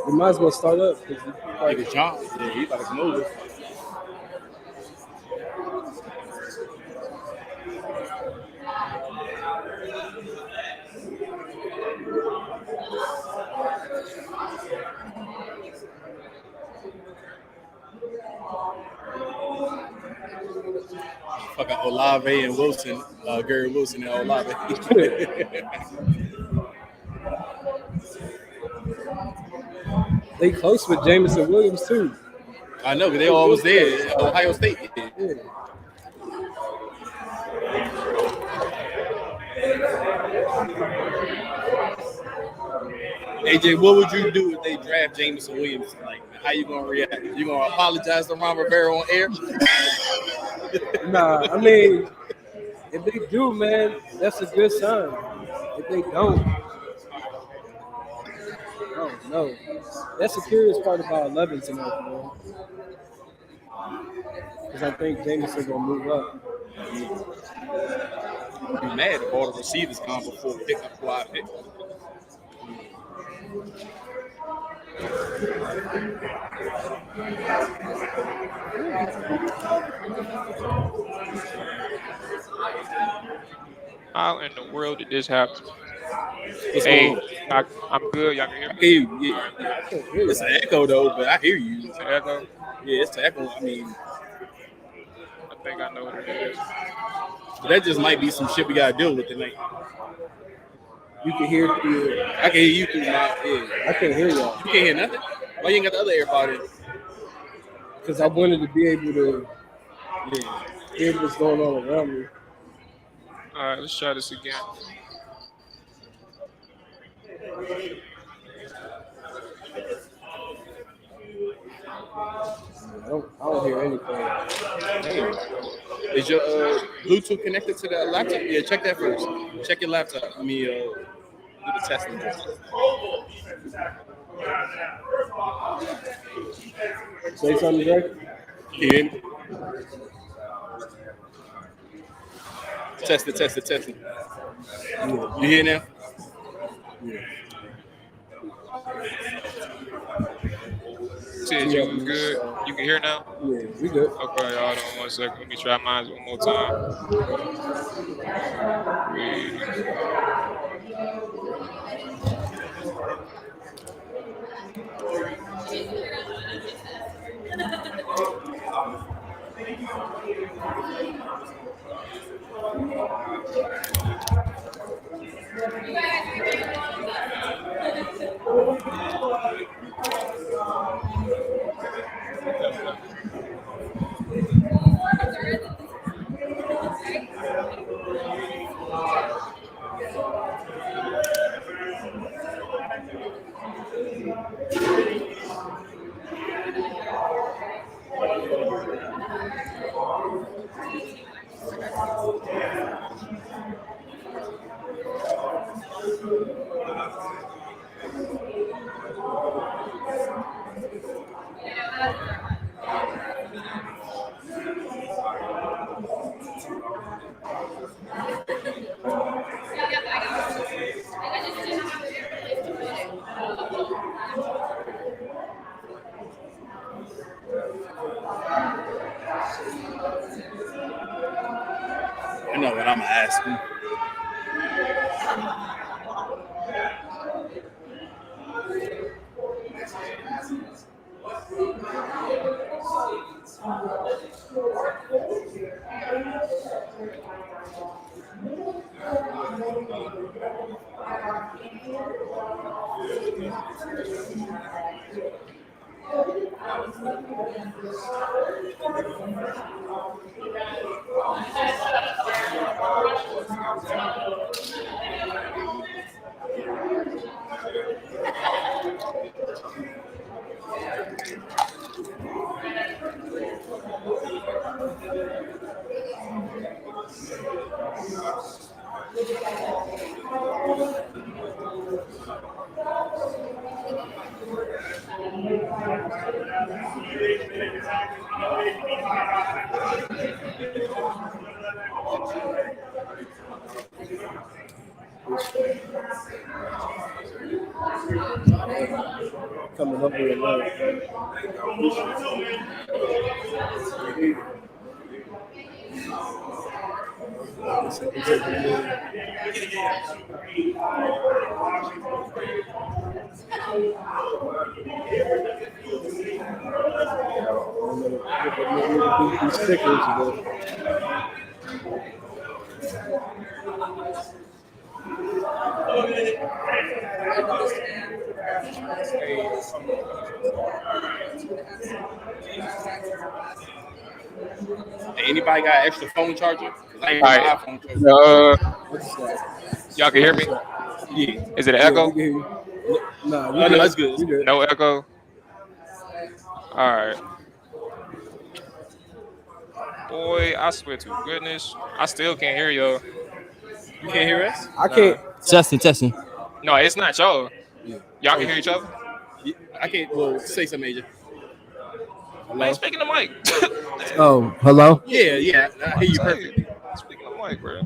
You might as well start up. Nigga John, yeah, he about to come over. Fucking Olave and Wilson, Gary Wilson and Olave. They close with Jamison Williams too. I know, but they always there. Ohio State. Yeah. AJ, what would you do if they draft Jamison Williams? Like, how you gonna react? You gonna apologize to Ron Rivera on air? Nah, I mean, if they do, man, that's a good sign. If they don't, oh no. That's the curious part about 11 tonight, man. Because I think Jameson gonna move up. I'd be mad if all the receivers come before I pick. How in the world did this happen? Hey, I'm good. Y'all can hear me? I hear you. Yeah. It's an echo though, but I hear you. It's an echo? Yeah, it's an echo. I mean, I think I know what it is. But that just might be some shit we gotta deal with tonight. You can hear through. I can hear you through my ear. I can't hear y'all. You can't hear nothing. Why you ain't got the other AirPod in? Because I wanted to be able to hear what's going on around me. All right, let's try this again. I don't hear anything. Is your Bluetooth connected to the laptop? Yeah, check that first. Check your laptop. Let me do the testing. Say something, Greg? Yeah. Test it. Yeah. You hear now? Yeah. Said you was good. You can hear now? Yeah, we good. Okay, hold on 1 second. Let me try mine one more time. I know what I'm asking. Coming up here now. These stickers, Hey, anybody got extra phone charger? 'Cause I ain't All got right. my iPhone charger. what's that? Y'all can hear me? Yeah. Is it an Yeah, we echo? can hear you. Nah, No, that's good. You good. No echo. All right. Boy, I swear to goodness, I still can't hear y'all. You can't hear us? I can't. Testing. No, it's not y'all. Yeah. Y'all can hear each other? Yeah, I can't. Well, say something, Major. Man, speaking the mic. Oh, hello. Yeah, I hear you perfectly. Speaking the mic, bro.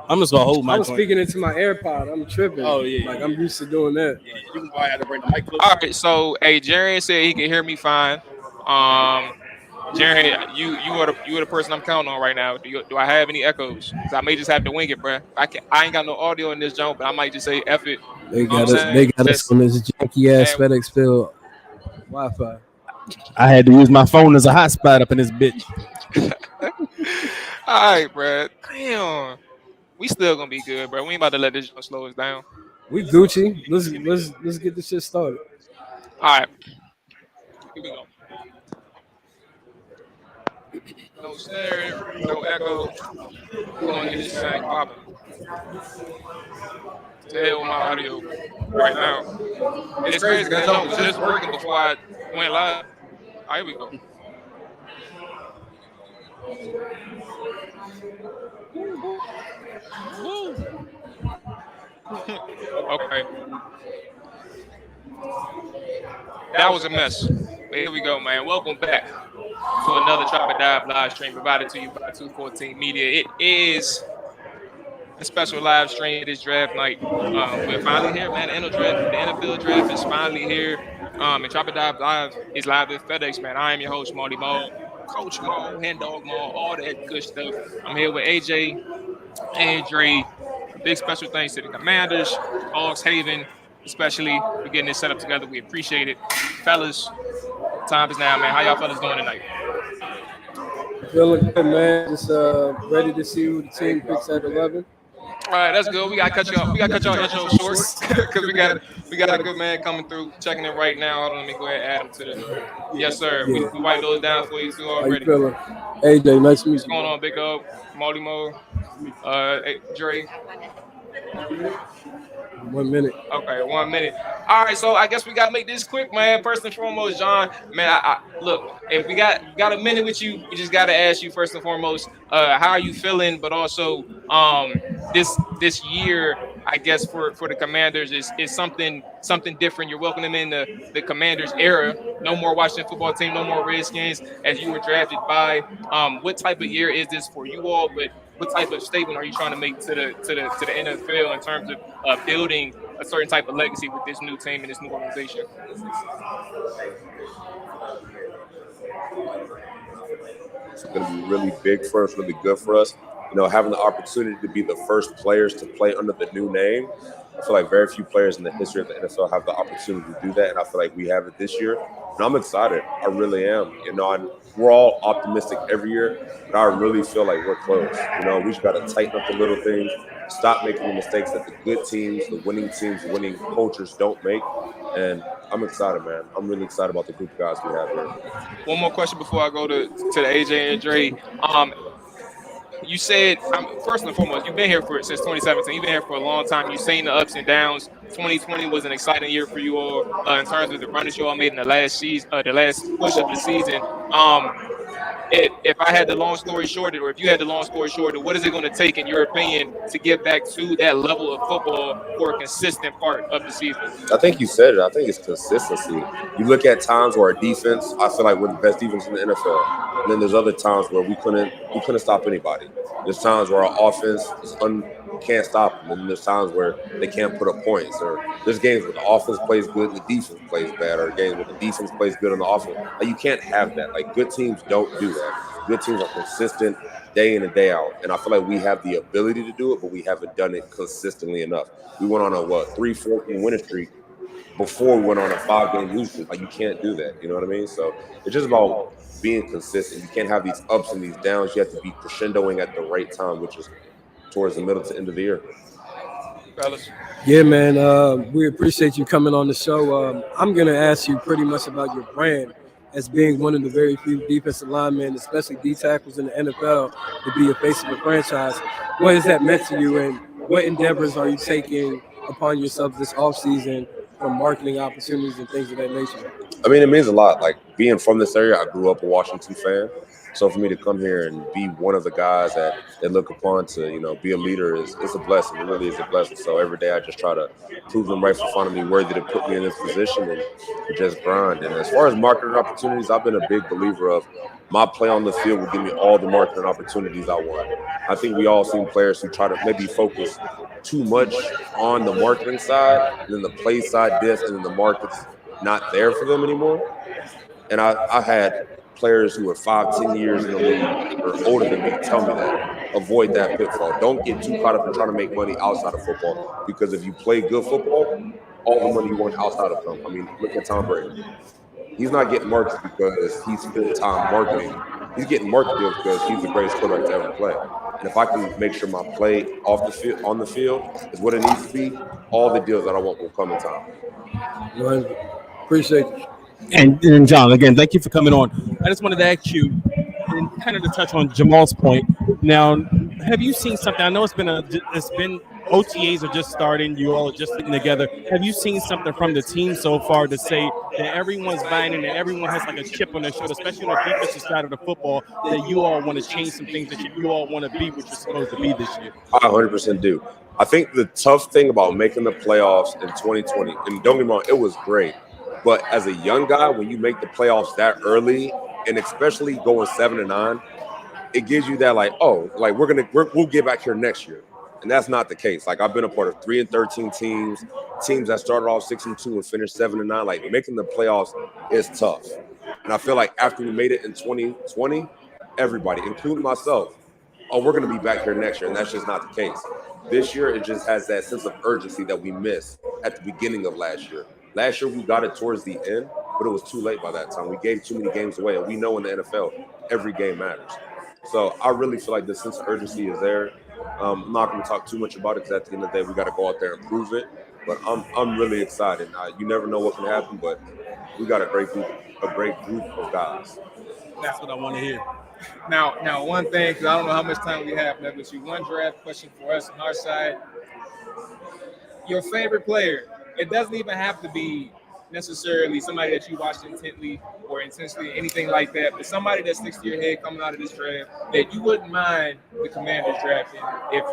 I'm just gonna hold I my was joint. speaking into my AirPod. I'm tripping. Oh, yeah. Like I'm used to doing that. Yeah, you can probably have to bring the mic closer. All right, so hey, Jarian said he can hear me fine. Jarian, you are the person I'm counting on right now. Do I have any echoes? Cause I may just have to wing it, bro. I ain't got no audio in this jump, but I might just say F it. They know what got I'm us. saying? They got us Just- on this janky ass and- FedEx Field Wi-Fi. I had to use my phone as a hotspot up in this bitch. All right, bro. Damn, we still gonna be good, bro. We ain't about to let this jump slow us down. We Gucci. Let's get this shit started. All right, here we go. No snare, no echo. We're gonna get this thing popping. To hell with my audio right now. It's crazy because I was just working before I went live. All right, here we go. Okay. That was a mess. But here we go, man. Welcome back to another Drop and Dive live stream provided to you by 214 Media. It is a special live stream. It is draft night. We're finally here, man. The NFL draft is finally here. And Drop and Dive Live is live at FedEx, man. I am your host, Marty Maul, Coach Maul, Hand Dog Maul, all that good stuff. I'm here with AJ and Dre. A big special thanks to the Commanders, Hogs Haven, especially for getting this set up together. We appreciate it. Fellas, time is now, man. How y'all fellas doing tonight? Feeling good, man. Just ready to see who the team picks at 11. All right, that's good. We gotta cut y'all intro short because we got a good man coming through, checking it right now. Hold on, let me go ahead and add him to the. Yes, sir. We wipe those down for you too How you already. feeling? AJ, nice to meet What's you. going on, Big Dog? Molly Mo, Dre. 1 minute. Okay, 1 minute. All right, so I guess we gotta make this quick, man. First and foremost, John, man, I look, if we got a minute with you, we just gotta ask you first and foremost, how are you feeling? But also, this year, I guess for the Commanders is something different. You're welcoming in the Commanders era. No more Washington football team, no more Redskins, as you were drafted by. What type of year is this for you all? But what type of statement are you trying to make to the NFL in terms of building a certain type of legacy with this new team and this new organization? It's going to be really big for us, really good for us. You know, having the opportunity to be the first players to play under the new name. I feel like very few players in the history of the NFL have the opportunity to do that, and I feel like we have it this year. And I'm excited. I really am. You know, we're all optimistic every year, but I really feel like we're close. You know, we just got to tighten up the little things, stop making the mistakes that the good teams, the winning cultures don't make. And I'm excited, man. I'm really excited about the group of guys we have here. One more question before I go to the AJ and Dre. You said, first and foremost, you've been here since 2017. You've been here for a long time. You've seen the ups and downs. 2020 was an exciting year for you all in terms of the run that you all made in the last season, the last push of the season. if I had the long story shorted, or if you had the long story shorted, what is it going to take, in your opinion, to get back to that level of football for a consistent part of the season? I think you said it. I think it's consistency. You look at times where our defense, I feel like we're the best defense in the NFL. And then there's other times where we couldn't stop anybody. There's times where our offense can't stop them. And then there's times where they can't put up points. Or there's games where the offense plays good and the defense plays bad. Or games where the defense plays good and the offense. Like, you can't have that. Like, good teams don't do that. Good teams are consistent day in and day out. And I feel like we have the ability to do it, but we haven't done it consistently enough. We went on a 3-14 winning streak before we went on a 5-game losing streak. Like, you can't do that. You know what I mean? So it's just about being consistent. You can't have these ups and these downs. You have to be crescendoing at the right time, which is towards the middle to end of the year. Fellas. Yeah, man. We appreciate you coming on the show. I'm going to ask you pretty much about your brand as being one of the very few defensive linemen, especially D tackles in the NFL, to be a face of a franchise. What has that meant to you, and what endeavors are you taking upon yourself this offseason from marketing opportunities and things of that nature? I mean, it means a lot. Like, being from this area, I grew up a Washington fan. So for me to come here and be one of the guys that they look upon to, be a leader it's a blessing. It really is a blessing. So every day I just try to prove them right in front of me, worthy to put me in this position, and just grind. And as far as marketing opportunities, I've been a big believer of my play on the field will give me all the marketing opportunities I want. I think we all seen players who try to maybe focus too much on the marketing side, and then the play side dips, and then the market's not there for them anymore. And I had players who are 5-10 years in the league or older than me tell me that. Avoid that pitfall. Don't get too caught up in trying to make money outside of football, because if you play good football, all the money you want outside of them. I mean, look at Tom Brady. He's not getting marketed because he's spent time marketing. He's getting marketed because he's the greatest quarterback to ever play. And if I can make sure my play off the field, on the field, is what it needs to be, all the deals that I want will come in time. Appreciate you. And John, again, thank you for coming on. I just wanted to ask you, and kind of to touch on Jamal's point. Now, have you seen something? I know it's been OTAs are just starting. You all are just getting together. Have you seen something from the team so far to say that everyone's buying in and everyone has like a chip on their shoulder, especially on the defensive side of the football, that you all want to change some things, that you all want to be what you're supposed to be this year? I 100% do. I think the tough thing about making the playoffs in 2020, and don't get me wrong, it was great. But as a young guy, when you make the playoffs that early, and especially going 7-9, it gives you that we'll get back here next year. And that's not the case. Like, I've been a part of 3-13 teams that started off 6-2 and finished 7-9. Like, making the playoffs is tough. And I feel like after we made it in 2020, everybody, including myself, we're going to be back here next year. And that's just not the case. This year, it just has that sense of urgency that we missed at the beginning of last year. Last year, we got it towards the end, but it was too late by that time. We gave too many games away, and we know in the NFL, every game matters. So I really feel like the sense of urgency is there. I'm not going to talk too much about it, because at the end of the day, we got to go out there and prove it. But I'm really excited. You never know what can happen, but we got a great group of guys. That's what I want to hear. Now, one thing, because I don't know how much time we have left with you. One draft question for us on our side. Your favorite player. It doesn't even have to be necessarily somebody that you watched intently or intentionally, anything like that, but somebody that sticks to your head coming out of this draft that you wouldn't mind the Commanders drafting if,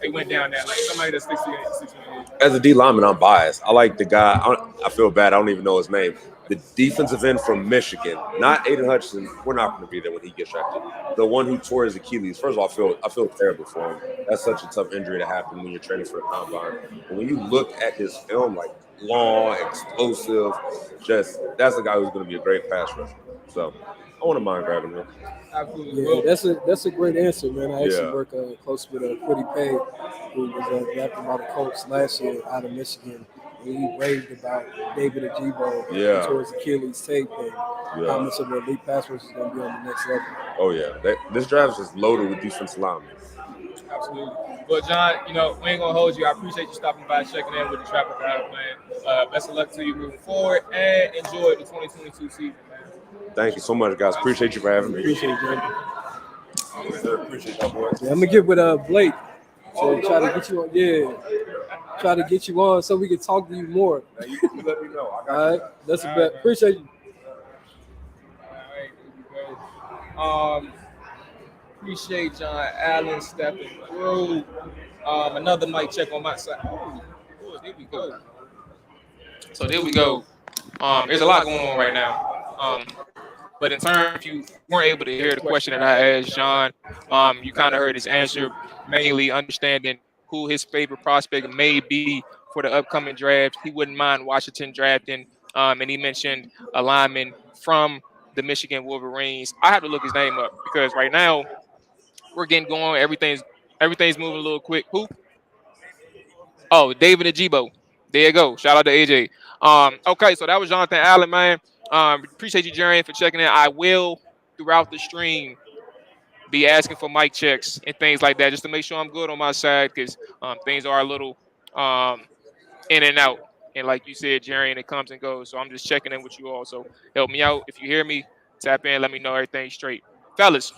they went down that, like somebody that sticks to your head. As a D lineman, I'm biased. I like the guy. I feel bad. I don't even know his name. The defensive end from Michigan, not Aiden Hutchinson. We're not going to be there when he gets drafted. The one who tore his Achilles. First of all, I feel terrible for him. That's such a tough injury to happen when you're training for a combine. But when you look at his film, like long, explosive, that's the guy who's going to be a great pass rusher. So I wouldn't mind grabbing him. Yeah, that's a great answer, man. I actually work close with Quiddy Pay, who was drafted by the Colts last year out of Michigan. And he raved about David Ajebo towards Achilles tape and how much of an elite pass rusher is going to be on the next level. Oh, yeah. This draft is just loaded with defensive linemen. Absolutely. Well, John, we ain't going to hold you. I appreciate you stopping by, checking in with the Trapper Guy, man. Best of luck to you moving forward, and enjoy the 2022 season, man. Thank you so much, guys. Appreciate you for having me. Appreciate you, Jordan. Appreciate y'all, boys. Yeah, I'm going to get with Blake. So try to get you on. Yeah. Try to get you on so we can talk to you more. You let me know. All right. That's a bet. Appreciate you. All right. Here we go. Appreciate Jon Allen stepping through. Another mic check on my side. Oh, there we go. So there we go. There's a lot going on right now. But in turn, if you weren't able to hear the question that I asked John, you kind of heard his answer, mainly understanding who his favorite prospect may be for the upcoming draft. He wouldn't mind Washington drafting, and he mentioned a lineman from the Michigan Wolverines. I have to look his name up because right now we're getting going. Everything's moving a little quick. Who? Oh, David Ajibo. There you go. Shout out to AJ. Okay, so that was Jonathan Allen, man. Appreciate you, Jerry, for checking in. I will, throughout the stream, be asking for mic checks and things like that just to make sure I'm good on my side because things are a little in and out. And like you said, Jerry, and it comes and goes. So I'm just checking in with you all. So help me out. If you hear me, tap in. Let me know everything's straight. Fellas,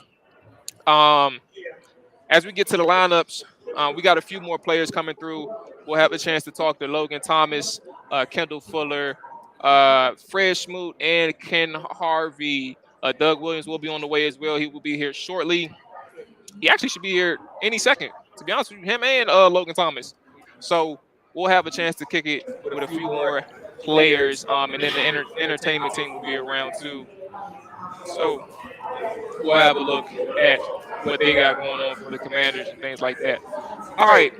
as we get to the lineups, we got a few more players coming through. We'll have a chance to talk to Logan Thomas, Kendall Fuller, Fred Smoot, and Ken Harvey. Doug Williams will be on the way as well. He will be here shortly. He actually should be here any second, to be honest with you, him and Logan Thomas. So we'll have a chance to kick it with a few more players, and then the entertainment team will be around too. So we'll have a look at what they got going on for the Commanders and things like that. All right.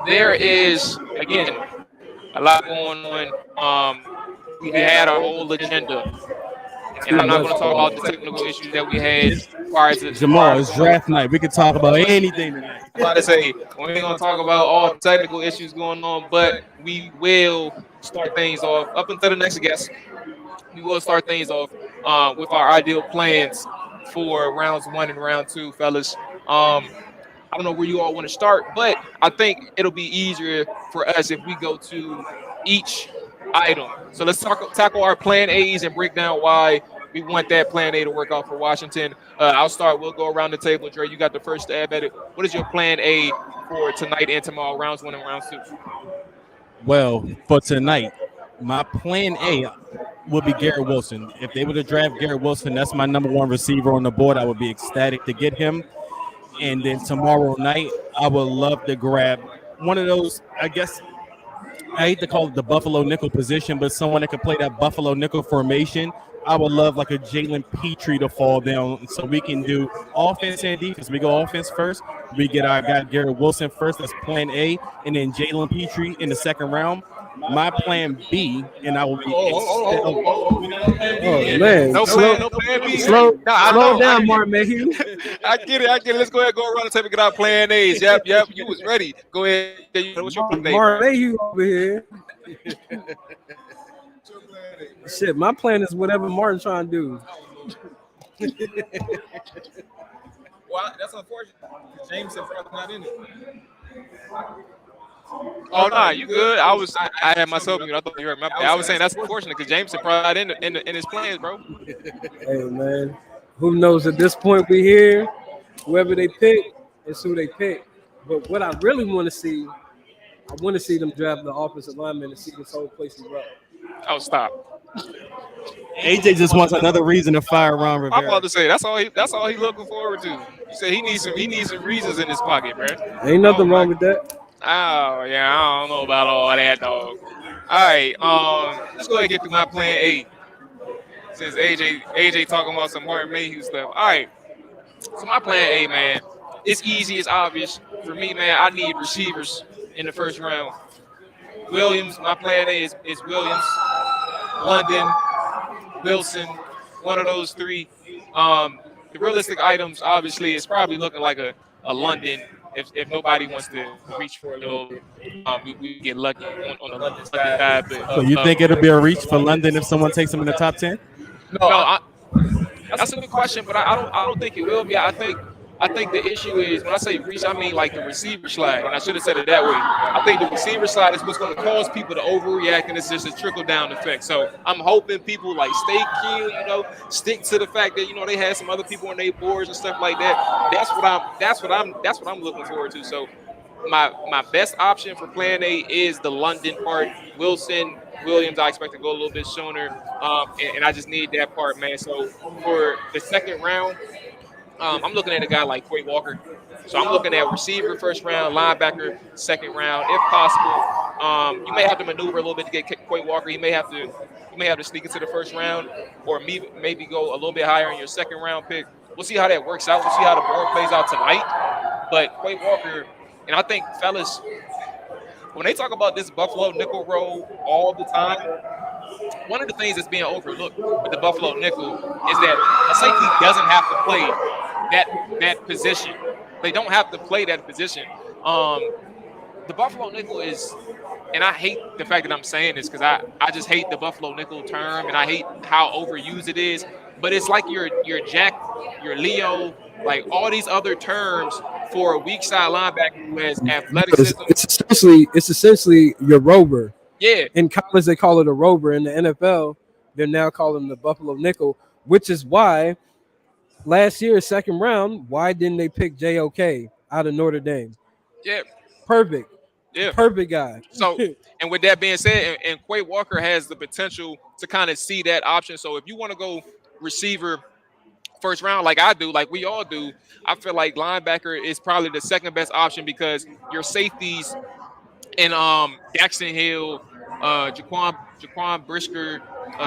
There is, again, a lot going on. We had a whole agenda. And I'm not going to talk about the technical issues that we had prior to Jamal, it's draft night. We can talk about anything tonight. I'm about to say, we ain't going to talk about all the technical issues going on, but we will start things off up until the next guest. We will start things off with our ideal plans for rounds 1 and round 2, fellas. I don't know where you all want to start, but I think it'll be easier for us if we go to each item. So let's tackle our plan A's and break down why we want that plan A to work out for Washington. I'll start. We'll go around the table. Dre, you got the first stab at it. What is your plan A for tonight and tomorrow, rounds 1 and round 2? Well, for tonight, my plan A would be Garrett Wilson. If they were to draft Garrett Wilson, that's my number 1 receiver on the board. I would be ecstatic to get him. And then tomorrow night, I would love to grab one of those, I guess, I hate to call it the Buffalo nickel position, but someone that can play that Buffalo nickel formation. I would love like a Jalen Petrie to fall down so we can do offense and defense. We go offense first. We get our guy Garrett Wilson first. That's plan A. And then Jalen Petrie in the second round. My plan B, and I will be. Oh man! No plan B. Slow down, Martin Mayhew. I get it. Let's go ahead and go around the table and get our plan A's. Yep. You was ready. Go ahead. What's your plan A? Martin Mayhew over here. Shit, my plan is whatever Martin's trying to do. Well, that's unfortunate. James is not in it. Oh no, you good? I had myself. I thought you heard my. I was saying that's unfortunate because Jameson probably not in his plans, bro. Hey man, who knows? At this point, we here. Whoever they pick, it's who they pick. But what I really want to see, I want to see them draft the offensive lineman and see this whole place erupt. Oh, stop. AJ just wants another reason to fire Ron Rivera. I'm about to say that's all he looking forward to. You said he needs some reasons in his pocket, bro. Ain't nothing wrong with that. Oh yeah, I don't know about all that, dog. All right, let's go ahead and get through my plan A. Since AJ talking about some Martin Mayhew stuff. All right, so my plan A, man, it's easy, it's obvious for me, man. I need receivers in the first round. Williams, my plan A is Williams, London, Wilson, one of those three. The realistic items, obviously, is probably looking like a London. If nobody wants to reach for a little, we get lucky on the London side. But, so you think it'll be a reach for London if someone takes him in the top 10? No, that's a good question, but I don't think it will be. I think the issue is when I say reach, I mean like the receiver slide, and I should have said it that way. I think the receiver slide is what's going to cause people to overreact, and it's just a trickle down effect. So I'm hoping people like stay keen, stick to the fact that they had some other people on their boards and stuff like that. That's what I'm looking forward to. So my best option for plan A is the London part. Wilson, Williams, I expect to go a little bit sooner, and I just need that part, man. So for the second round, I'm looking at a guy like Quay Walker. So I'm looking at receiver first round, linebacker second round, if possible. You may have to maneuver a little bit to get Quay Walker. You may have to sneak into the first round, or maybe go a little bit higher in your second round pick. We'll see how that works out. We'll see how the board plays out tonight. But Quay Walker, and I think fellas, when they talk about this Buffalo nickel roll all the time, one of the things that's being overlooked with the Buffalo nickel is that a safety doesn't have to play that position. They don't have to play that position. The Buffalo nickel is, and I hate the fact that I'm saying this because I just hate the Buffalo nickel term and I hate how overused it is. But it's like your Jack, your Leo, like all these other terms for a weak side linebacker who has athleticism. It's essentially your rover. Yeah. In college, they call it a rover. In the NFL, they're now calling the Buffalo nickel, which is why last year, second round, why didn't they pick JOK out of Notre Dame? Yeah. Perfect. Yeah. Perfect guy. So, and with that being said, and Quay Walker has the potential to kind of see that option. So if you want to go receiver first round like I do, like we all do, I feel like linebacker is probably the second best option because your safeties in Jackson Hill, Jaquan Brisker,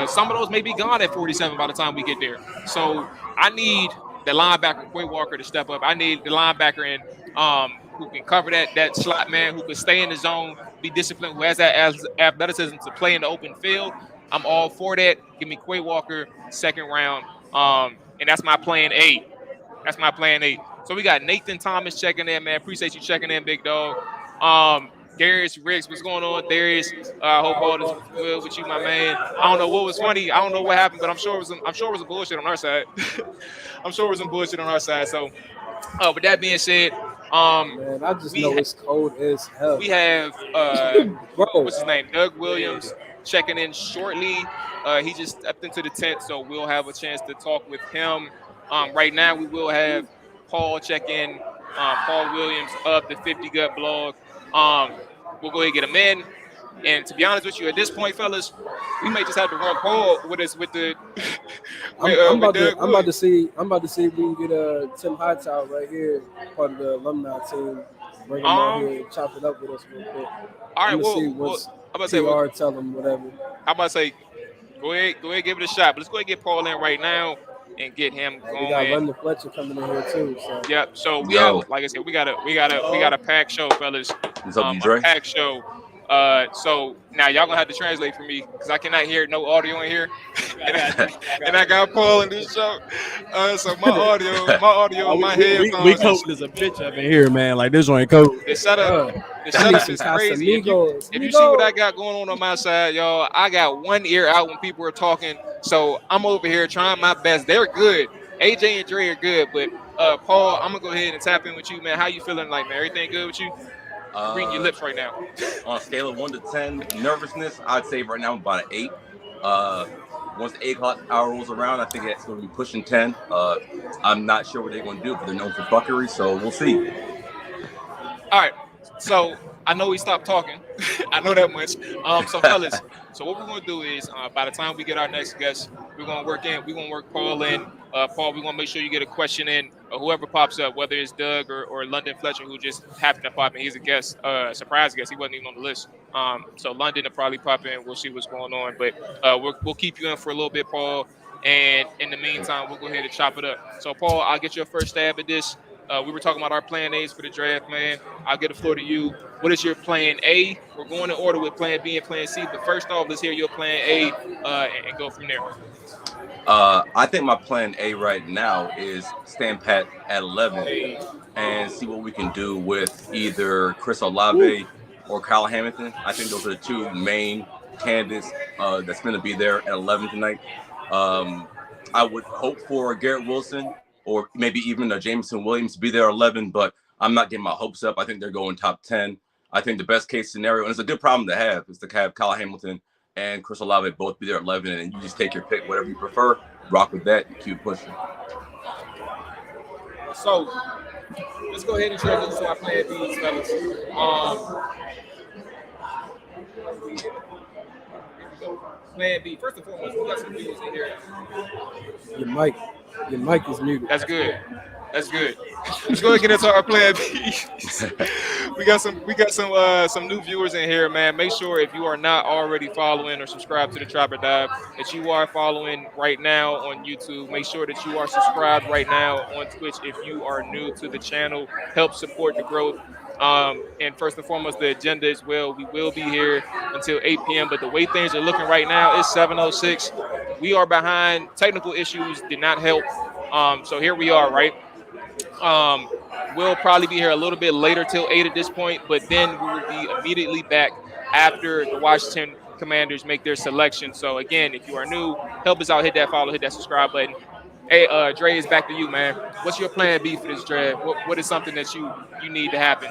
some of those may be gone at 47 by the time we get there. So I need the linebacker Quay Walker to step up. I need the linebacker in who can cover that slot man, who can stay in the zone, be disciplined, who has that athleticism to play in the open field. I'm all for that. Give me Quay Walker second round, and that's my plan A. That's my plan A. So we got Nathan Thomas checking in, man. Appreciate you checking in, big dog. Darius Riggs, what's going on, Darius? I hope all is good with you, my man. I don't know what was funny. I don't know what happened, but I'm sure it was a bullshit on our side. I'm sure it was some bullshit on our side. So, with that being said, man, I just know it's cold as hell. We have what's his name? Doug Williams checking in shortly. He just stepped into the tent, so we'll have a chance to talk with him. Right now, we will have Paul check in. Paul Williams of the 50 Gut blog. We'll go ahead and get him in. And to be honest with you, at this point, fellas, we may just have to run Paul with us with the. I'm about to see if we can get Tim Hightower right here, part of the alumni team. Bring him out here and chop it up with us real quick. All right, I'm about to say, tell him whatever. How about to say, go ahead, give it a shot. But let's go ahead and get Paul in right now and get him going. We got Logan Fletcher coming in here too. So. Yeah, so we have, like I said, we got a packed show, fellas. What's up, Dre? A packed show. So now y'all gonna have to translate for me because I cannot hear no audio in here, and I got Paul in this show. So my audio, my headphones. We cold as a bitch up in here, man. Like this one ain't cold. The setup is crazy. If you see what I got going on my side, y'all, I got one ear out when people are talking. So I'm over here trying my best. They're good. AJ and Dre are good, but Paul, I'm gonna go ahead and tap in with you, man. How you feeling, like, man? Everything good with you? Reading your lips right now. On a scale of 1 to 10, nervousness, I'd say right now I'm about an 8. Once the 8 o'clock hour rolls around, I think it's going to be pushing 10. I'm not sure what they're going to do, but they're known for fuckery, so we'll see. All right. So I know he stopped talking. I know that much. So fellas, so what we're going to do is by the time we get our next guest, we're going to work Paul in. Paul, we're going to make sure you get a question in, or whoever pops up, whether it's Doug or London Fletcher, who just happened to pop in. He's a guest, surprise guest. He wasn't even on the list. So London will probably pop in. We'll see what's going on. But we'll keep you in for a little bit, Paul. And in the meantime, we'll go ahead and chop it up. So, Paul, I'll get your first stab at this. We were talking about our plan A's for the draft, man. I'll get the floor to you. What is your plan A? We're going in order with plan B and plan C. But first off, let's hear your plan A and go from there. I think my plan A right now is stand pat at 11 and see what we can do with either Chris Olave or Kyle Hamilton. I think those are the two main candidates that's going to be there at 11 tonight. I would hope for Garrett Wilson or maybe even a Jameson Williams to be there at 11, but I'm not getting my hopes up. I think they're going top 10. I think the best case scenario, and it's a good problem to have, is to have Kyle Hamilton and Chris Olave both be there at 11, and you just take your pick, whatever you prefer, rock with that, and keep pushing. So let's go ahead and transition to our plan B's, fellas. plan B? First and foremost, we got some viewers in here. Your mic is muted. That's good. That's good. Let's go ahead and get into our plan B. we got some new viewers in here, man. Make sure if you are not already following or subscribed to the Trapper Dive, that you are following right now on YouTube. Make sure that you are subscribed right now on Twitch if you are new to the channel. Help support the growth. And first and foremost, the agenda as well. We will be here until 8 p.m. But the way things are looking right now is 7:06. We are behind. Technical issues did not help. So here we are, right? We'll probably be here a little bit later till 8 at this point, but then we will be immediately back after the Washington Commanders make their selection. So again, if you are new, help us out, hit that follow, hit that subscribe button. Hey, Dre, it's back to you, man. What's your plan B for this draft? What is something that you need to happen?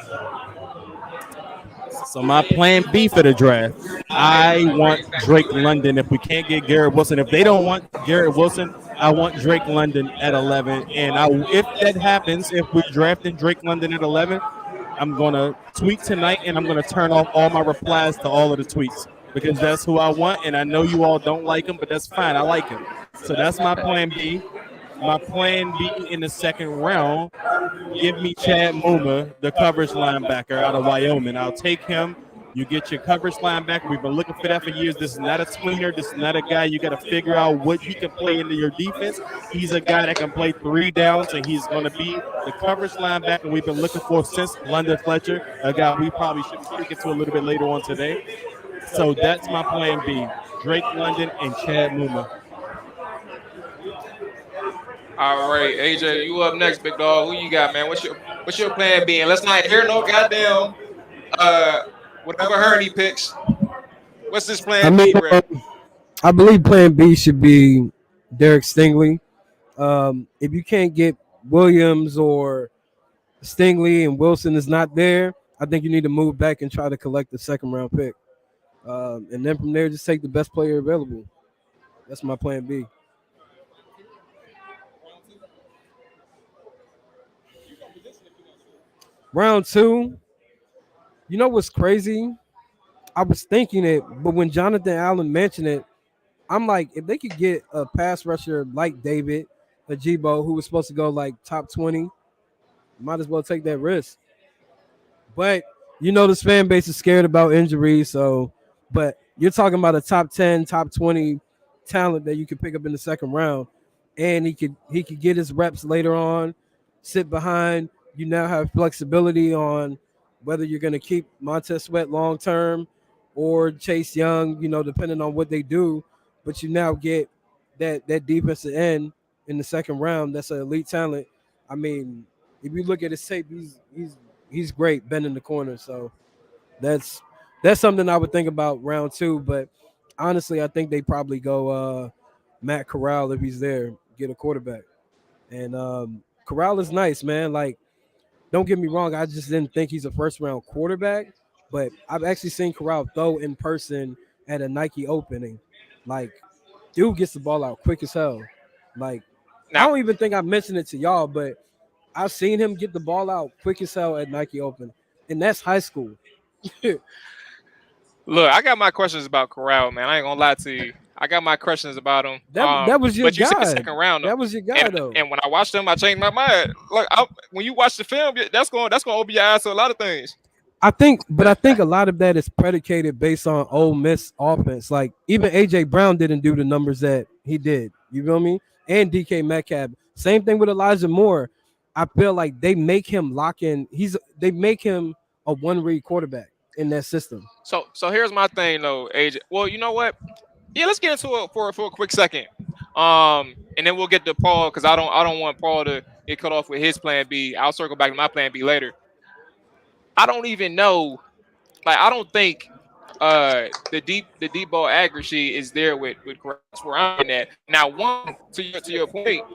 So my plan B for the draft, I want Drake London. If we can't get Garrett Wilson, if they don't want Garrett Wilson, I want Drake London at 11. And if that happens, if we drafted Drake London at 11, I'm going to tweet tonight and I'm going to turn off all my replies to all of the tweets because that's who I want. And I know you all don't like him, but that's fine. I like him. So that's my plan B. My plan B in the second round, give me Chad Muma, the coverage linebacker out of Wyoming. I'll take him. You get your coverage linebacker. We've been looking for that for years. This is not a tweener. This is not a guy you got to figure out what he can play into your defense. He's a guy that can play 3 downs, and he's going to be the coverage linebacker we've been looking for since London Fletcher, a guy we probably should speak into a little bit later on today. So that's my plan B, Drake London and Chad Muma. All right, AJ, you up next, big dog. Who you got, man? What's your plan B? And let's not hear no goddamn whatever Hurney picks. What's this plan B, Brad? I believe plan B should be Derek Stingley. If you can't get Williams or Stingley and Wilson is not there, I think you need to move back and try to collect the second round pick. And then from there, just take the best player available. That's my plan B. Round 2, you know what's crazy? I was thinking it, but when Jonathan Allen mentioned it, I'm like, if they could get a pass rusher like David Ajabo, who was supposed to go like top 20, might as well take that risk. But you know this fan base is scared about injuries, so but you're talking about a top 10, top 20 talent that you could pick up in the second round, and he could get his reps later on, sit behind. You now have flexibility on whether you're going to keep Montez Sweat long term or Chase Young, you know, depending on what they do. But you now get that defensive end in the second round. That's an elite talent. I mean, if you look at his tape, he's great bending the corner. So that's something I would think about round 2. But honestly, I think they probably go Matt Corral if he's there, get a quarterback. And Corral is nice, man. Like, don't get me wrong, I just didn't think he's a first-round quarterback, but I've actually seen Corral throw in person at a Nike opening. Like, dude gets the ball out quick as hell. Like, I don't even think I mentioned it to y'all, but I've seen him get the ball out quick as hell at Nike Open, and that's high school. Look, I got my questions about Corral, man. I ain't gonna lie to you. I got my questions about him. That was your guy. But you said second round, though. That was your guy, though. And when I watched him, I changed my mind. Like when you watch the film, that's going to open your eyes to a lot of things. I think a lot of that is predicated based on Ole Miss offense. Like even AJ Brown didn't do the numbers that he did. You feel me? And DK Metcalf. Same thing with Elijah Moore. I feel like they make him lock in. They make him a one-read quarterback in that system. So here's my thing though, AJ. Well, you know what? Yeah, let's get into it for a quick second. And then we'll get to Paul because I don't want Paul to get cut off with his plan B. I'll circle back to my plan B later. I don't even know. Like, I don't think the deep ball accuracy is there with Corral. That's where I'm at. Now, one to your point,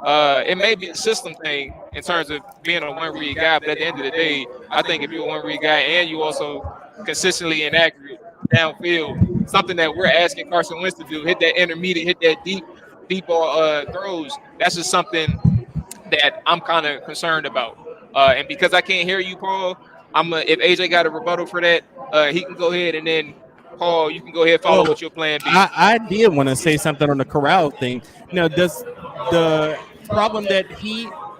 it may be a system thing in terms of being a one-read guy, but at the end of the day, I think if you're a one-read guy and you also consistently inaccurate downfield, something that we're asking Carson Wentz to do, hit that intermediate, hit that deep ball throws, that's just something that I'm kind of concerned about. And because I can't hear you, Paul, if AJ got a rebuttal for that, he can go ahead and then Paul, you can go ahead and follow what your plan be. I did want to say something on the Corral thing. Now, does the problem that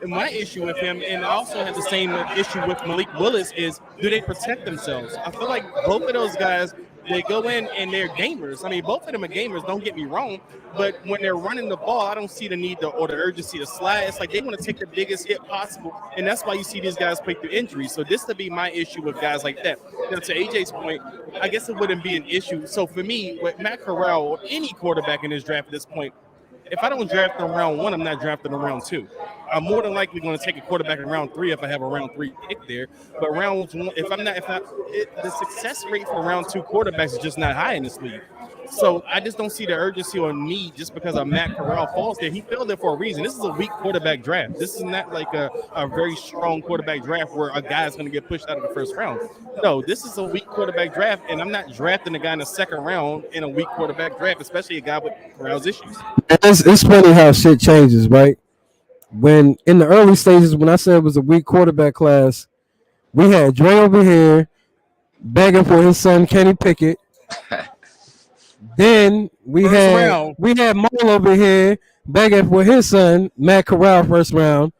my issue with him, and I also have the same issue with Malik Willis, is do they protect themselves? I feel like both of those guys, they go in and they're gamers. I mean, both of them are gamers, don't get me wrong, but when they're running the ball, I don't see the need or the urgency to slide. It's like they want to take the biggest hit possible, and that's why you see these guys play through injuries. So this would be my issue with guys like that. Now, to AJ's point, I guess it wouldn't be an issue. So for me, with Matt Corral or any quarterback in this draft at this point, if I don't draft in round 1, I'm not drafting in round 2. I'm more than likely going to take a quarterback in round 3 if I have a round 3 pick there. But round 1, the success rate for round 2 quarterbacks is just not high in this league. So I just don't see the urgency or need just because of Matt Corral falls there. He fell there for a reason. This is a weak quarterback draft. This is not like a very strong quarterback draft where a guy's going to get pushed out of the first round. No, this is a weak quarterback draft, and I'm not drafting a guy in the second round in a weak quarterback draft, especially a guy with Corral's issues. It's funny how shit changes, right? When in the early stages, when I said it was a weak quarterback class, we had Dre over here begging for his son Kenny Pickett. Then we had Maul over here begging for his son Matt Corral first round,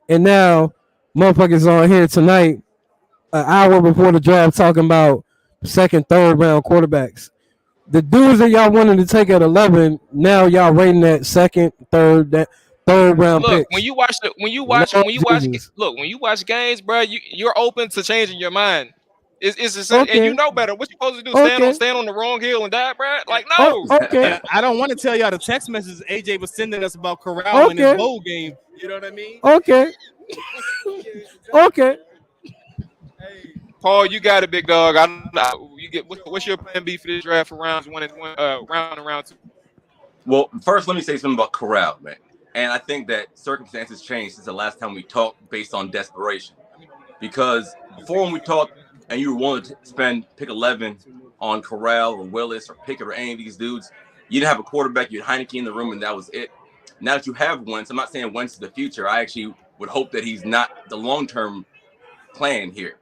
and now motherfuckers on here tonight, an hour before the draft, talking about second, third round quarterbacks. The dudes that y'all wanted to take at 11, now y'all rating that second, third round pick. When you watch games, bro, you're open to changing your mind. It's and you know better. What you supposed to do? Stand on the wrong hill and die, bro? Like, no. Okay. I don't want to tell y'all the text messages AJ was sending us about Corral in his bowl game. You know what I mean? Okay. Okay. Paul, you got it, big dog. What's your plan B for this draft for round and round 2? Well, first, let me say something about Corral, man. And I think that circumstances changed since the last time we talked based on desperation. Because before when we talked and you were willing to spend pick 11 on Corral or Willis or Pickett or any of these dudes, you didn't have a quarterback. You had Heineke in the room, and that was it. Now that you have Wentz, I'm not saying Wentz is the future. I actually would hope that he's not the long-term plan here,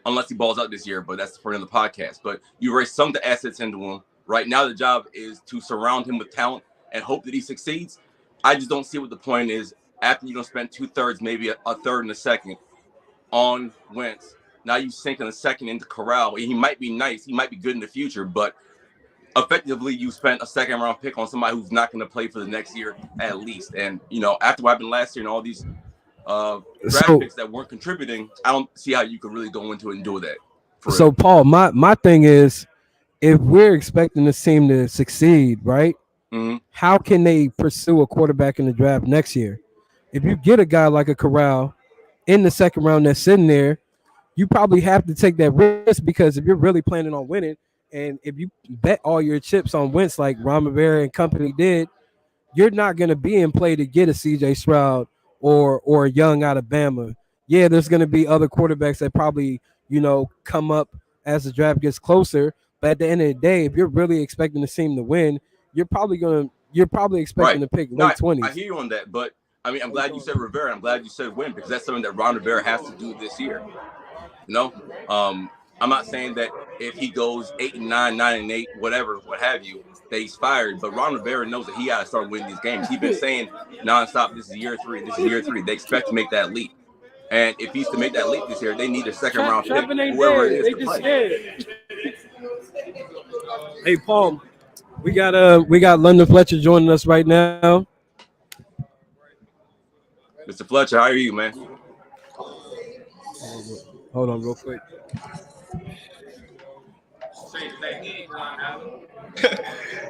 unless he balls out this year, but that's for another podcast. But you raise some of the assets into him. Right now, the job is to surround him with talent and hope that he succeeds. I just don't see what the point is after you're going to spend 2/3, maybe a third and a second on Wentz. Now you sink in a second into Corral. He might be nice. He might be good in the future, but effectively you spent a second round pick on somebody who's not going to play for the next year at least. And, after what happened last year and all these draft picks that weren't contributing, I don't see how you could really go into it and do that. So, Paul, my thing is, if we're expecting this team to succeed, right, how can they pursue a quarterback in the draft next year? If you get a guy like a Corral in the second round that's sitting there, you probably have to take that risk, because if you're really planning on winning, and if you bet all your chips on Wentz like Ron Rivera and company did, you're not going to be in play to get a C.J. Stroud or a young out of Bama. Yeah, there's going to be other quarterbacks that probably, come up as the draft gets closer. But at the end of the day, if you're really expecting the team to win, you're probably expecting to pick late 20s. I hear you on that, but I mean, I'm glad you said Rivera. I'm glad you said win, because that's something that Ron Rivera has to do this year. I'm not saying that if he goes 8-9, 9-8, whatever, what have you, that he's fired. But Ron Rivera knows that he got to start winning these games. He's been saying nonstop, this is year 3, this is year 3. They expect to make that leap. And if he's to make that leap this year, they need a second round pick, whoever it is to play. Hey, Paul, we got London Fletcher joining us right now. Mr. Fletcher, how are you, man? Hold on real quick.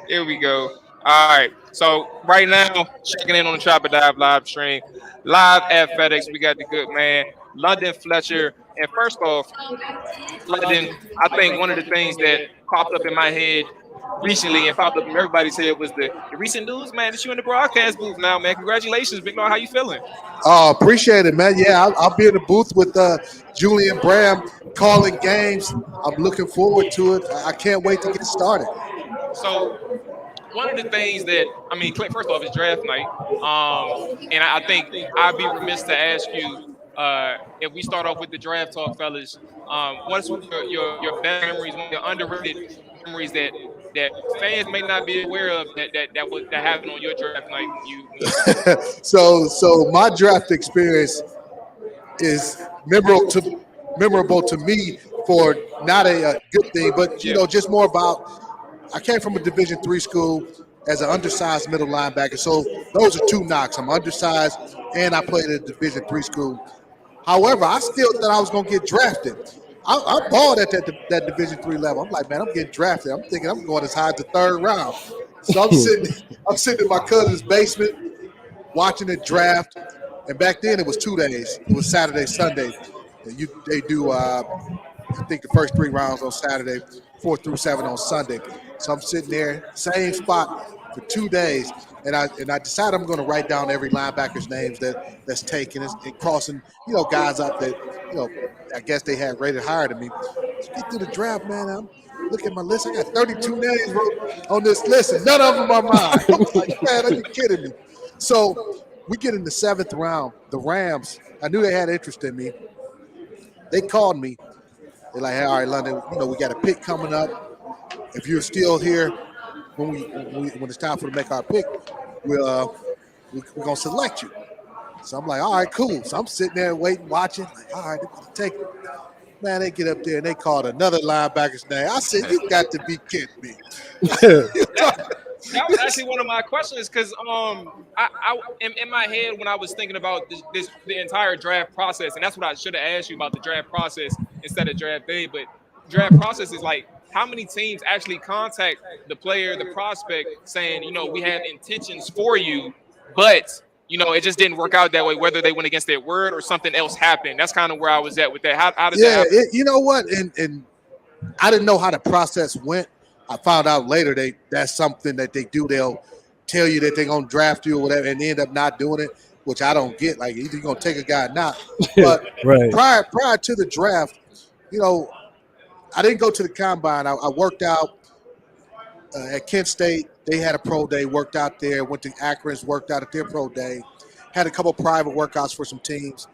Here we go. All right. So right now, checking in on the Chopper Dive live stream, live at FedEx. We got the good man, London Fletcher. And first off, London, I think one of the things that popped up in my head recently and popped up in everybody's head was the recent news, man, that you in the broadcast booth now, man. Congratulations, big dog. How you feeling? Oh, appreciate it, man. Yeah, I'll be in the booth with Julian Bram calling games. I'm looking forward to it. I can't wait to get started. So one of the things that, first off, it's draft night. And I think I'd be remiss to ask you, if we start off with the draft talk, fellas, what's your best memories, one of your underrated memories that fans may not be aware of that happened on your draft night when you So my draft experience is memorable to me for not a good thing, but just more about. I came from a Division III school as an undersized middle linebacker, so those are two knocks. I'm undersized, and I played at a Division III school. However, I still thought I was going to get drafted. I balled at that Division III level. I'm like, man, I'm getting drafted. I'm thinking I'm going as high as the third round. So I'm sitting in my cousin's basement watching the draft. And back then it was 2 days. It was Saturday, Sunday. And they do I think the first 3 rounds on Saturday, 4 through 7 on Sunday. So I'm sitting there, same spot for 2 days. And I decided I'm going to write down every linebacker's names that's taken and crossing, guys up that, I guess they had rated higher than me. So get through the draft, man. I'm looking at my list. I got 32 names on this list, and none of them are mine. I was like, man, are you kidding me? So we get in the 7th round. The Rams, I knew they had interest in me. They called me. They're like, hey, all right, London, we got a pick coming up. If you're still here when it's time for to make our pick, we're going to select you. So I'm like, all right, cool. So I'm sitting there waiting, watching. Like, all right, they're going to take it. Man, they get up there and they called another linebacker's name. I said, you got to be kidding me. That was actually one of my questions because I in my head when I was thinking about the entire draft process, and that's what I should have asked you about the draft process instead of draft day. But draft process is like how many teams actually contact the player, the prospect, saying, we have intentions for you, but it just didn't work out that way, whether they went against their word or something else happened. That's kind of where I was at with that. How did that happen? You know what? And I didn't know how the process went. I found out later that's something that they do. They'll tell you that they're going to draft you or whatever and end up not doing it, which I don't get. Like, either you're going to take a guy or not. But right. prior to the draft, I didn't go to the combine. I worked out at Kent State. They had a pro day, worked out there, went to Akron's, worked out at their pro day, had a couple private workouts for some teams,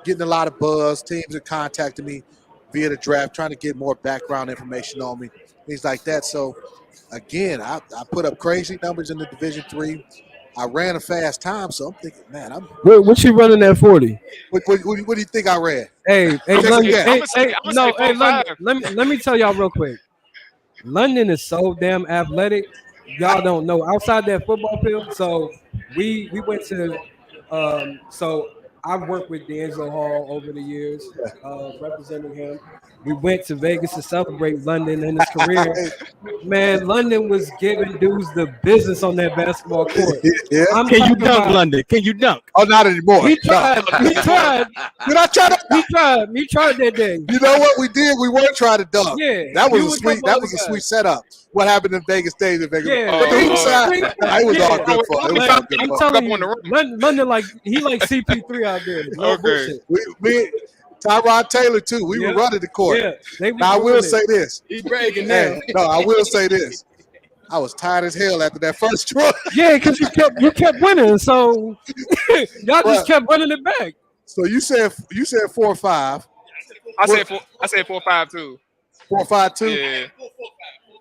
getting a lot of buzz. Teams are contacting me via the draft, trying to get more background information on me, things like that. So, again, I put up crazy numbers in the Division III. I ran a fast time, so I'm thinking, man, what you running at 40? What do you think I ran? Hey, London, let me tell y'all real quick. London is so damn athletic. Y'all don't know. Outside that football field, so we went to so I've worked with D'Angelo Hall over the years, representing him. We went to Vegas to celebrate London in his career. Man, London was giving dudes the business on that basketball court. Yeah. Can you dunk, London? Can you dunk? Oh, not anymore. He tried. He tried. Did I try to? He tried that day. You know what we did? We weren't trying to dunk. Yeah, that was a sweet setup. What happened in Vegas stays in Vegas. Yeah, But the inside, it was all good fun. It was all good I'm fun. telling you, London like CP3 out there. No bullshit. We Tyrod Taylor too. We were running the court. Yeah, now I will say this. He's bragging now. No, I will say this. I was tired as hell after that first try. Yeah, because you kept winning, so y'all just kept running it back. So you said 4 or 5. I said 4 or 5 too. 4 or 5 too. Yeah.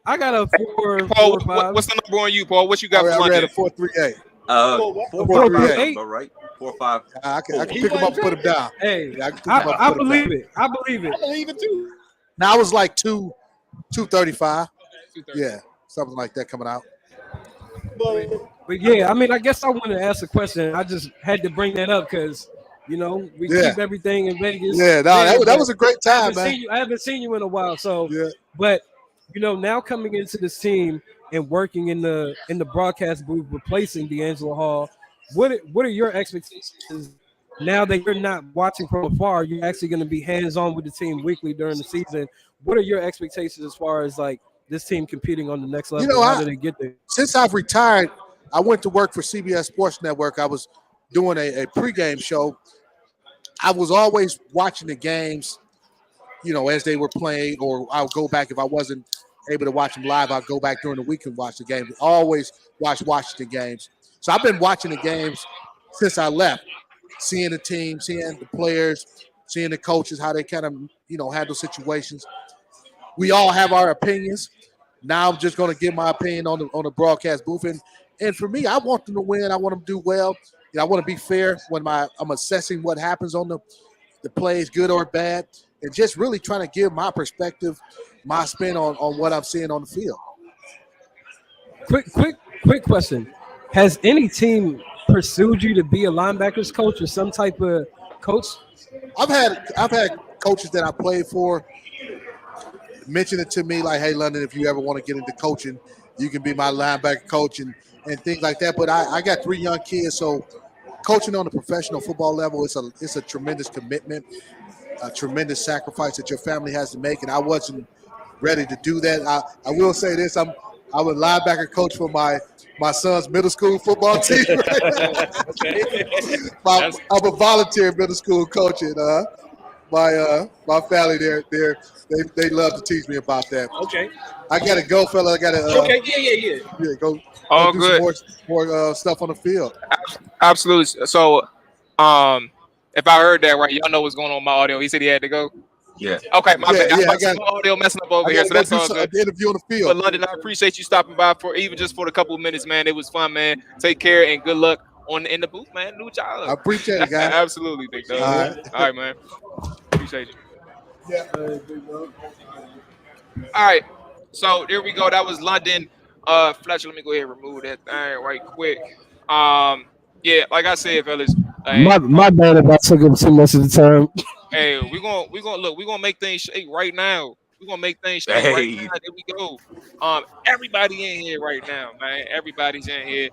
I got a 4. Paul, 4 or 5. what's the number on you, Paul? What you got for I London? read a 4.38. 4.38, but right? 4 or 5. I can pick him up and put him down. Hey, I can pick him up and I put him believe down. it. I believe it. I believe it too. Now I was like 235. Yeah, something like that coming out. But yeah, I mean, I guess I wanted to ask a question. I just had to bring that up because we keep everything in Vegas. Yeah, no, that was a great time, man. I haven't seen you in a while, so yeah. But now coming into this team and working in the broadcast booth, replacing D'Angelo Hall, what are your expectations now that you're not watching from afar? You're actually going to be hands-on with the team weekly during the season. What are your expectations as far as like this team competing on the next level? How did they get there? Since I've retired, I went to work for CBS Sports Network. I was doing a pregame show. I was always watching the games, as they were playing, or I'll go back if I wasn't able to watch them live. I'll go back during the week and watch the games. Always watch the games. So I've been watching the games since I left, seeing the team, seeing the players, seeing the coaches, how they kind of, handle situations. We all have our opinions. Now I'm just going to give my opinion on the broadcast booth. And for me, I want them to win. I want them to do well. I want to be fair when I'm assessing what happens on the plays, good or bad, and just really trying to give my perspective, my spin on what I'm seeing on the field. Quick question. Has any team pursued you to be a linebackers coach or some type of coach? I've had coaches that I played for mention it to me like, hey, London, if you ever want to get into coaching, you can be my linebacker coach and things like that. But I got 3 young kids, so coaching on a professional football level, it's a tremendous commitment, a tremendous sacrifice that your family has to make, and I wasn't ready to do that. I will say this, I'm a linebacker coach for my son's middle school football team. I'm a volunteer middle school coach, and my family they love to teach me about that. Okay. I gotta go, fella. I gotta. Okay. Yeah. Go All do good. some more stuff on the field. Absolutely. So, if I heard that right, y'all know what's going on with my audio. He said he had to go. Yeah. Okay, my bad. I I got got audio messing up over here, so that's all good. The interview on the field. But London, I appreciate you stopping by for even just for the couple of minutes, man. It was fun, man. Take care and good luck in the booth, man. Do what y'all. I appreciate it, guys. Absolutely, big dog. All right, man. Appreciate you. Yeah. All right, so there we go. That was London. Fletcher, let me go ahead and remove that thing right quick. Yeah, like I said, fellas. My bad if I took up too much of the time. Hey, we're gonna make things shake right now. We're gonna make things shake right now. There we go. Everybody in here right now, man. Everybody's in here.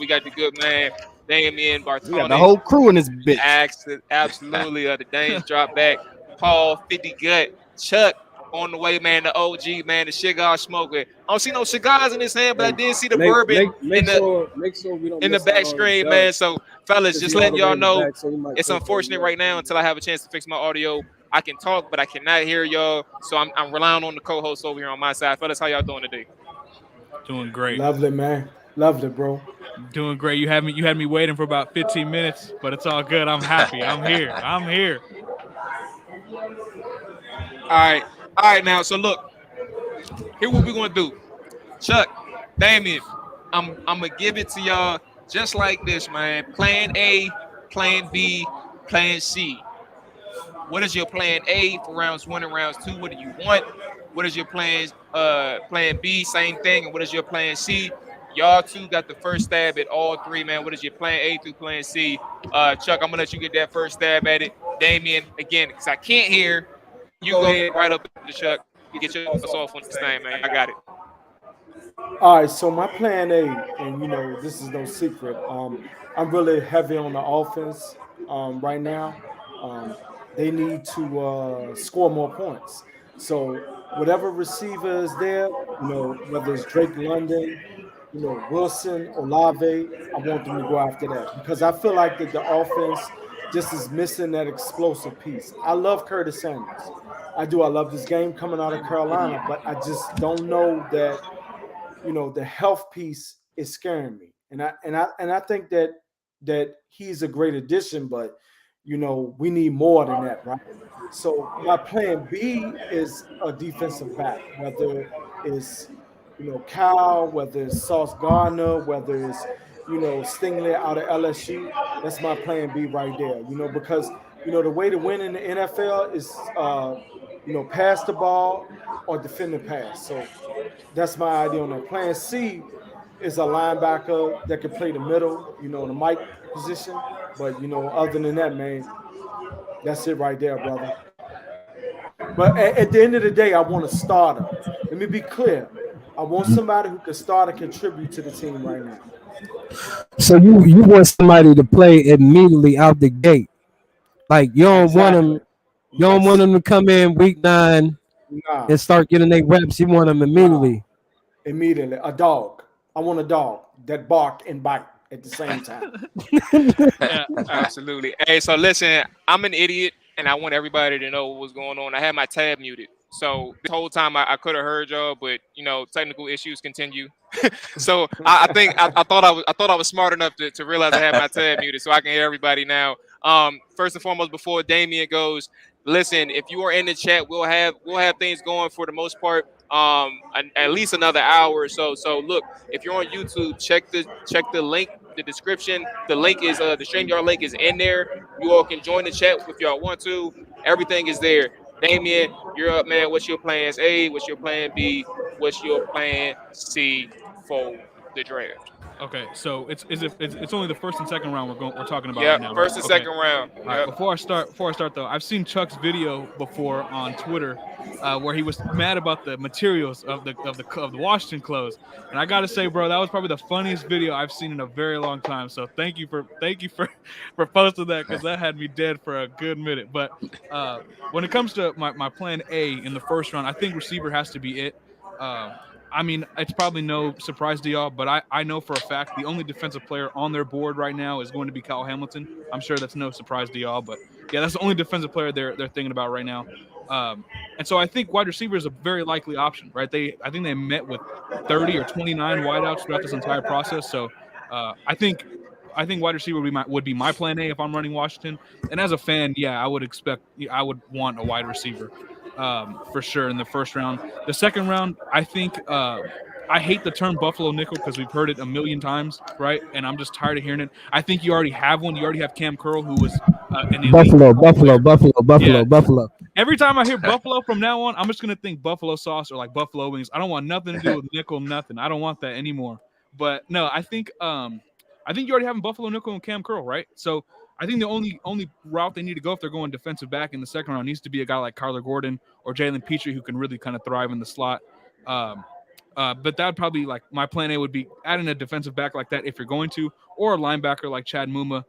We got the good man, Damien Bartoni. We got the whole crew in this bitch. Absolutely. The Danes drop back. Paul 50 Gut, Chuck on the way, man. The OG, man. The cigar smoker. I don't see no cigars in his hand, but I did see the bourbon make sure we don't in the back screen, man. So, fellas, just letting y'all know, it's so unfortunate right now until I have a chance to fix my audio. I can talk, but I cannot hear y'all. So I'm relying on the co-host over here on my side. Fellas, how y'all doing today? Doing great. Lovely, man. Lovely, bro. Doing great. You had me waiting for about 15 minutes, but it's all good. I'm happy. I'm here. All right, now. So look, here what we're gonna do. Chuck, Damien, I'm gonna give it to y'all just like this, man. Plan A, Plan B, Plan C. What is your Plan A for rounds 1 and rounds 2? What do you want? What is your Plan B? Same thing. And what is your Plan C? Y'all two got the first stab at all 3, man. What is your Plan A through Plan C? Chuck, I'm gonna let you get that first stab at it. Damien, again, because I can't hear. You go ahead right up to Chuck. You get your off on this thing, man. I got it. All right, so my plan A, and this is no secret. I'm really heavy on the offense right now. They need to score more points. So whatever receiver is there, whether it's Drake London, Wilson, Olave, I want them to go after that because I feel like that the offense just is missing that explosive piece. I love Curtis Samuels. I do. I love this game coming out of Carolina, but I just don't know that, the health piece is scaring me. And I think that he's a great addition, but we need more than that, right? So my Plan B is a defensive back, whether it's Kyle, whether it's Sauce Gardner, whether it's Stingley out of LSU. That's my Plan B right there. Because the way to win in the NFL is pass the ball or defend the pass. So that's my idea on that. Plan C is a linebacker that can play the middle, the Mike position. But other than that, man, that's it right there, brother. But at the end of the day, I want a starter. Let me be clear. I want somebody who can start and contribute to the team right now. So you want somebody to play immediately out the gate. Like you don't want them. You don't want them to come in week 9 and start getting their reps. You want them immediately. Immediately, a dog. I want a dog that bark and bite at the same time. Yeah, absolutely. Hey, so listen, I'm an idiot, and I want everybody to know what was going on. I had my tab muted, so the whole time I could have heard y'all, but technical issues continue. So I thought I was smart enough to realize I had my tab muted, so I can hear everybody now. First and foremost, before Damien goes, listen, if you are in the chat, we'll have things going for the most part. at least another hour or so. So look, if you're on YouTube, check the link, the description. The link is the StreamYard link is in there. You all can join the chat if y'all want to. Everything is there. Damien, you're up, man. What's your plans A? What's your plan B? What's your plan C for the draft? Okay, so it's only the first and second round we're talking about Yeah, right now. first and second round. All right, before I start though, I've seen Chuck's video before on Twitter, where he was mad about the materials of the Washington clothes, and I gotta say, bro, that was probably the funniest video I've seen in a very long time. So thank you for posting that, because that had me dead for a good minute. But when it comes to my plan A in the first round, I think receiver has to be it. I mean, it's probably no surprise to y'all, but I know for a fact the only defensive player on their board right now is going to be Kyle Hamilton. I'm sure that's no surprise to y'all, but yeah, that's the only defensive player they're thinking about right now. And so I think wide receiver is a very likely option, right? I think they met with 30 or 29 wideouts throughout this entire process. So I think wide receiver would be my plan A if I'm running Washington. And as a fan, yeah, I would want a wide receiver. For sure in the first round. The second round, I think I hate the term Buffalo nickel because we've heard it a million times, right? And I'm just tired of hearing it. I think you already have one. You already have Cam Curl, who was an elite Buffalo. Every time I hear Buffalo from now on, I'm just gonna think Buffalo sauce or like Buffalo wings. I don't want nothing to do with nickel, nothing. I don't want that anymore. But no, I think you already have Buffalo nickel and Cam Curl, right? So I think the only route they need to go if they're going defensive back in the second round needs to be a guy like Kyler Gordon or Jalen Petrie, who can really kind of thrive in the slot. But that would probably, like, my plan A would be adding a defensive back like that if you're going to, or a linebacker like Chad Muma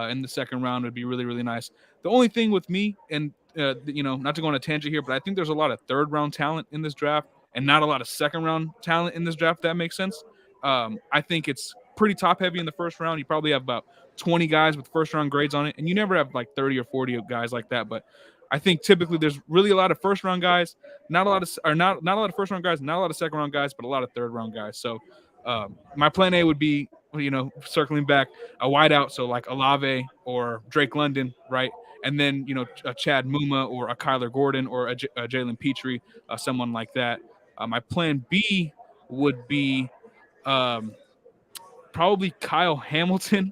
in the second round would be really, really nice. The only thing with me, and not to go on a tangent here, but I think there's a lot of third round talent in this draft and not a lot of second round talent in this draft. If that makes sense. I think it's pretty top heavy in the first round. You probably have about 20 guys with first round grades on it, and you never have like 30 or 40 guys like that. But I think typically there's really a lot of first round guys, not a lot of first round guys, not a lot of second round guys, but a lot of third round guys. So my plan A would be, circling back, a wideout, so like Olave or Drake London, right? And then a Chad Muma or a Kyler Gordon or a Jalen Petrie, someone like that. My plan B would be probably Kyle Hamilton,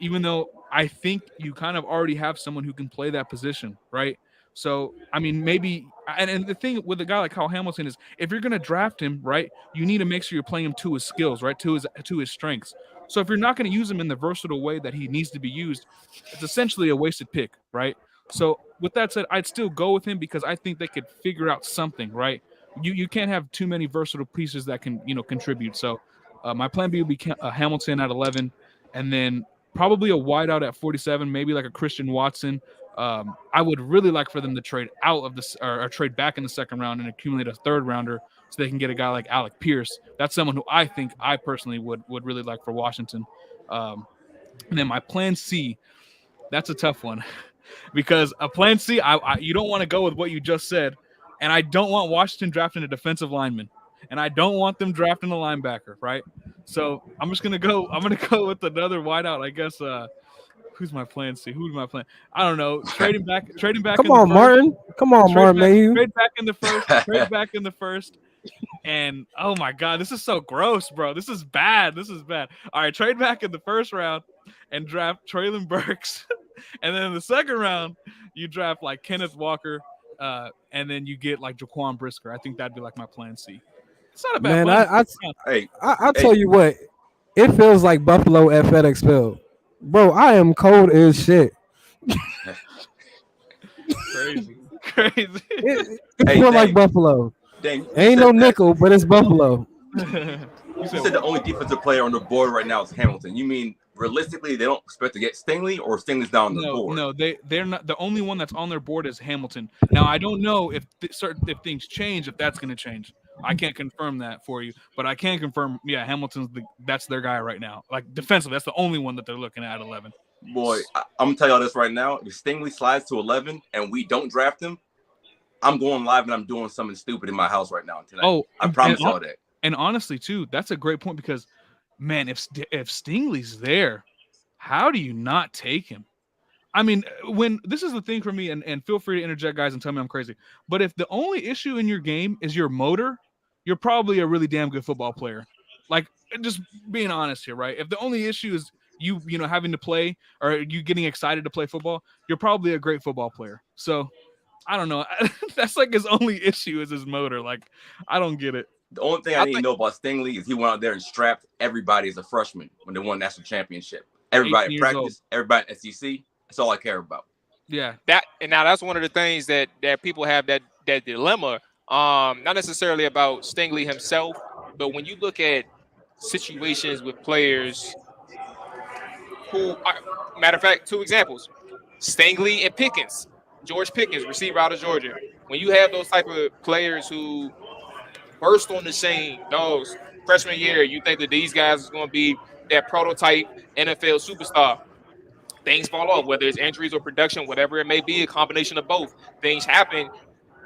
even though I think you kind of already have someone who can play that position, right? So, I mean, maybe – and the thing with a guy like Kyle Hamilton is if you're going to draft him, right, you need to make sure you're playing him to his skills, right, to his strengths. So if you're not going to use him in the versatile way that he needs to be used, it's essentially a wasted pick, right? So with that said, I'd still go with him because I think they could figure out something, right? You can't have too many versatile pieces that can, contribute. So my plan B would be Hamilton at 11, and then probably a wideout at 47, maybe like a Christian Watson. I would really like for them to trade out of this or trade back in the second round and accumulate a third rounder so they can get a guy like Alec Pierce. That's someone who I think I personally would really like for Washington. And then my plan C, that's a tough one because a plan C, you don't want to go with what you just said, and I don't want Washington drafting a defensive lineman, and I don't want them drafting a linebacker, right? So I'm going to go with another wideout, I guess. Who's my plan C? Who's my plan? I don't know. Trading back. Come on, Martin. Come on, Martin. Trade back in the first. Trade back in the first. And oh my God, this is so gross, bro. This is bad. All right, trade back in the first round and draft Traylon Burks, and then in the second round you draft like Kenneth Walker, and then you get like Jaquan Brisker. I think that'd be like my plan C. It's not a bad plan. I'll tell you what. It feels like Buffalo at FedEx Field. Bro, I am cold as shit. Crazy. It feels like Buffalo. Dang, ain't no nickel, but it's Buffalo. You said the only defensive player on the board right now is Hamilton. You mean realistically they don't expect to get Stingley, or Stingley's down the board? No, they're not. The only one that's on their board is Hamilton. Now I don't know if things change, if that's going to change. I can't confirm that for you, but I can confirm, Hamilton's that's their guy right now. Like defensively, that's the only one that they're looking at 11. Boy, I'm gonna tell y'all this right now. If Stingley slides to 11 and we don't draft him, I'm going live and I'm doing something stupid in my house right now tonight. Oh, I promise y'all that. And honestly, too, that's a great point because, man, if Stingley's there, how do you not take him? I mean, when this is the thing for me, and feel free to interject, guys, and tell me I'm crazy. But if the only issue in your game is your motor, you're probably a really damn good football player. Like, just being honest here, right? If the only issue is you know, having to play or you getting excited to play football, you're probably a great football player. So I don't know. That's like his only issue is his motor. Like, I don't get it. The only thing I need to know about Stingley is he went out there and strapped everybody as a freshman when they won national championship. Everybody at practice, everybody at SEC. That's all I care about. Yeah. And now that's one of the things that people have that dilemma. Not necessarily about Stingley himself, but when you look at situations with players who, matter of fact, 2 examples: Stingley and Pickens. George Pickens, receiver out of Georgia. When you have those type of players who burst on the scene, those freshman year, you think that these guys is going to be that prototype NFL superstar. Things fall off, whether it's injuries or production, whatever it may be, a combination of both. Things happen,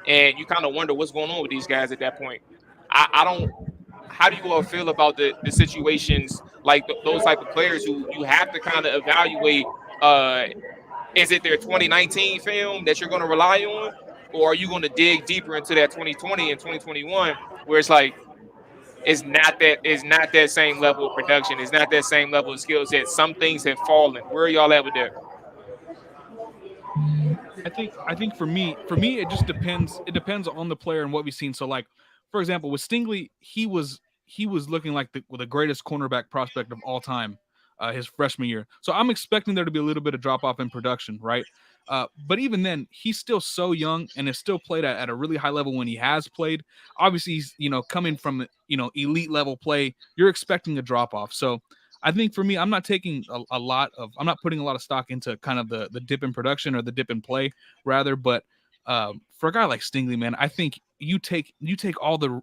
and you kind of wonder what's going on with these guys at that point. I don't. How do you all feel about the situations like those type of players who you have to kind of evaluate? Is it their 2019 film that you're going to rely on, or are you going to dig deeper into that 2020 and 2021, where it's like it's not that same level of production, it's not that same level of skill set. Some things have fallen. Where are y'all at with that? I think for me it just depends. It depends on the player and what we've seen. So, like, for example, with Stingley, he was looking like the greatest cornerback prospect of all time. His freshman year. So I'm expecting there to be a little bit of drop off in production, right? But even then, he's still so young and has still played at a really high level when he has played. Obviously, he's, you know, coming from, you know, elite level play, you're expecting a drop off. So I think for me, I'm not taking I'm not putting a lot of stock into kind of the dip in production or the dip in play rather. But for a guy like Stingley, man, I think you take all the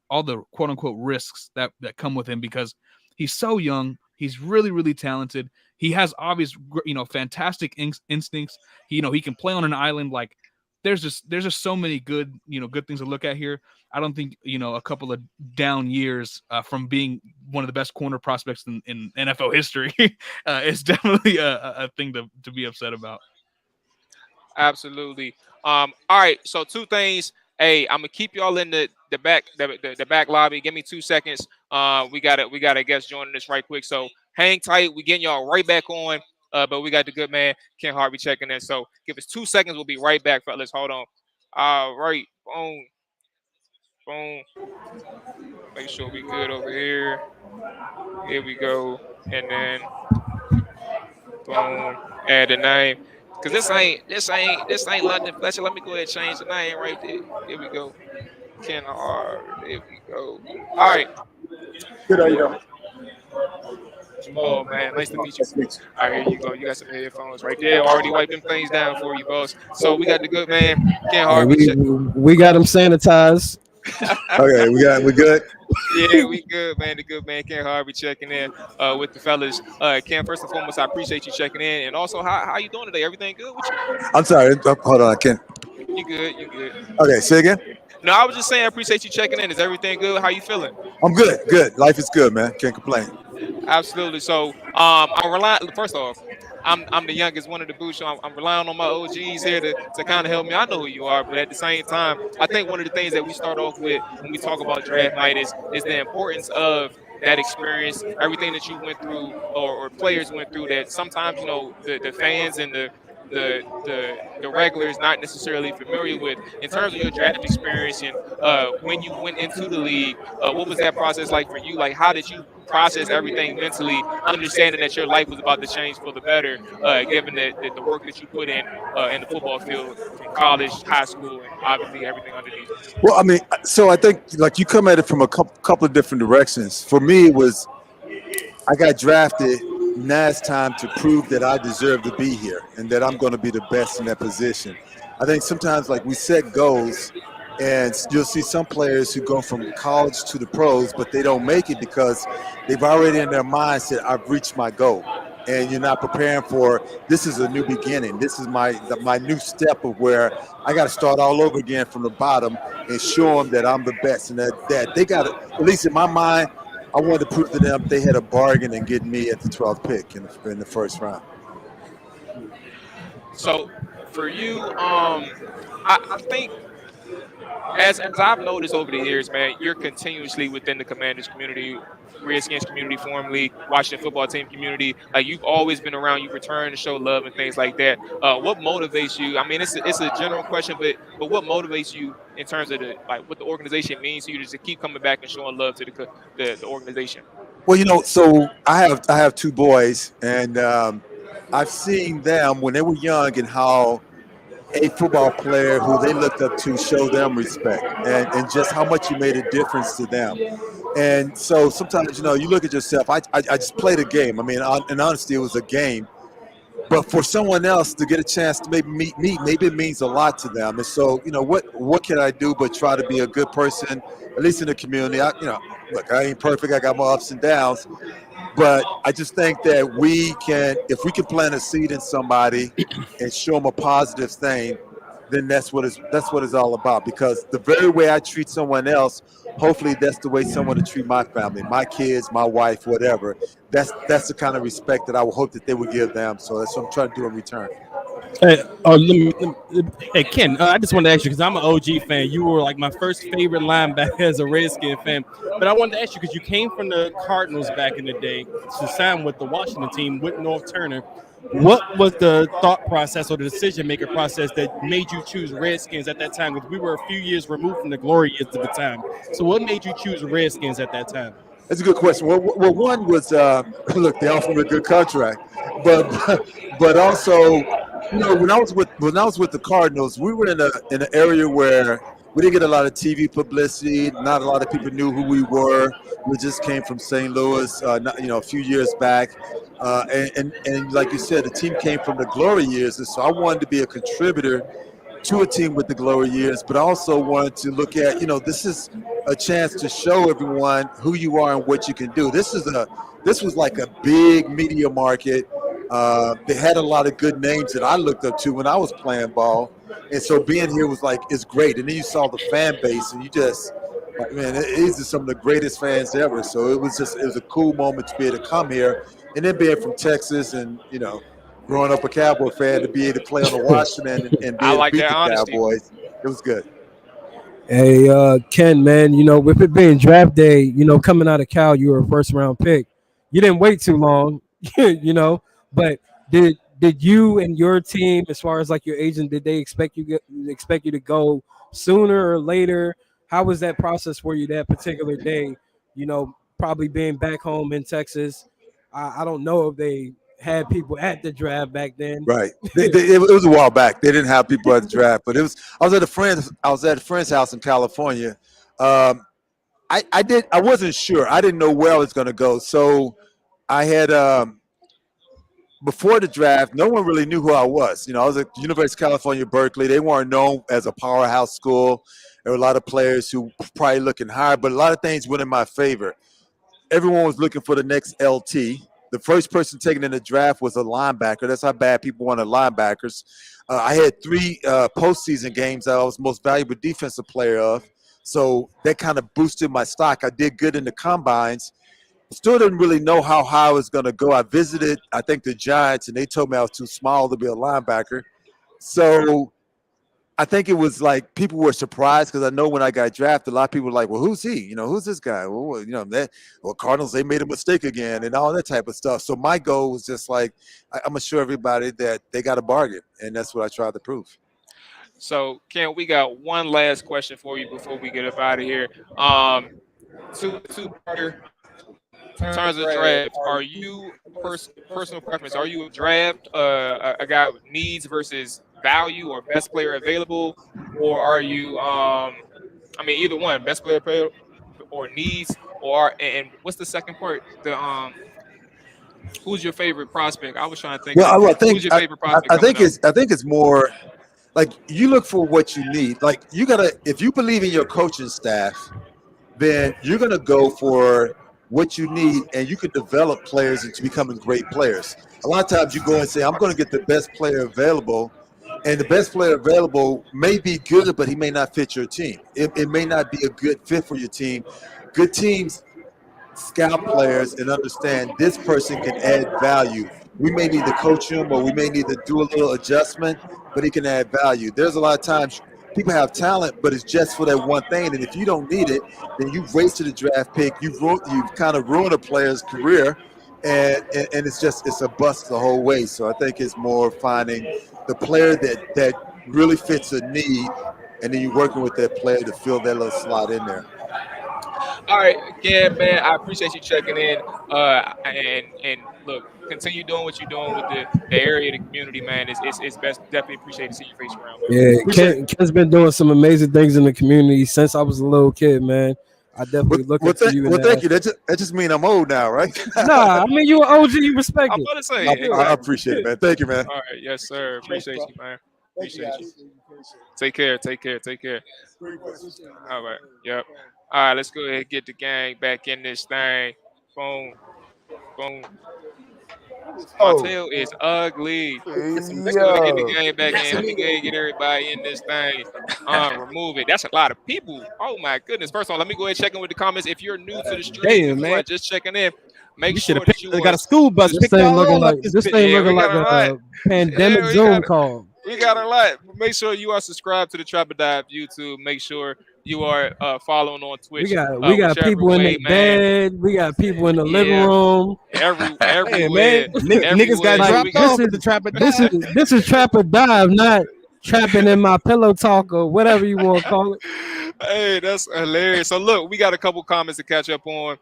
quote unquote risks that come with him because he's so young. He's really, really talented. He has obvious, you know, fantastic instincts. He can play on an island. Like, there's just so many good things to look at here. I don't think, you know, a couple of down years from being one of the best corner prospects in NFL history is definitely a thing to be upset about. Absolutely. All right. So 2 things. Hey, I'm gonna keep y'all in the back lobby. Give me 2 seconds. We got a guest joining us right quick. So hang tight. We getting y'all right back on. But we got the good man Ken Harvey checking in. So give us 2 seconds. We'll be right back, fellas. Hold on. All right. Boom. Make sure we good over here. Here we go. And then boom. Add the name. Cause this ain't London Fletcher. Let me go ahead and change the name right there. Here we go. Ken R. There we go. All right. Good, how you doing? Jamal, man, nice to meet you. All right, here you go. You got some headphones right there. Already wiped them things down for you, boss. So we got the good man, Ken Harvey. We got him sanitized. Okay, we good. Yeah, we good, man. The good man, Ken Harvey, checking in with the fellas. Ken, first and foremost, I appreciate you checking in, and also, how you doing today? Everything good with you? I'm sorry. Hold on, I can't. You good? Okay, say again. No, I was just saying, I appreciate you checking in. Is everything good? How you feeling? I'm good. Life is good, man. Can't complain. Absolutely. So, I'm relying. First off, I'm the youngest one of the booth, so I'm relying on my OGs here to kind of help me. I know who you are, but at the same time, I think one of the things that we start off with when we talk about draft night is the importance of that experience, everything that you went through or players went through that sometimes, you know, the fans and the regulars not necessarily familiar with. In terms of your draft experience and when you went into the league, what was that process like for you? Like, how did you process everything mentally, understanding that your life was about to change for the better, given the work that you put in the football field from college, high school, and obviously everything underneath? Well, I mean, so I think like you come at it from a couple of different directions. For me, it was I got drafted. Now it's time to prove that I deserve to be here and that I'm going to be the best in that position. I think sometimes like we set goals and you'll see some players who go from college to the pros, but they don't make it because they've already in their mind said, I've reached my goal. And you're not preparing for, this is a new beginning. This is my new step of where I got to start all over again from the bottom and show them that I'm the best. And that they got to, at least in my mind, I wanted to prove to them they had a bargain and get me at the 12th pick in the first round. So for you, I think As I've noticed over the years, man, you're continuously within the Commanders community, Redskins community, formerly Washington football team community. Like you've always been around. You return to show love and things like that. What motivates you? I mean, it's a general question, but what motivates you in terms of the like what the organization means to you to keep coming back and showing love to the organization? Well, so I have two boys, and I've seen them when they were young and how a football player who they looked up to show them respect and just how much you made a difference to them. And so sometimes, you look at yourself. I just played a game. I mean, in honesty, it was a game. But for someone else to get a chance to maybe meet me, maybe it means a lot to them. And so, what can I do but try to be a good person, at least in the community? Look, I ain't perfect. I got my ups and downs. But I just think that if we can plant a seed in somebody and show them a positive thing, then that's what it's all about. Because the very way I treat someone else, hopefully that's the way someone will treat my family, my kids, my wife, whatever. That's the kind of respect that I would hope that they would give them. So that's what I'm trying to do in return. Hey, Ken, I just wanted to ask you, because I'm an OG fan. You were like my first favorite linebacker as a Redskin fan. But I wanted to ask you, because you came from the Cardinals back in the day to sign with the Washington team with North Turner. What was the thought process or the decision-maker process that made you choose Redskins at that time? Because we were a few years removed from the glory years at the time. So what made you choose Redskins at that time? That's a good question. Well, one was, look, they offered me a good contract. But also, when I was with the Cardinals, we were in an area where we didn't get a lot of TV publicity. Not a lot of people knew who we were. We just came from St. Louis, a few years back, and like you said, the team came from the glory years, and so I wanted to be a contributor to a team with the glory years, but I also wanted to look at, this is a chance to show everyone who you are and what you can do. This was like a big media market. They had a lot of good names that I looked up to when I was playing ball. And so being here was it's great. And then you saw the fan base and you just, man, these are some of the greatest fans ever. So it was a cool moment to be able to come here. And then being from Texas and, growing up a Cowboy fan, to be able to play on the Washington and be able to beat the Cowboys, it was good. Hey, Ken, man, with it being draft day, coming out of Cal, you were a first-round pick. You didn't wait too long, but did you and your team, as far as like your agent, did they expect you to go sooner or later? How was that process for you that particular day? Probably being back home in Texas. I don't know if they had people at the draft back then. Right. It was a while back. They didn't have people at the draft, but I was at a friend's house in California. I wasn't sure. I didn't know where I was going to go. So I had before the draft, no one really knew who I was. I was at University of California, Berkeley. They weren't known as a powerhouse school. There were a lot of players who probably looking high, but a lot of things went in my favor. Everyone was looking for the next LT. The first person taken in the draft was a linebacker. That's how bad people wanted linebackers. I had 3 postseason games that I was most valuable defensive player of. So that kind of boosted my stock. I did good in the combines. Still didn't really know how high I was going to go. I visited, I think, the Giants, and they told me I was too small to be a linebacker. So I think it was like people were surprised because I know when I got drafted, a lot of people were like, well, who's he? Who's this guy? Well, Cardinals, they made a mistake again and all that type of stuff. So my goal was just like, I'm going to show everybody that they got a bargain, and that's what I tried to prove. So, Ken, we got one last question for you before we get up out of here. Two-parter. In terms of draft, are you personal preference? Are you a draft a guy with needs versus value or best player available, or are you either one, best player available or needs, and what's the second part? Who's your favorite prospect? I was trying to think. Well, who's your favorite prospect? I think it's more like you look for what you need. Like you gotta, if you believe in your coaching staff, then you're gonna go for what you need, and you can develop players into becoming great players. A lot of times you go and say, I'm going to get the best player available, and the best player available may be good, but he may not fit your team. It may not be a good fit for your team. Good teams scout players and understand this person can add value. We may need to coach him, or we may need to do a little adjustment, but he can add value. There's a lot of times people have talent, but it's just for that one thing. And if you don't need it, then you've wasted a draft pick. You've kind of ruined a player's career, and it's a bust the whole way. So I think it's more finding the player that really fits a need, and then you're working with that player to fill that little slot in there. All right, again, man, I appreciate you checking in. And look, continue doing what you're doing with the area, the community, man. It's best. Definitely appreciate to see your face around. Yeah, Ken's been doing some amazing things in the community since I was a little kid, man. I definitely look up to you. Well, thank you. That just means I'm old now, right? Nah, I mean you an OG, you respect I'm it. gonna say, I appreciate it, man. Thank you, man. All right, yes, sir. Appreciate you, man. Appreciate you. Take care. All right. Yep. All right, let's go ahead and get the gang back in this thing. Boom. Martell is ugly. Let's go ahead and get the gang back in. Let me go ahead and get everybody in this thing. Remove it. That's a lot of people. Oh my goodness. First of all, let me go ahead and check in with the comments. If you're new to the stream, man, just checking in. Make sure that you got a school bus. This thing looking like a pandemic Zoom call. We got a lot. Make sure you are subscribed to the Trap or Dive YouTube. Make sure you are following on Twitch. We got people in the bed. We got people in the living room. Everywhere. Niggas got dropped off at the Trap or Dive. This is Trap or Dive, not trapping in my pillow talk or whatever you want to call it. Hey, that's hilarious. So look, we got a couple comments to catch up on.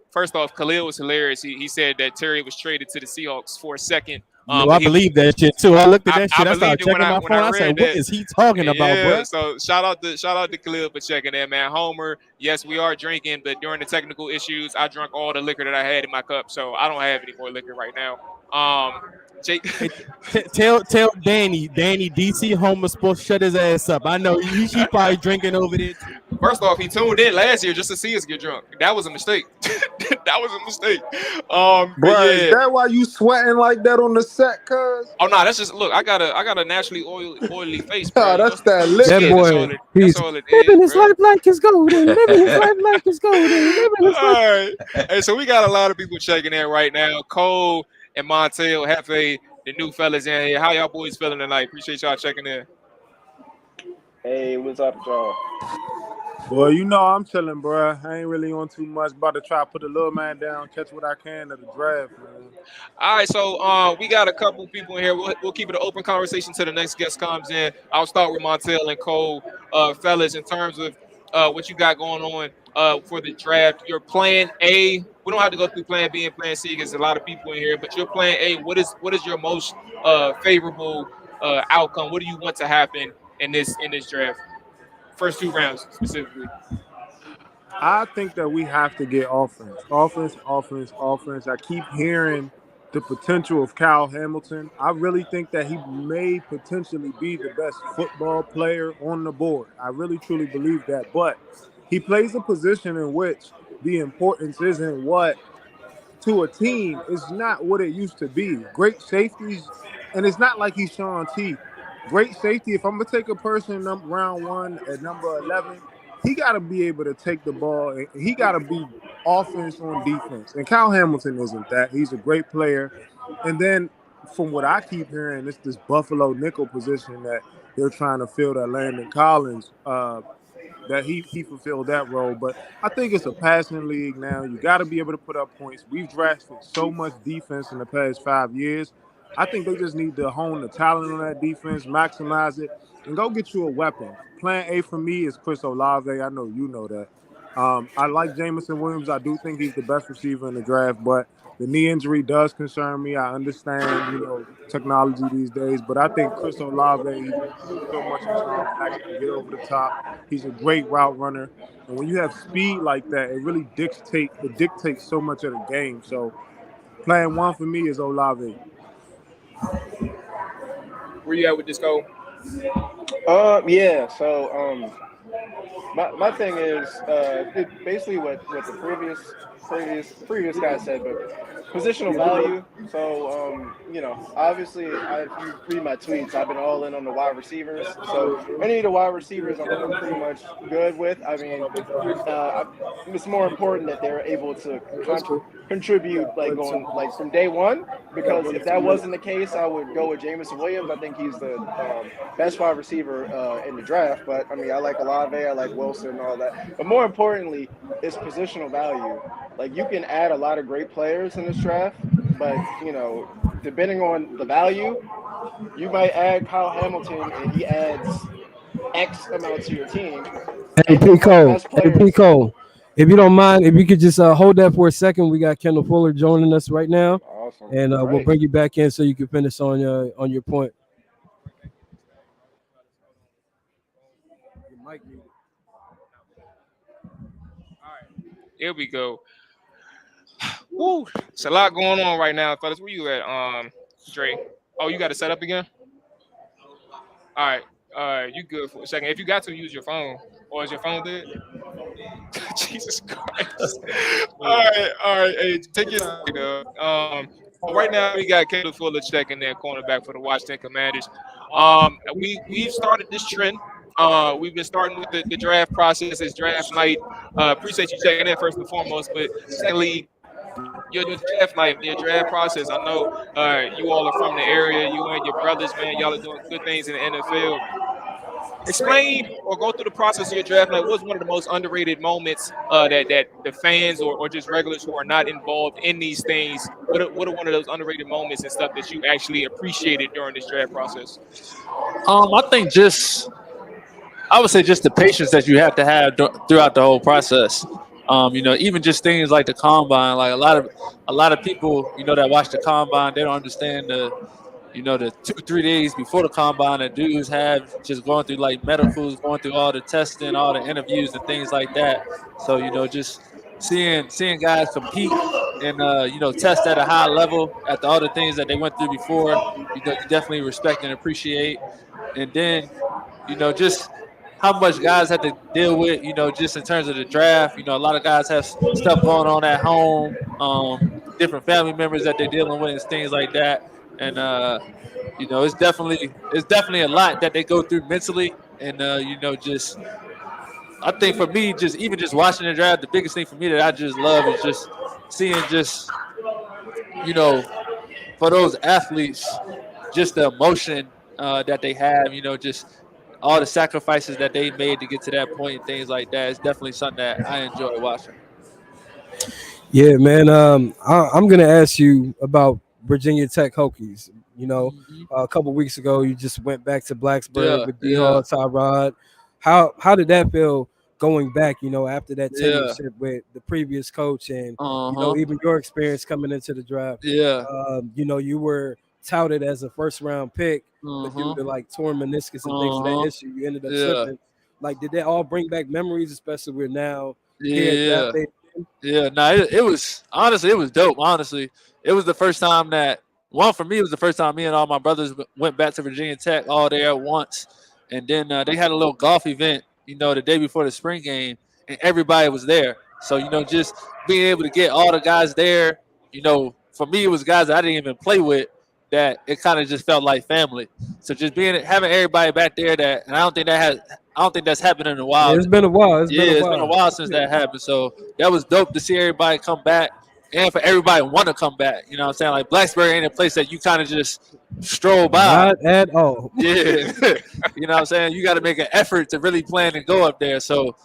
First off, Khalil was hilarious. He said that Terry was traded to the Seahawks for a second. I believe that shit too. I looked at that shit. I started checking my phone. I said, "What is he talking about, bro?" So shout out to Khalil for checking in, man. Homer, yes, we are drinking, but during the technical issues, I drank all the liquor that I had in my cup, so I don't have any more liquor right now. Jake, tell Danny DC Homer supposed to shut his ass up. I know he probably drinking over there too. First off, he tuned in last year just to see us get drunk. That was a mistake. Bro, is that why you sweating like that on the set, cuz? Oh no, that's just look. I got a naturally oily face, bro. That's that liquor. That boy, he's living his life like it's golden. Living his life like it's golden. All right. Hey, so we got a lot of people checking in right now. Cole and Montel, Hefe, the new fellas in here. How y'all boys feeling tonight? Appreciate y'all checking in. Hey, what's up, y'all? Well, you know I'm chilling, bro. I ain't really on too much. About to try to put the little man down, catch what I can of the draft, man. All right, so we got a couple people in here. We'll keep it an open conversation till the next guest comes in. I'll start with Montel and Cole, fellas, in terms of what you got going on for the draft. Your plan A. We don't have to go through plan B and plan C because there's a lot of people in here. But your plan A. What is your most favorable outcome? What do you want to happen in this draft? First 2 rounds specifically. I think that we have to get offense. I keep hearing the potential of Kyle Hamilton. I really think that he may potentially be the best football player on the board. I really, truly believe that. But he plays a position in which the importance isn't what to a team. It's not what it used to be. Great safeties, and it's not like he's Sean T. Great safety. If I'm going to take a person round 1 at number 11, he got to be able to take the ball. And he got to be offense on defense. And Kyle Hamilton isn't that. He's a great player. And then from what I keep hearing, it's this Buffalo nickel position that they're trying to fill that Landon Collins, that he fulfilled that role. But I think it's a passing league now. You got to be able to put up points. We've drafted so much defense in the past 5 years. I think they just need to hone the talent on that defense, maximize it, and go get you a weapon. Plan A for me is Chris Olave. I know you know that. I like Jameson Williams. I do think he's the best receiver in the draft, but the knee injury does concern me. I understand, technology these days, but I think Chris Olave, he's so much to get over the top. He's a great route runner, and when you have speed like that, it really dictates so much of the game. So, plan 1 for me is Olave. Where you at with this, Cole? Yeah. So, my thing is basically what the previous previous guy said, but positional value. So, obviously, if you read my tweets, I've been all in on the wide receivers. So any of the wide receivers I'm pretty much good with. I mean, it's more important that they're able to contribute going from day one, because if that wasn't the case, I would go with Jamison Williams. I think he's the best wide receiver in the draft. But I mean, I like Olave, I like Wilson, and all that. But more importantly, is positional value. Like, you can add a lot of great players in this draft, but depending on the value, you might add Kyle Hamilton and he adds X amount to your team. Hey, P. Cole, if you don't mind, if you could just hold that for a second. We got Kendall Fuller joining us right now. Awesome. And we'll bring you back in so you can finish on your point. Here we go. Woo! It's a lot going on right now, fellas. Where you at, Dre? Oh, you got it set up again? All right. You good for a second. If you got to use your phone, or is your phone dead? Jesus Christ. All right. Hey, take your time. Right now, we got Kendall Fuller checking their cornerback for the Washington Commanders. We've started this trend. We've been starting with the draft process. It's draft night. Appreciate you checking in first and foremost. But secondly, your draft night, your draft process. I know you all are from the area. You and your brothers, man, y'all are doing good things in the NFL. Explain or go through the process of your draft night. What was one of the most underrated moments that the fans or just regulars who are not involved in these things? What are one of those underrated moments and stuff that you actually appreciated during this draft process? I think I would say just the patience that you have to have throughout the whole process. Even just things like the combine. Like a lot of people, that watch the combine, they don't understand the 2-3 days before the combine that dudes have, just going through like medicals, going through all the testing, all the interviews and things like that. So just seeing guys compete and test at a high level at all the things that they went through before, you definitely respect and appreciate. And then just how much guys have to deal with, just in terms of the draft. A lot of guys have stuff going on at home, different family members that they're dealing with and things like that. And it's definitely a lot that they go through mentally. And I think for me, even watching the draft, the biggest thing for me that I just love is just seeing for those athletes, just the emotion that they have, just all the sacrifices that they made to get to that point and things like that. It's definitely something that I enjoy watching. Yeah, man. I'm gonna ask you about Virginia Tech Hokies. A couple weeks ago, you just went back to Blacksburg with D-Hall, Tyrod. How did that feel going back? After that tenureship with the previous coach, and even your experience coming into the draft. Yeah. You were touted as a first-round pick, but due to like torn meniscus and things of that issue, you ended up slipping. Like, did that all bring back memories, especially with now? Yeah. No, it was dope. Honestly, it was the first time for me, it was the first time me and all my brothers went back to Virginia Tech all there at once. And then they had a little golf event, the day before the spring game, and everybody was there. So, just being able to get all the guys there, for me, it was guys that I didn't even play with, that it kind of just felt like family. So just having everybody back there and I don't think that's happened in a while. It's been a while. It's been a while since that happened. So that was dope to see everybody come back and for everybody want to come back. You know what I'm saying? Like, Blacksburg ain't a place that you kind of just stroll by. Not at all. Yeah. You know what I'm saying? You got to make an effort to really plan and go up there. So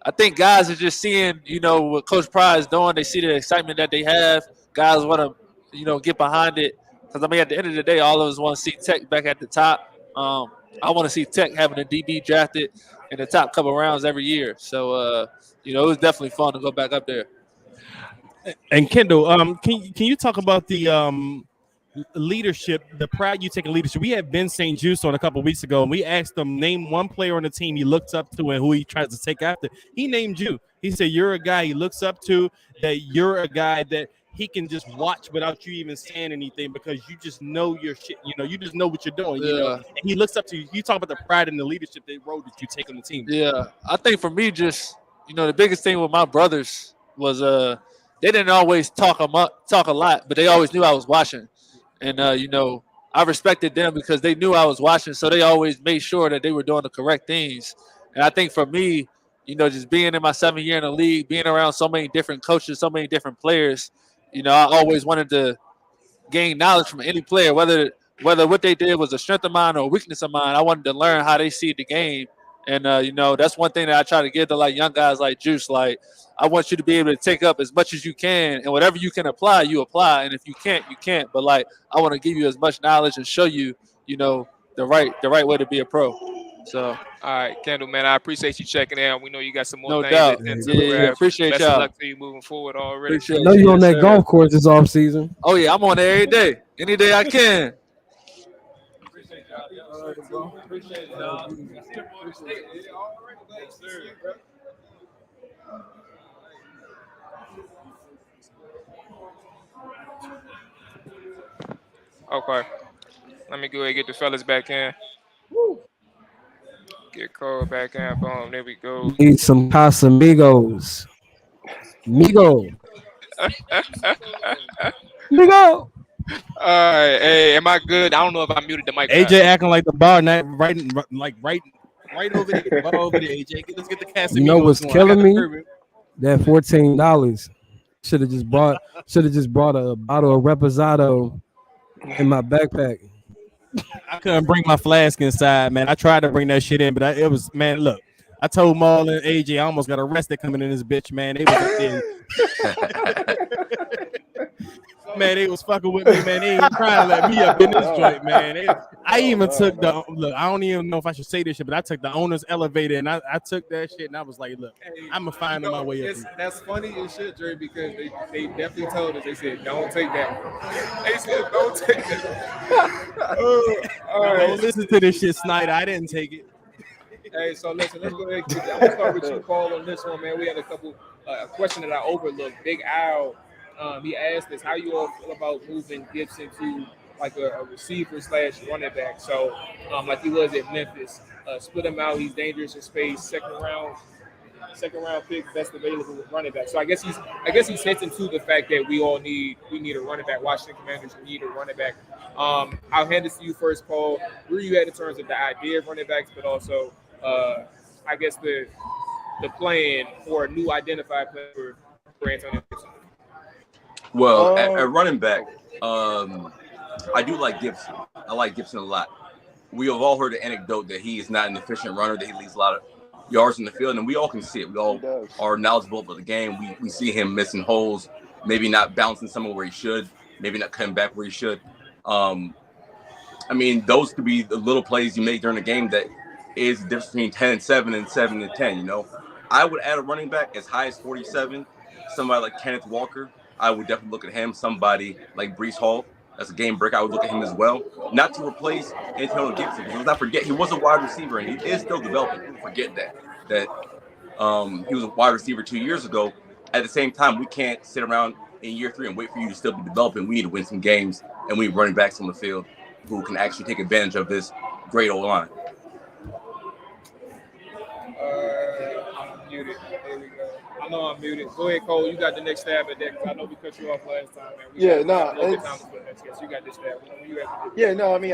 I think guys are just seeing, what Coach Pride is doing. They see the excitement that they have. Guys want to, get behind it. Because, at the end of the day, all of us want to see Tech back at the top. I want to see Tech having a DB drafted in the top couple rounds every year. So, it was definitely fun to go back up there. And Kendall, can you talk about the leadership, the pride you take in leadership? We had Ben St. Juste on a couple of weeks ago, and we asked him, name one player on the team he looks up to and who he tries to take after. He named you. He said you're a guy he looks up to, that you're a guy that he can just watch without you even saying anything because you just know your shit. You just know what you're doing. And he looks up to you. You talk about the pride and the leadership role that you take on the team. Yeah, I think for me, just the biggest thing with my brothers was they didn't always talk a lot, but they always knew I was watching. And I respected them because they knew I was watching, so they always made sure that they were doing the correct things. And I think for me, just being in my 7th year in the league, being around so many different coaches, so many different players, I always wanted to gain knowledge from any player, whether what they did was a strength of mine or a weakness of mine. I wanted to learn how they see the game, and that's one thing that I try to give to like young guys like Juice. Like, I want you to be able to take up as much as you can, and whatever you can apply, you apply, and if you can't, you can't. But like, I want to give you as much knowledge and show you, the right way to be a pro. So, All right, Kendall, man, I appreciate you checking in. We know you got some more no things doubt. to grab. Appreciate Best y'all. of luck to you moving forward already. Appreciate I know you. you're on Yes, that sir. golf course this off season. Oh yeah, I'm on there every day, any day I can. Appreciate y'all. Okay. Let me go ahead and get the fellas back in. Get Cole back in. Boom. There we go. Need some Casamigos. Migo. Migo. All right. Hey, am I good? I don't know if I muted the mic. AJ acting like the bar, right over there. Bar over there, AJ. Let's get the Casamigos. You know what's going. killing me? Bourbon. That $14. Should have just brought a bottle of Reposado in my backpack. I couldn't bring my flask inside, man. I tried to bring that shit in, but it was, man, look. I told Maul and AJ I almost got arrested coming in this bitch, man. They was up there. Man, they was fucking with me, man. They ain't trying to let me up in this joint, man. I even took the look. I don't even know if I should say this shit, but I took the owner's elevator and I took that shit and I was like, look, I'm gonna find my way up. That's funny as shit, Dre, because they definitely told us. They said, "Don't take that one." They said, "Don't take that." All right, Don't listen to this shit, Snyder. I didn't take it. Hey, so listen, let's go ahead. I'm gonna start with you, Paul, on this one, man. We had a couple a question that I overlooked. Big Al, he asked us how you all feel about moving Gibson to like a receiver / running back. So, like he was at Memphis, split him out. He's dangerous in space. Second round pick, best available with running back. So I guess he's hinting to the fact that we need a running back. Washington Commanders need a running back. I'll hand this to you first, Paul. Where are you at in terms of the idea of running backs, but also I guess the plan for a new identified player for Antonio Gibson? Well, at running back, I do like Gibson. I like Gibson a lot. We have all heard the anecdote that he is not an efficient runner, that he leaves a lot of yards in the field, and we all can see it. We all are knowledgeable about the game. We see him missing holes, maybe not bouncing somewhere where he should, maybe not coming back where he should. I mean, those could be the little plays you make during the game that is the difference between 10-7 and 7-10, you know. I would add a running back as high as 47, somebody like Kenneth Walker. I would definitely look at him. Somebody like Breece Hall, that's a game break. I would look at him as well. Not to replace Antonio Gibson, because let's not forget, he was a wide receiver, and he is still developing. People forget that he was a wide receiver 2 years ago. At the same time, we can't sit around in year 3 and wait for you to still be developing. We need to win some games, and we need running backs on the field who can actually take advantage of this great O-line. I'm muted. There we go. I know I'm muted. Go ahead, Cole. You got the next stab at that. I know we cut you off last time, man. You got this stab. Yeah, no, I mean,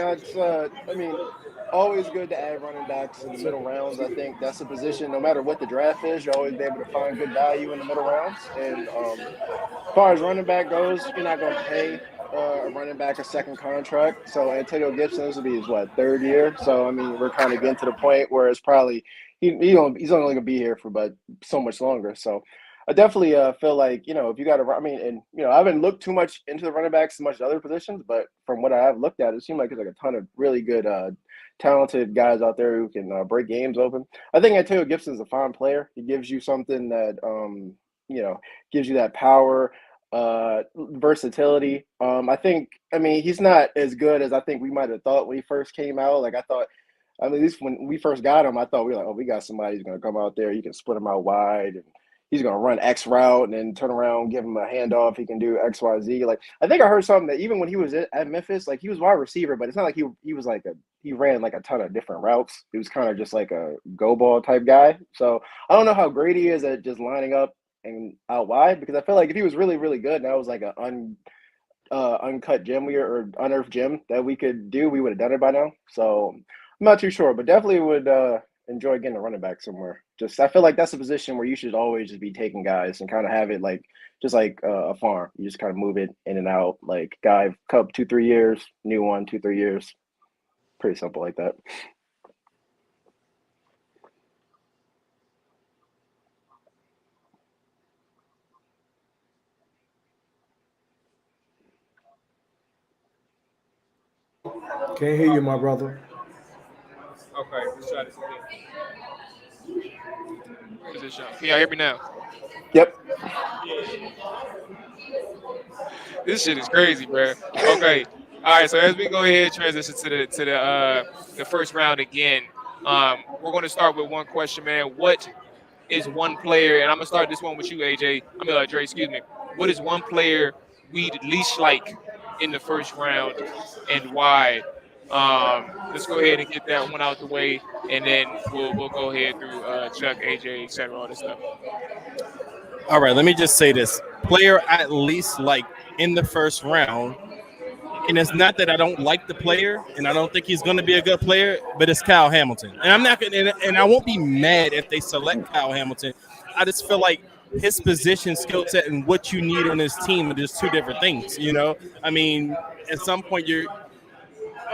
always good to add running backs in the middle rounds. I think that's a position, no matter what the draft is, you'll always be able to find good value in the middle rounds. And as far as running back goes, you're not going to pay a running back a second contract. So Antonio Gibson, this will be his, third year. So, I mean, we're kind of getting to the point where it's probably he's only going to be here for but so much longer. So I definitely feel like, if you got to, I haven't looked too much into the running backs as much as other positions, but from what I have looked at, it seems like there's like a ton of really good, talented guys out there who can break games open. I think Antonio Gibson's a fine player. He gives you something that, gives you that power, versatility. He's not as good as I think we might have thought when he first came out. Like at least when we first got him, I thought we were like, oh, we got somebody who's going to come out there. You can split him out wide, and he's going to run X route and then turn around, give him a handoff. He can do X, Y, Z. Like, I think I heard something that even when he was at Memphis, like he was wide receiver, but it's not like he was like he ran like a ton of different routes. He was kind of just like a go ball type guy. So I don't know how great he is at just lining up and out wide, because I feel like if he was really, really good, and that was like an uncut gem or unearthed gem that we could do, we would have done it by now. So I'm not too sure, but definitely would enjoy getting a running back somewhere. Just I feel like that's a position where you should always just be taking guys and kind of have it like just like a farm. You just kind of move it in and out, like guy cup 2-3 years, new one 2-3 years. Pretty simple like that. Can't hear you, my brother. Okay, let's try this again. Position. Can y'all hear me now? Yep. This shit is crazy, bro. Okay. All right. So as we go ahead and transition to the first round again, we're going to start with one question, man. What is one player? And I'm gonna start this one with you, AJ. Dre. Excuse me. What is one player we'd least like in the first round, and why? Let's go ahead and get that one out the way, and then we'll go ahead through Chuck, AJ, etc. All this stuff. All right, let me just say this: player at least like in the first round, and it's not that I don't like the player, and I don't think he's going to be a good player, but it's Kyle Hamilton, and I'm not gonna, and I won't be mad if they select Kyle Hamilton. I just feel like his position, skill set, and what you need on his team are just two different things. You know, I mean, at some point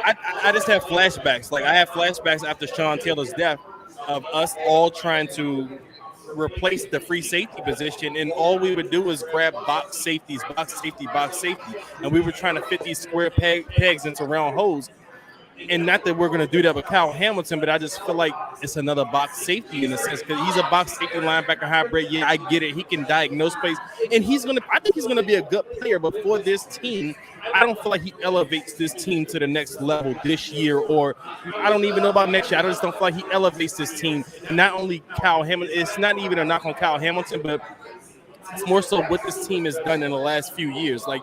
I just have flashbacks. Like I have flashbacks after Sean Taylor's death of us all trying to replace the free safety position, and all we would do is grab box safeties, and we were trying to fit these square pegs into round holes. And not that we're going to do that with Kyle Hamilton, but I just feel like it's another box safety in a sense, because he's a box safety linebacker hybrid. Yeah, I get it. He can diagnose plays, and I think he's going to be a good player. But for this team, I don't feel like he elevates this team to the next level this year, or I don't even know about next year. I just don't feel like he elevates this team. And not only Kyle Hamilton, it's not even a knock on Kyle Hamilton, but it's more so what this team has done in the last few years. Like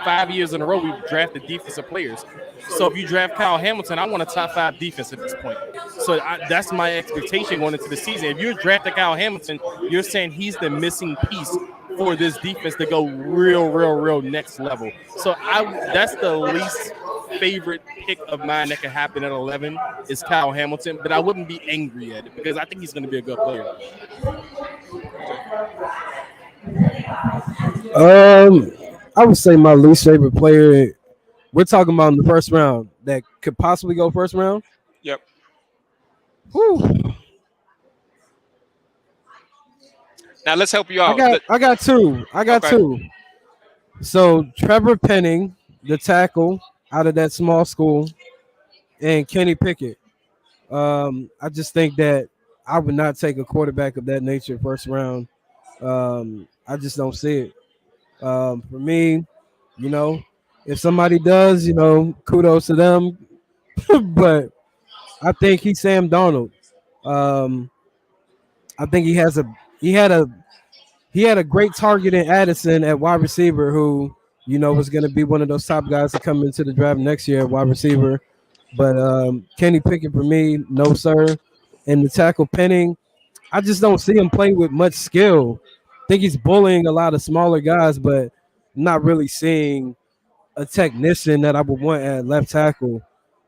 5 years in a row, we've drafted defensive players. So if you draft Kyle Hamilton, I want a top 5 defense at this point. So that's my expectation going into the season. If you're drafting Kyle Hamilton, you're saying he's the missing piece for this defense to go real next level. So that's the least favorite pick of mine that could happen at 11 is Kyle Hamilton, but I wouldn't be angry at it because I think he's going to be a good player. I would say my least favorite player. We're talking about in the first round that could possibly go first round. Yep. Whew. Now let's help you out. I got two. So Trevor Penning, the tackle out of that small school, and Kenny Pickett. I just think that I would not take a quarterback of that nature first round. I just don't see it. For me, if somebody does, kudos to them. But I think he's Sam Darnold. I think he had a great target in Addison at wide receiver, who was going to be one of those top guys to come into the draft next year at wide receiver. But Kenny Pickett for me, no sir. And the tackle Penning, I just don't see him play with much skill. I think he's bullying a lot of smaller guys, but not really seeing a technician that I would want at left tackle.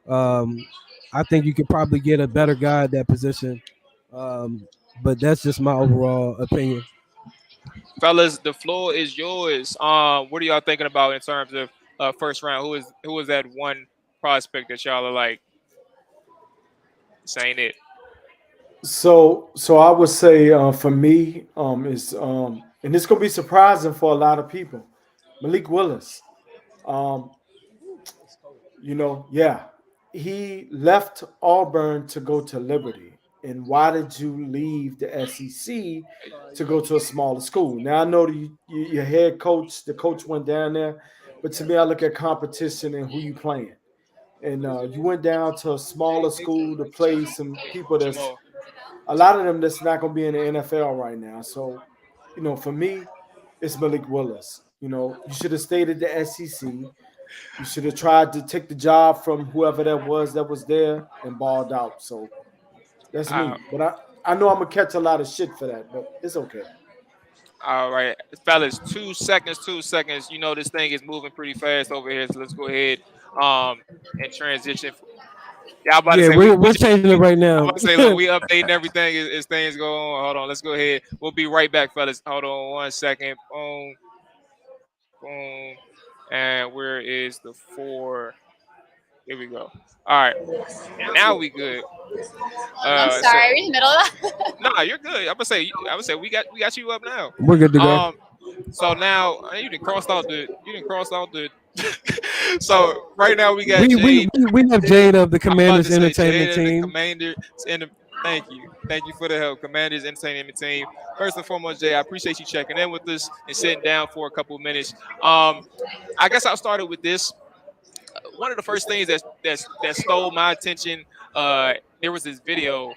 I think you could probably get a better guy at that position. But that's just my overall opinion. Fellas, the floor is yours. What are y'all thinking about in terms of first round? Who is that one prospect that y'all are like saying it? So I would say for me is and it's gonna be surprising for a lot of people. Malik Willis. He left Auburn to go to Liberty. And why did you leave the SEC to go to a smaller school? Now I know your head coach, the coach went down there, but to me, I look at competition and who you playing. And you went down to a smaller school to play some people a lot of them that's not going to be in the NFL right now. So, for me, it's Malik Willis. You should have stayed at the SEC. You should have tried to take the job from whoever that was there and balled out. So that's me. But I know I'm going to catch a lot of shit for that, but it's okay. All right, fellas, 2 seconds, 2 seconds. You know this thing is moving pretty fast over here, so let's go ahead and transition. Yeah, I'm about to Yeah, say we're changing it right I'm now. about to say, look, we updating everything as things go on. Hold on, let's go ahead. We'll be right back, fellas. Hold on 1 second. Boom, boom, and where is the 4? Here we go. All right, and now we good. I'm So sorry, are we in the middle of that? nah, you're good. I would say we got you up now. We're good to go. So now you didn't cross out the. So right now we got We we Jade. we have Jade of the I'm about Commanders to say Entertainment Jade and the Team. Commanders. Thank you for the help, Commanders Entertainment Team. First and foremost, Jay, I appreciate you checking in with us and sitting down for a couple of minutes. I guess I'll start it with this. One of the first things that stole my attention. There was this video.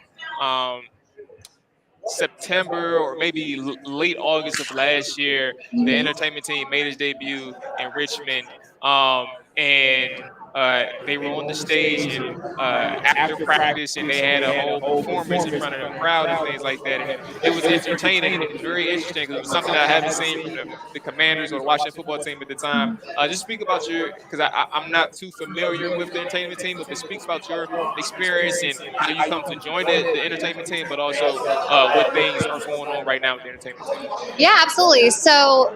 September or maybe late August of last year, the entertainment team made its debut in Richmond, and they were on the stage and after practice, and they had a whole performance in front of the crowd and things like that. And it was entertaining and it was very interesting because it was something that I haven't seen from the Commanders or the Washington football team at the time. Just speak about because I'm not too familiar with the entertainment team, but speak about your experience and how you come to join the entertainment team, but also what things are going on right now with the entertainment team. Yeah, absolutely. So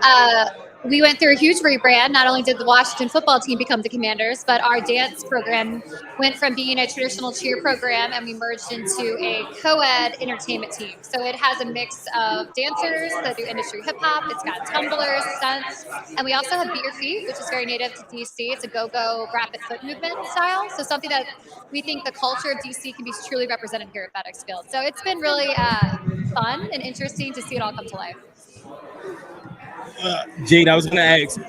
we went through a huge rebrand. Not only did the Washington football team become the Commanders, but our dance program went from being a traditional cheer program and we merged into a co-ed entertainment team. So it has a mix of dancers that do industry hip hop. It's got tumblers, stunts, and we also have Beat Your Feet, which is very native to DC. It's a go-go rapid foot movement style. So something that we think the culture of DC can be truly represented here at FedEx Field. So it's been really fun and interesting to see it all come to life. Jade, I was going to ask,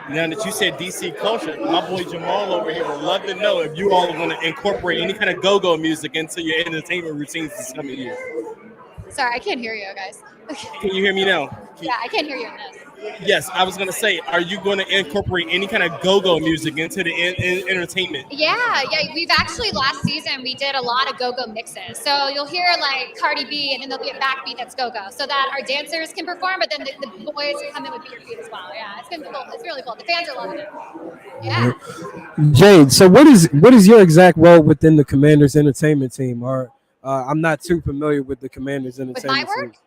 now that you said DC culture, my boy Jamal over here would love to know if you all are going to incorporate any kind of go-go music into your entertainment routines this coming year. Sorry, I can't hear you guys. Can you hear me now? Yeah, I can't hear you. Yes, I was going to say, are you going to incorporate any kind of go-go music into the entertainment? Yeah. We've actually, last season, we did a lot of go-go mixes. So you'll hear like Cardi B, and then there'll be a backbeat that's go-go, so that our dancers can perform, but then the boys can come in with Beat Your Feet as well. Yeah, it's been cool. It's really cool. The fans are loving it. Yeah. Jade, so what is your exact role within the Commanders Entertainment Team? Or I'm not too familiar with the Commanders Entertainment my work? Team.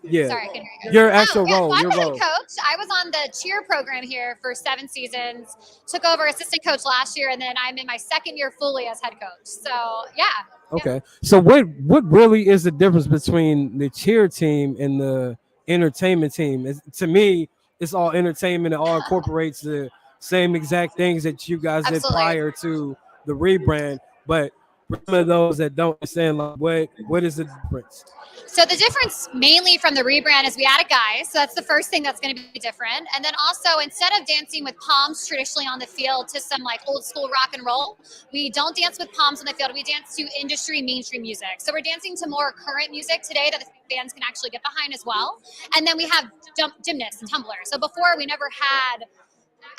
Yeah. Sorry, I couldn't hear you. Your actual role. So I'm your the head role. coach. I was on the cheer program here for 7 seasons. Took over assistant coach last year, and then I'm in my second year fully as head coach. So yeah. Okay. So what really is the difference between the cheer team and the entertainment team? To me, it's all entertainment. It all incorporates the same exact things that you guys did prior to the rebrand. But for some of those that don't understand, like what is the difference? So the difference mainly from the rebrand is we added guys. So that's the first thing that's going to be different. And then also, instead of dancing with palms traditionally on the field to some like old school rock and roll, we don't dance with palms on the field. We dance to industry mainstream music. So we're dancing to more current music today that the fans can actually get behind as well. And then we have gymnasts and tumblers. So before, we never had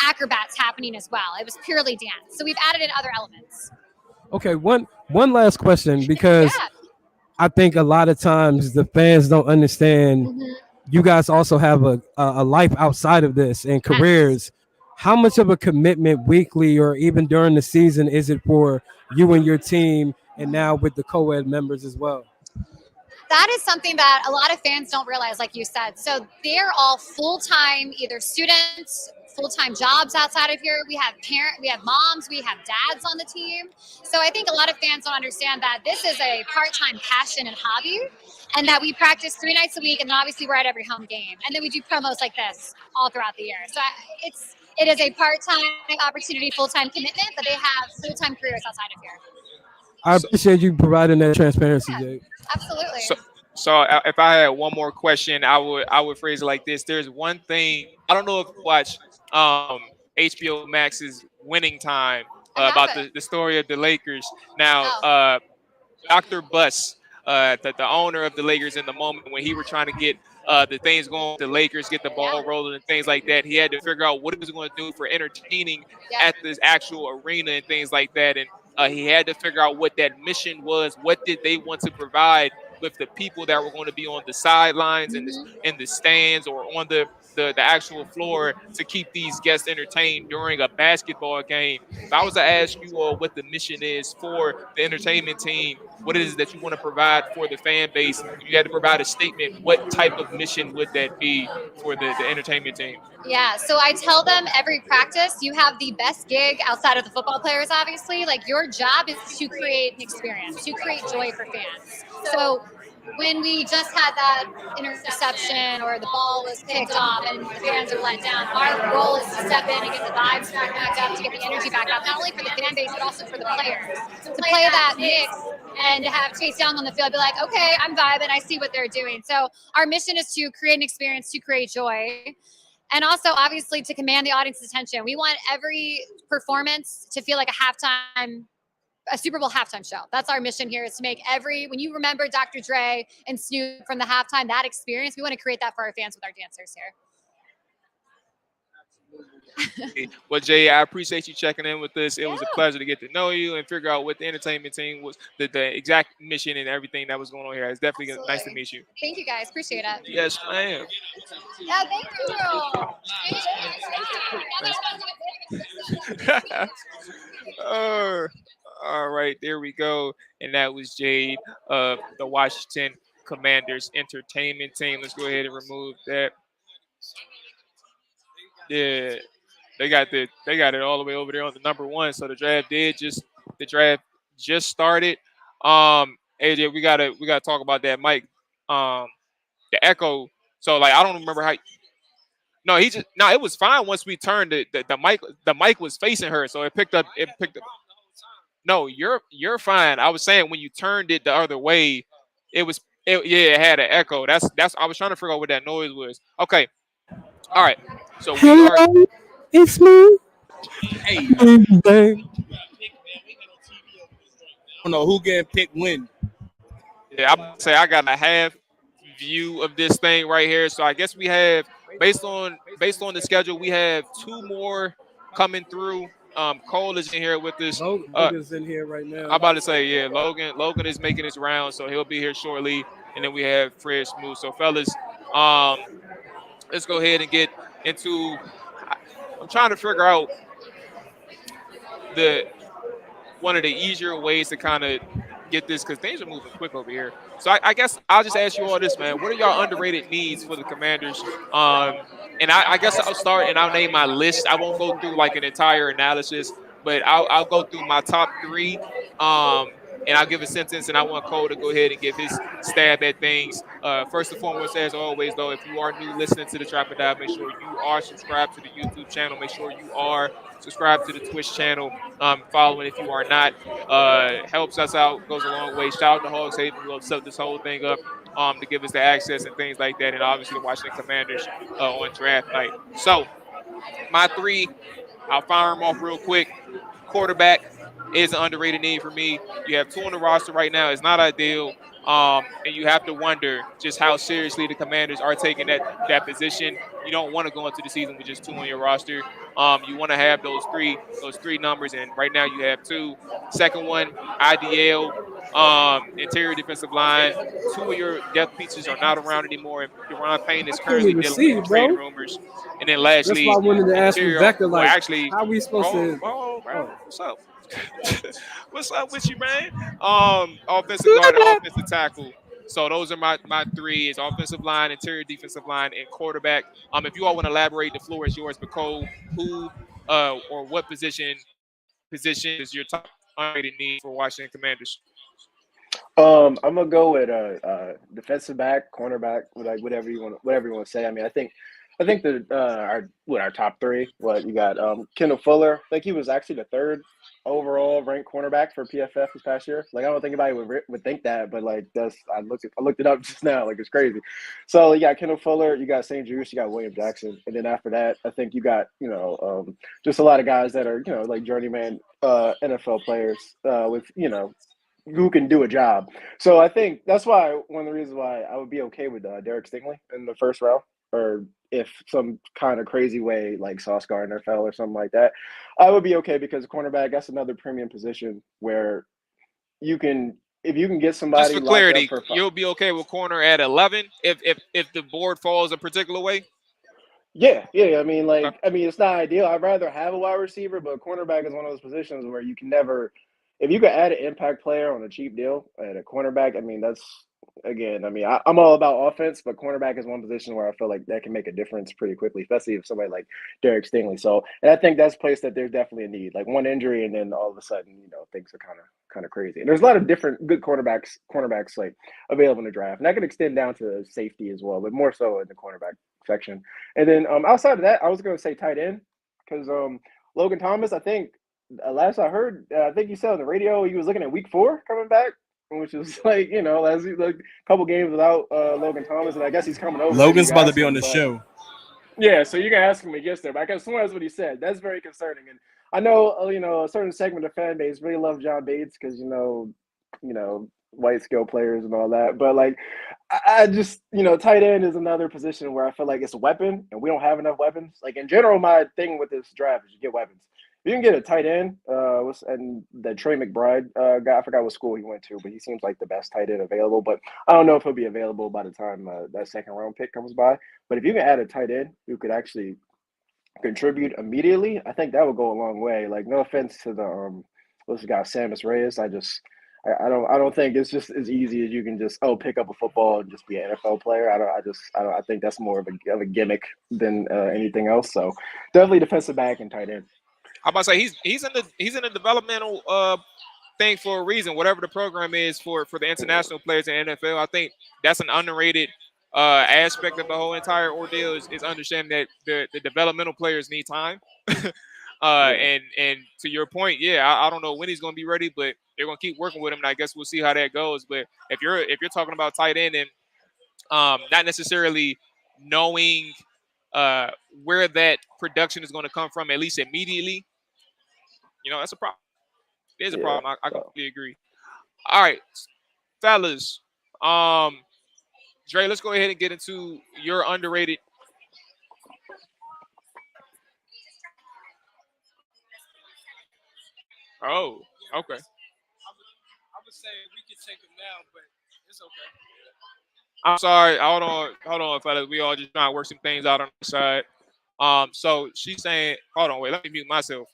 acrobats happening as well. It was purely dance. So we've added in other elements. Okay, one last question, because I think a lot of times the fans don't understand you guys also have a life outside of this and careers. How much of a commitment weekly or even during the season is it for you and your team, and now with the co-ed members as well? That is something that a lot of fans don't realize, like you said. So they're all full-time, either students, full-time jobs outside of here. We have moms, we have dads on the team. So I think a lot of fans don't understand that this is a part-time passion and hobby, and that we practice 3 nights a week, and then obviously we're at every home game. And then we do promos like this all throughout the year. So it is a part-time opportunity, full-time commitment, but they have full-time careers outside of here. I appreciate you providing that transparency, Jade. Absolutely. So if I had one more question, I would phrase it like this. There's one thing, I don't know if you watch HBO Max's Winning Time about the story of the Lakers. Now, Dr. Buss, the owner of the Lakers in the moment when he were trying to get the things going with the Lakers, get the ball rolling and things like that, he had to figure out what he was going to do for entertaining at this actual arena and things like that. And he had to figure out what that mission was. What did they want to provide with the people that were going to be on the sidelines and in the stands or on the actual floor to keep these guests entertained during a basketball game. If I was to ask you all what the mission is for the entertainment team, what it is that you want to provide for the fan base, if you had to provide a statement, what type of mission would that be for the entertainment team? Yeah, so I tell them every practice, you have the best gig outside of the football players, obviously. Like, your job is to create an experience, to create joy for fans. So when we just had that interception or the ball was picked off and the fans are let down, our role is to step in and get the vibes back up, to get the energy back up, not only for the fan base, but also for the players. To play that mix and to have Chase Young on the field, be like, okay, I'm vibing, I see what they're doing. So our mission is to create an experience, to create joy. And also, obviously, to command the audience's attention. We want every performance to feel like a Super Bowl halftime show. That's our mission here, is to make when you remember Dr. Dre and Snoop from the halftime, that experience, we want to create that for our fans with our dancers here. Well, Jay, I appreciate you checking in with us. It was a pleasure to get to know you and figure out what the entertainment team was, the exact mission and everything that was going on here. It's definitely nice to meet you. Thank you, guys. Appreciate it. Yes, ma'am. Yeah, thank you. All right, there we go. And that was Jade of the Washington Commanders entertainment team. Let's go ahead and remove that. Yeah. They got it all the way over there on the number 1. So the draft just started. AJ, we gotta talk about that mic. The echo. So like I don't remember how. No, it was fine once we turned the mic was facing her, so it picked up. No, you're fine. I was saying when you turned it the other way, it had an echo. That's I was trying to figure out what that noise was. Okay. All right. So we are. It's me. Hey. I don't know who getting picked when. Yeah, I'm gonna say I got a half view of this thing right here. So I guess we have based on the schedule, we have 2 more coming through. Cole is in here with us. Logan's in here right now. I'm about to say, yeah, Logan is making his round, so he'll be here shortly. And then we have Fred Smoot. So fellas, let's go ahead and get into. I'm trying to figure out one of the easier ways to kind of get this, because things are moving quick over here. So I guess I'll just ask you all this, man. What are y'all underrated needs for the Commanders? And I guess I'll start and I'll name my list. I won't go through like an entire analysis, but I'll go through my top 3. And I'll give a sentence, and I want Cole to go ahead and give his stab at things. First and foremost, as always, though, if you are new listening to the Trap or Dive, make sure you are subscribed to the YouTube channel. Make sure you are subscribed to the Twitch channel. Following if you are not. Helps us out, goes a long way. Shout out to Hogs Haven, we'll set this whole thing up to give us the access and things like that. And obviously the Washington Commanders on draft night. So, my 3, I'll fire them off real quick. Quarterback is an underrated need for me. You have 2 on the roster right now. It's not ideal. And you have to wonder just how seriously the Commanders are taking that position. You don't want to go into the season with just 2 on your roster. You want to have those three numbers, and right now you have 2. Second one, IDL, interior defensive line. 2 of your depth pieces are not around anymore. Deron Payne is currently dealing with trade rumors. And then lastly, that's why I wanted to ask Rebecca, like, actually, how are we supposed to? What's up? What's up with you, man? Offensive guard and offensive tackle. So those are my 3 is offensive line, interior defensive line, and quarterback. If you all want to elaborate, the floor is yours. But Cole, who or what position is your top underrated need for Washington Commanders? I'm gonna go with defensive back, cornerback, like whatever you want to say. I mean, I think our top 3. What you got? Kendall Fuller. I think he was actually the 3rd overall ranked cornerback for PFF this past year. Like, I don't think anybody would think that, but like I looked it up just now. Like, it's crazy. So you got Kendall Fuller, you got St. Juice, you got William Jackson, and then after that, I think you got just a lot of guys that are like journeyman NFL players with who can do a job. So I think that's why one of the reasons why I would be okay with Derek Stingley in the first round, or if some kind of crazy way like Sauce Gardner fell or something like that, I would be okay, because cornerback, that's another premium position where you can if you can get Just somebody for locked up clarity, for you'll be okay with corner at 11 if the board falls a particular way. Yeah. I mean, it's not ideal. I'd rather have a wide receiver, but cornerback is one of those positions where you can never, if you could add an impact player on a cheap deal at a cornerback, I mean, that's again, I mean, I'm all about offense, but cornerback is one position where I feel like that can make a difference pretty quickly, especially if somebody like Derek Stingley. So, and I think that's a place that there's definitely a need, like one injury, and then all of a sudden, things are kind of crazy. And there's a lot of different good cornerbacks like available in the draft, and that could extend down to safety as well, but more so in the cornerback section. And then outside of that, I was going to say tight end because Logan Thomas, I think last I heard, I think you said on the radio he was looking at week 4 coming back, which is like last like a couple games without Logan Thomas, and I guess he's coming over. Logan's about to be on the show. Yeah, so you can ask him when he gets there, but I guess that's what he said. That's very concerning, and I know a certain segment of fan base really love John Bates because white skill players and all that, but like I just tight end is another position where I feel like it's a weapon, and we don't have enough weapons. Like in general, my thing with this draft is you get weapons. If you can get a tight end, and the Trey McBride guy, I forgot what school he went to, but he seems like the best tight end available. But I don't know if he'll be available by the time that second round pick comes by. But if you can add a tight end who could actually contribute immediately, I think that would go a long way. Like no offense to the this guy Samus Reyes, I don't think it's just as easy as you can just pick up a football and just be an NFL player. I think that's more of a gimmick than anything else. So definitely defensive back and tight end. I'm about to say he's in the developmental thing for a reason. Whatever the program is for the international players in the NFL, I think that's an underrated aspect of the whole entire ordeal is understanding that the developmental players need time. And to your point, I don't know when he's going to be ready, but they're going to keep working with him, and I guess we'll see how that goes. But if you're talking about tight end and not necessarily knowing where that production is going to come from, at least immediately, that's a problem. There's a problem. I completely agree. All right, fellas. Dre, let's go ahead and get into your underrated. Oh, okay. I would say we could take it now, but it's okay. I'm sorry. Hold on, fellas. We all just trying to work some things out on the side. So she's saying, hold on, wait, let me mute myself.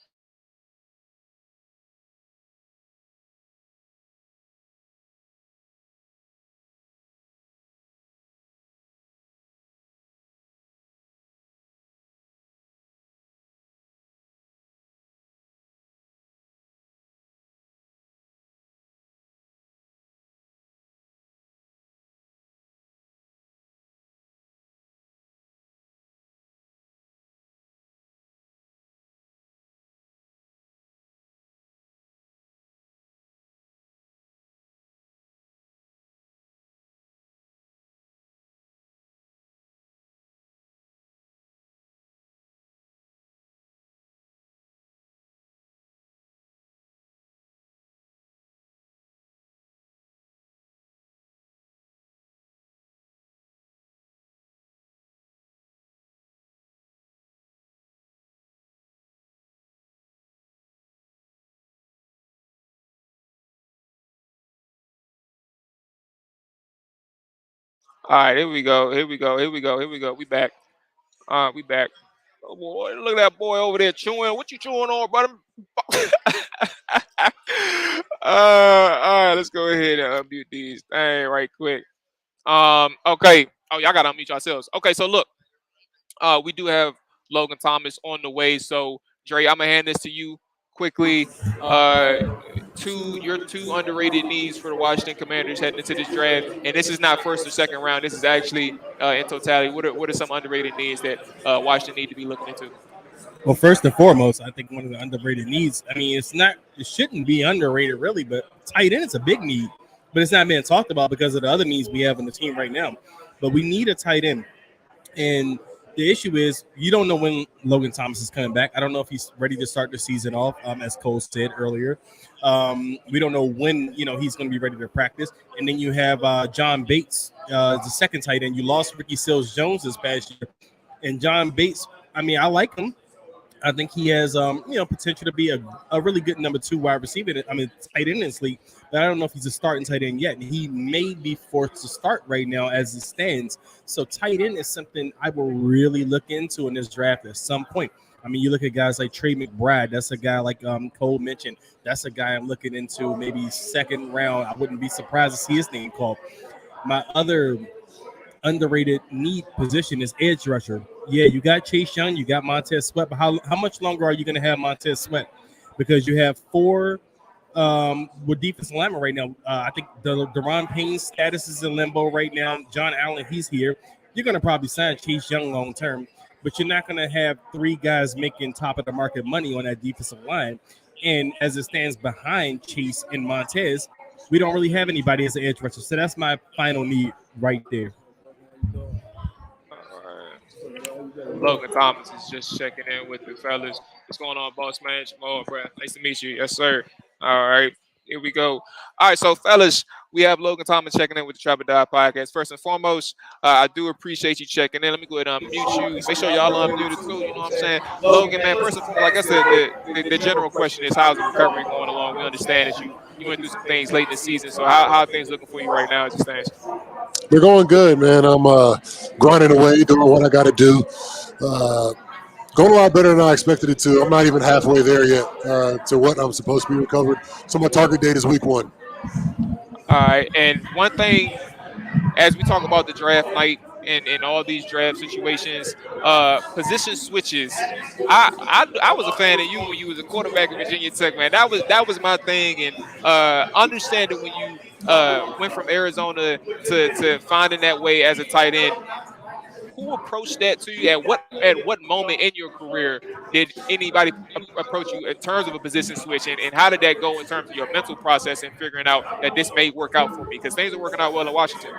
All right, here we go. We back. We back. Oh boy, look at that boy over there chewing. What you chewing on, brother? All right, let's go ahead and unmute these things right quick. Okay. Oh, y'all gotta unmute yourselves. Okay, so look, we do have Logan Thomas on the way. So Dre, I'm gonna hand this to you quickly. Your two underrated needs for the Washington Commanders heading into this draft, and this is not first or second round. This is actually in totality. What are some underrated needs that Washington need to be looking into? Well, first and foremost, I think one of the underrated needs. I mean, it shouldn't be underrated really, but tight end is a big need, but it's not being talked about because of the other needs we have on the team right now. But we need a tight end, and the issue is you don't know when Logan Thomas is coming back. I don't know if he's ready to start the season off, as Cole said earlier. We don't know when he's going to be ready to practice. And then you have John Bates, the second tight end. You lost Ricky Seals-Jones this past year, and John Bates. I mean, I like him. I think he has potential to be a really good number 2 wide receiver. I mean, tight end in this league. but I don't know if he's a starting tight end yet. He may be forced to start right now as it stands. So tight end is something I will really look into in this draft at some point. I mean, you look at guys like Trey McBride. That's a guy like Cole mentioned. That's a guy I'm looking into maybe second round. I wouldn't be surprised to see his name called. My other underrated need position is edge rusher. Yeah, you got Chase Young, you got Montez Sweat, but how much longer are you going to have Montez Sweat? Because you have 4 with defensive linemen right now. I think Deron Payne's status is in limbo right now. Jon Allen, he's here. You're going to probably sign Chase Young long term, but you're not going to have 3 guys making top of the market money on that defensive line. And as it stands behind Chase and Montez, we don't really have anybody as an edge rusher. So that's my final need right there. Logan Thomas is just checking in with the fellas. What's going on, boss man? Jamal, bro. Nice to meet you. Yes, sir. All right. Here we go. All right, so fellas, we have Logan Thomas checking in with the Trap or Die podcast. First and foremost, I do appreciate you checking in. Let me go ahead and unmute you. Make sure y'all unmuted too. You know what I'm saying? Logan, man, first of all, like I said, the general question is how's the recovery going along? We understand that you went through some things late in the season. So how are things looking for you right now as it stands? They're going good, man. I'm grinding away, doing what I got to do. Going a lot better than I expected it to. I'm not even halfway there yet to what I'm supposed to be recovered. So my target date is week 1. All right, and one thing, as we talk about the draft night and all these draft situations, position switches. I was a fan of you when you was a quarterback at Virginia Tech, man. That was my thing, and understanding when you went from Arizona to finding that way as a tight end. Who approached that to you? At what moment in your career did anybody approach you in terms of a position switch, and how did that go in terms of your mental process and figuring out that this may work out for me? Because things are working out well in Washington.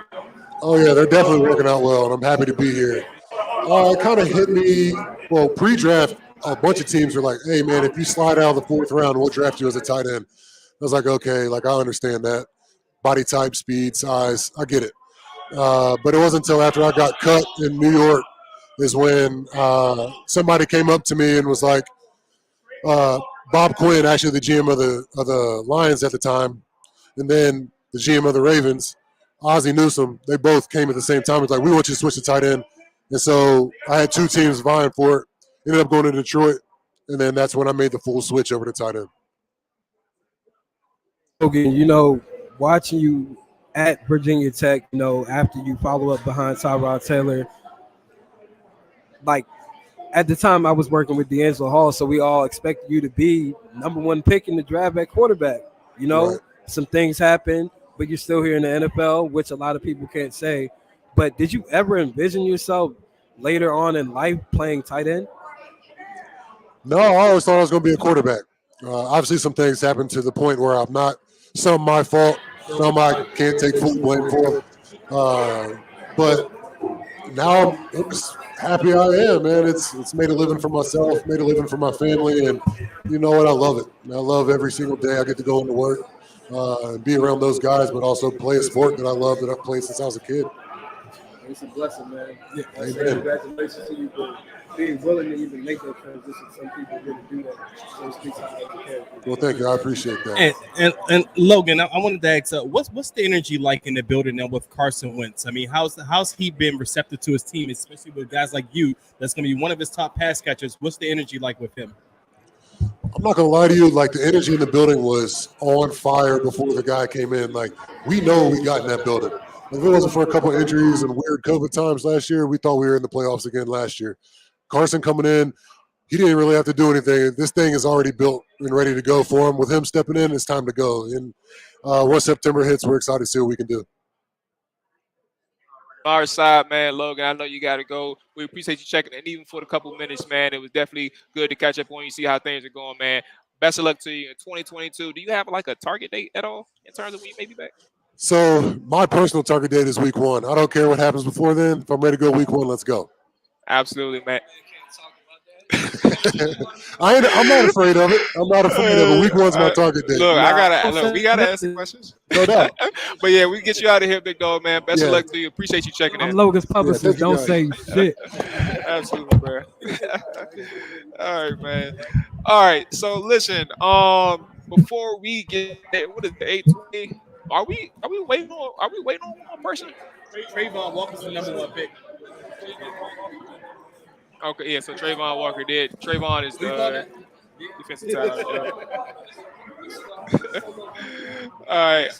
Oh, yeah, they're definitely working out well, and I'm happy to be here. It kind of hit me, well, pre-draft, a bunch of teams were like, hey, man, if you slide out of the 4th round, we'll draft you as a tight end. I was like, okay, like I understand that. Body type, speed, size, I get it. But it wasn't until after I got cut in New York is when somebody came up to me and was like, Bob Quinn, actually the GM of the Lions at the time, and then the GM of the Ravens, Ozzie Newsome, they both came at the same time. It was like, we want you to switch to tight end. And so I had 2 teams vying for it. Ended up going to Detroit, and then that's when I made the full switch over to tight end. Okay, you know, watching you at Virginia Tech, you know, after you follow up behind Tyrod Taylor, like at the time I was working with D'Angelo Hall, so we all expected you to be number 1 pick in the draft at quarterback. You know, right. Some things happen, but you're still here in the NFL, which a lot of people can't say. But did you ever envision yourself later on in life playing tight end? No, I always thought I was going to be a quarterback. Obviously, some things happened to the point where I'm not. Some my fault. Some I can't take full blame for. But now I'm just happy I am, man. It's made a living for myself, made a living for my family, and you know what? I love it. I love every single day I get to go into work and be around those guys, but also play a sport that I love, that I've played since I was a kid. It's a blessing, man. Yeah, congratulations to you for being willing to even make that transition. Some people didn't do that. So it speaks to how you care. Well, thank you. I appreciate that. And Logan, I wanted to ask, what's the energy like in the building now with Carson Wentz? I mean, how's he been receptive to his team, especially with guys like you? That's going to be one of his top pass catchers. What's the energy like with him? I'm not going to lie to you. Like, the energy in the building was on fire before the guy came in. Like, we know what we got in that building. If it wasn't for a couple of injuries and weird COVID times last year, we thought we were in the playoffs again last year. Carson coming in, he didn't really have to do anything. This thing is already built and ready to go for him. With him stepping in, it's time to go. And once September hits, we're excited to see what we can do. Our side, man, Logan, I know you got to go. We appreciate you checking in, even for the couple minutes, man. It was definitely good to catch up on you, see how things are going, man. Best of luck to you in 2022. Do you have like a target date at all in terms of when you may be back? So my personal target date is week 1. I don't care what happens before then. If I'm ready to go week 1, let's go. Absolutely, man. I'm not afraid of it. I'm not afraid of it. Week 1's my target date. Look, we gotta answer questions. No doubt. But yeah, we get you out of here, big dog, man. Best of luck to you. Appreciate you checking in. I'm Logan's publicist. Don't say shit. Absolutely, bro. All right, man. All right. So listen, before we get what is it, 8:20? Are we waiting on one more person? Trayvon Walker's the number 1 pick. Okay, yeah. So Trayvon Walker did. Trayvon is the defensive talent. Yeah. All right.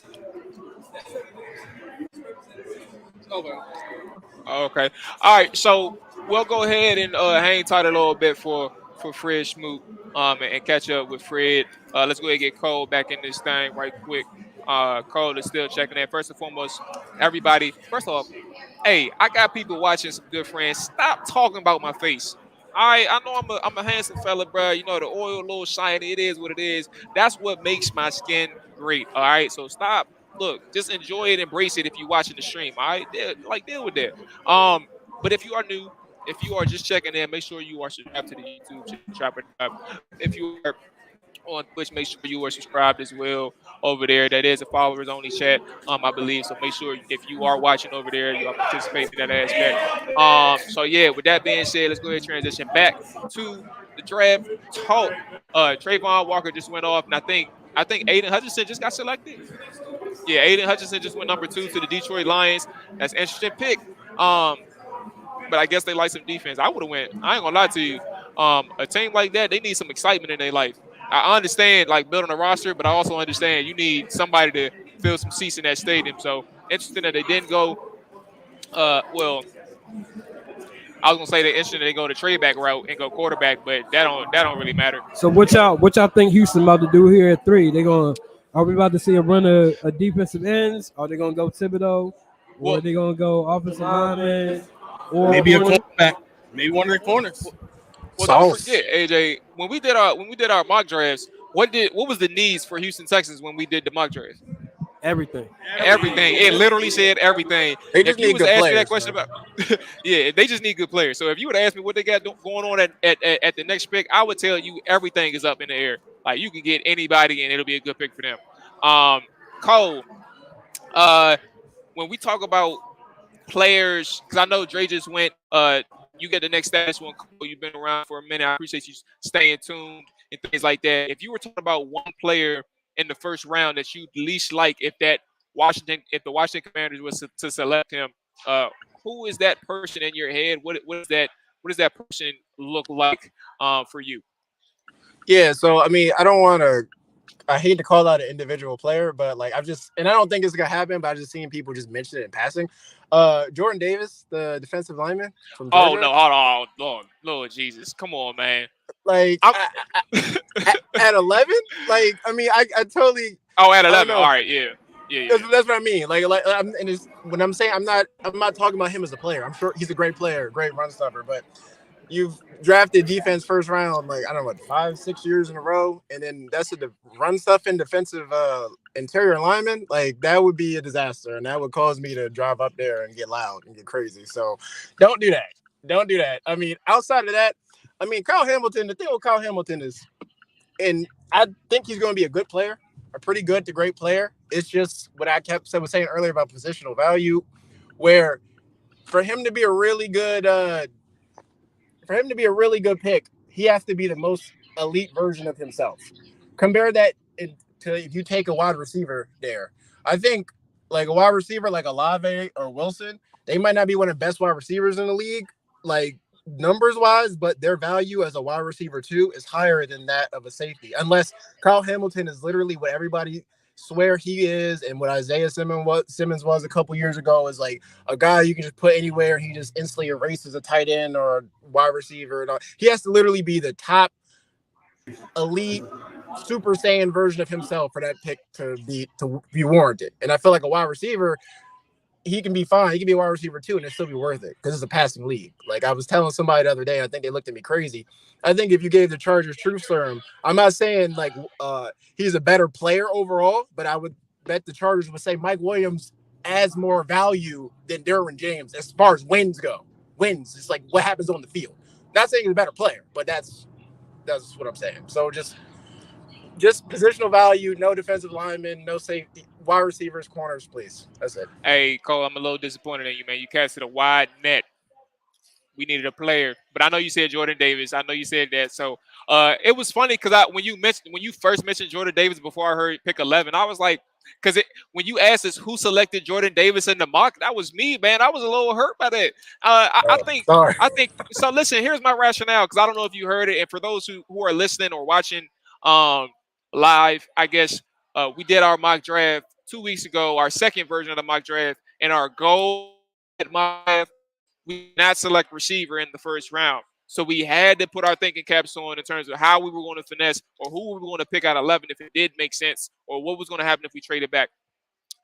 Okay. All right. So we'll go ahead and hang tight a little bit for Fred Smoot and catch up with Fred. Let's go ahead and get Cole back in this thing right quick. Cole is still checking in. First and foremost, everybody. First off, hey, I got people watching, some good friends. Stop talking about my face. All right, I know I'm a handsome fella, bro. You know the oil a little shiny. It is what it is. That's what makes my skin great. All right, so stop. Look, just enjoy it, embrace it if you're watching the stream. All right, deal with that. But if you are new, if you are just checking in, make sure you are subscribed to the YouTube channel. Trapper Dub. If you are on Twitch, make sure you are subscribed as well over there. That is a followers only chat, I believe. So make sure if you are watching over there, you are participating in that aspect. So yeah, with that being said, let's go ahead and transition back to the draft talk. Trayvon Walker just went off, and I think Aiden Hutchinson just got selected. Yeah, Aiden Hutchinson just went number 2 to the Detroit Lions. That's an interesting pick. But I guess they like some defense. I would have went. I ain't gonna lie to you. A team like that, they need some excitement in their life. I understand like building a roster, but I also understand you need somebody to fill some seats in that stadium. So interesting that they didn't go. Well, I was gonna say they're interested they go the trade back route and go quarterback, but that don't really matter. So what y'all think Houston about to do here at 3? Are we about to see a run of defensive ends? Are they gonna go Thibodeau? Or are they gonna go offensive lineman? Or maybe a cornerback, maybe one of the corners. Well, don't forget, AJ, when we did our mock drafts, what was the needs for Houston Texans when we did the mock drafts? Everything. It literally said everything. They just if you need was good asking players, that question about, yeah, they just need good players. So if you would ask me what they got going on at the next pick, I would tell you everything is up in the air. Like you can get anybody and it'll be a good pick for them. Cole, when we talk about players, because I know Dre just went. You get the next status one. You've been around for a minute. I appreciate you staying tuned and things like that. If you were talking about one player in the first round that you least like, if the Washington Commanders was to select him, who is that person in your head? What does that person look like for you? Yeah, so I mean, I hate to call out an individual player, but like I don't think it's gonna happen, but I've just seen people just mention it in passing. Jordan Davis, the defensive lineman from Georgia. Oh no, hold on, Lord Jesus, come on, man. Like at 11, like I mean, I totally. Oh, at 11, all right, yeah. That's what I mean. When I'm saying I'm not talking about him as a player. I'm sure he's a great player, great run stopper, but you've drafted defense first round, like I don't know, 5-6 years in a row, and then that's the run stuff in defensive interior lineman. Like that would be a disaster, and that would cause me to drive up there and get loud and get crazy. So don't do that. I mean, outside of that, I mean, Kyle Hamilton. The thing with Kyle Hamilton is, and I think he's going to be a good player, a pretty good to great player. It's just what I was saying earlier about positional value, where for him to be a really good. For him to be a really good pick, he has to be the most elite version of himself. Compare that to if you take a wide receiver there. I think like a wide receiver like Olave or Wilson, they might not be one of the best wide receivers in the league, like numbers wise, but their value as a wide receiver too is higher than that of a safety. Unless Kyle Hamilton is literally what everybody swear he is, and what Isaiah Simmons was a couple years ago is like a guy you can just put anywhere. He just instantly erases a tight end or a wide receiver. He has to literally be the top elite Super Saiyan version of himself for that pick to be warranted. And I feel like a wide receiver, he can be fine. He can be a wide receiver too, and it still be worth it because it's a passing league. Like I was telling somebody the other day, I think they looked at me crazy. I think if you gave the Chargers truth serum, I'm not saying like he's a better player overall, but I would bet the Chargers would say Mike Williams adds more value than Derwin James as far as wins go. Wins, it's like what happens on the field. Not saying he's a better player, but that's what I'm saying. So just positional value, no defensive linemen, no safety, wide receivers, corners, please. That's it. Hey, Cole, I'm a little disappointed in you, man. You casted a wide net. we needed a player. But I know you said Jordan Davis. I know you said that. So it was funny because when you first mentioned Jordan Davis before I heard pick 11, I was like, because when you asked us who selected Jordan Davis in the mock, that was me, man. I was a little hurt by that. I think so. Listen, here's my rationale because I don't know if you heard it, and for those who are listening or watching live, I guess we did our mock draft 2 weeks ago, our second version of the mock draft, and our goal at mock draft, we did not select receiver in the first round. So we had to put our thinking caps on in terms of how we were going to finesse or who we were going to pick out 11 if it did make sense, or what was going to happen if we traded back.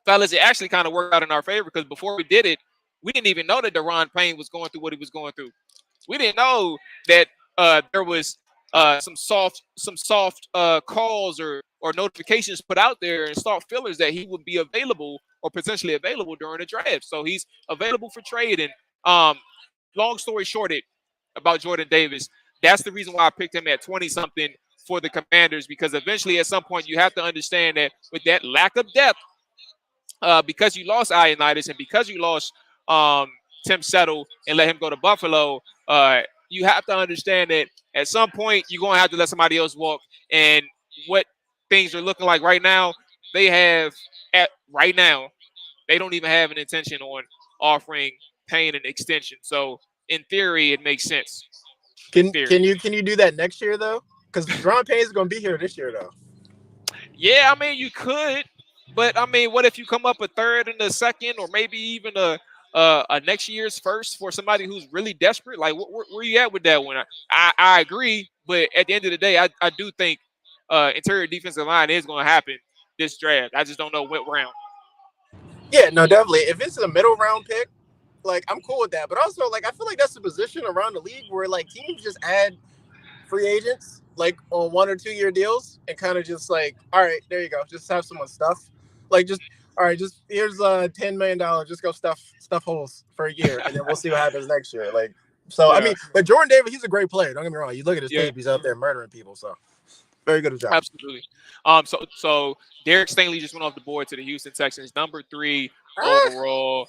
Fellas, it actually kind of worked out in our favor because before we did it, we didn't even know that Deron Payne was going through what he was going through. We didn't know that there was some soft calls or notifications put out there and soft fillers that he would be available or potentially available during the draft. So he's available for trade. And long story short, about Jordan Davis, that's the reason why I picked him at 20-something for the Commanders, because eventually at some point you have to understand that with that lack of depth, because you lost Ioannidis and because you lost Tim Settle and let him go to Buffalo, you have to understand that at some point you're going to have to let somebody else walk. And what things are looking like right now, they don't even have an intention on offering Payne an extension. So in theory, it makes sense. Can you do that next year though? Because Deron Payne is going to be here this year though. Yeah, I mean you could, but I mean, what if you come up a third and a second, or maybe even a next year's first for somebody who's really desperate? Like, where you at with that one? I agree, but at the end of the day, I do think interior defensive line is going to happen this draft. I just don't know what round. Yeah, no, definitely. If it's a middle round pick, like I'm cool with that. But also, like I feel like that's a position around the league where like teams just add free agents like on 1 or 2 year deals and kind of just like, all right, there you go, just have someone stuff. Like just all right, just here's $10 million, just go stuff holes for a year, and then we'll see what happens next year. Like so, yeah. I mean, but Jordan Davis, he's a great player. Don't get me wrong. You look at his tape, he's out there murdering people. So very good job. Absolutely. So Derek Stingley just went off the board to the Houston Texans, number 3 overall.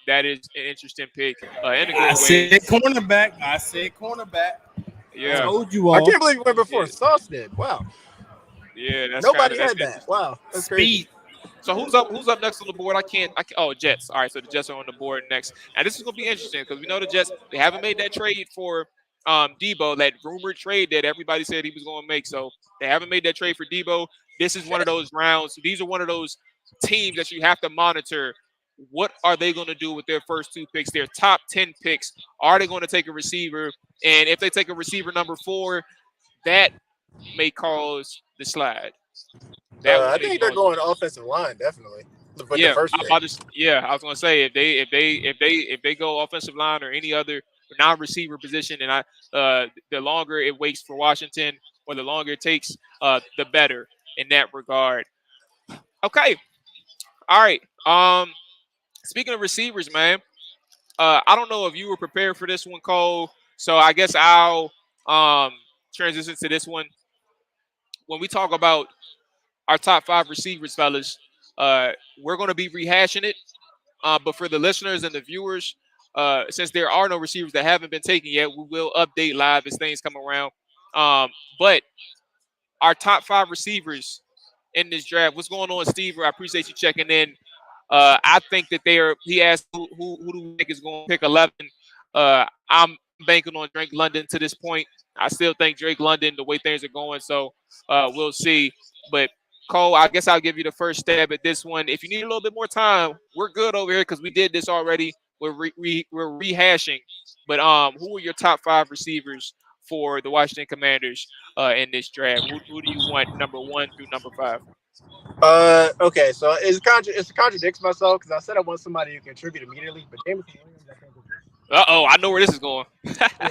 That is an interesting pick. I said cornerback. Yeah. I told you all. I can't believe you went before Sauce did. Wow. Yeah, nobody had that. Wow, that's crazy. So who's up next on the board? I can't. Oh, Jets. All right, so the Jets are on the board next. And this is gonna be interesting because we know the Jets, they haven't made that trade for Debo, that rumored trade that everybody said he was going to make. So they haven't made that trade for Debo. This is one of those rounds. These are one of those teams that you have to monitor. What are they going to do with their first 2 picks, their top 10 picks? Are they going to take a receiver? And if they take a receiver number 4, that may cause the slide. I think they're going offensive line, definitely. Yeah, I was going to say if they go offensive line or any other non-receiver position, and the longer it waits for Washington or the longer it takes, the better in that regard. Okay, all right. Speaking of receivers, man, I don't know if you were prepared for this one, Cole. So I guess I'll transition to this one. When we talk about our top 5 receivers, fellas, we're going to be rehashing it. But for the listeners and the viewers, since there are no receivers that haven't been taken yet, we will update live as things come around. But our top 5 receivers in this draft, what's going on, Steve? I appreciate you checking in. I think that he asked who do we think is going to pick 11. I'm banking on Drake London to this point. I still think Drake London, the way things are going. So we'll see. But Cole, I guess I'll give you the first stab at this one. If you need a little bit more time, we're good over here because we did this already. We're rehashing. But who are your top 5 receivers for the Washington Commanders in this draft? Who do you want number 1 through number 5? Okay, so it contradicts myself because I said I want somebody who contribute immediately, but Jameson Williams, I think. I know where this is going. Yeah.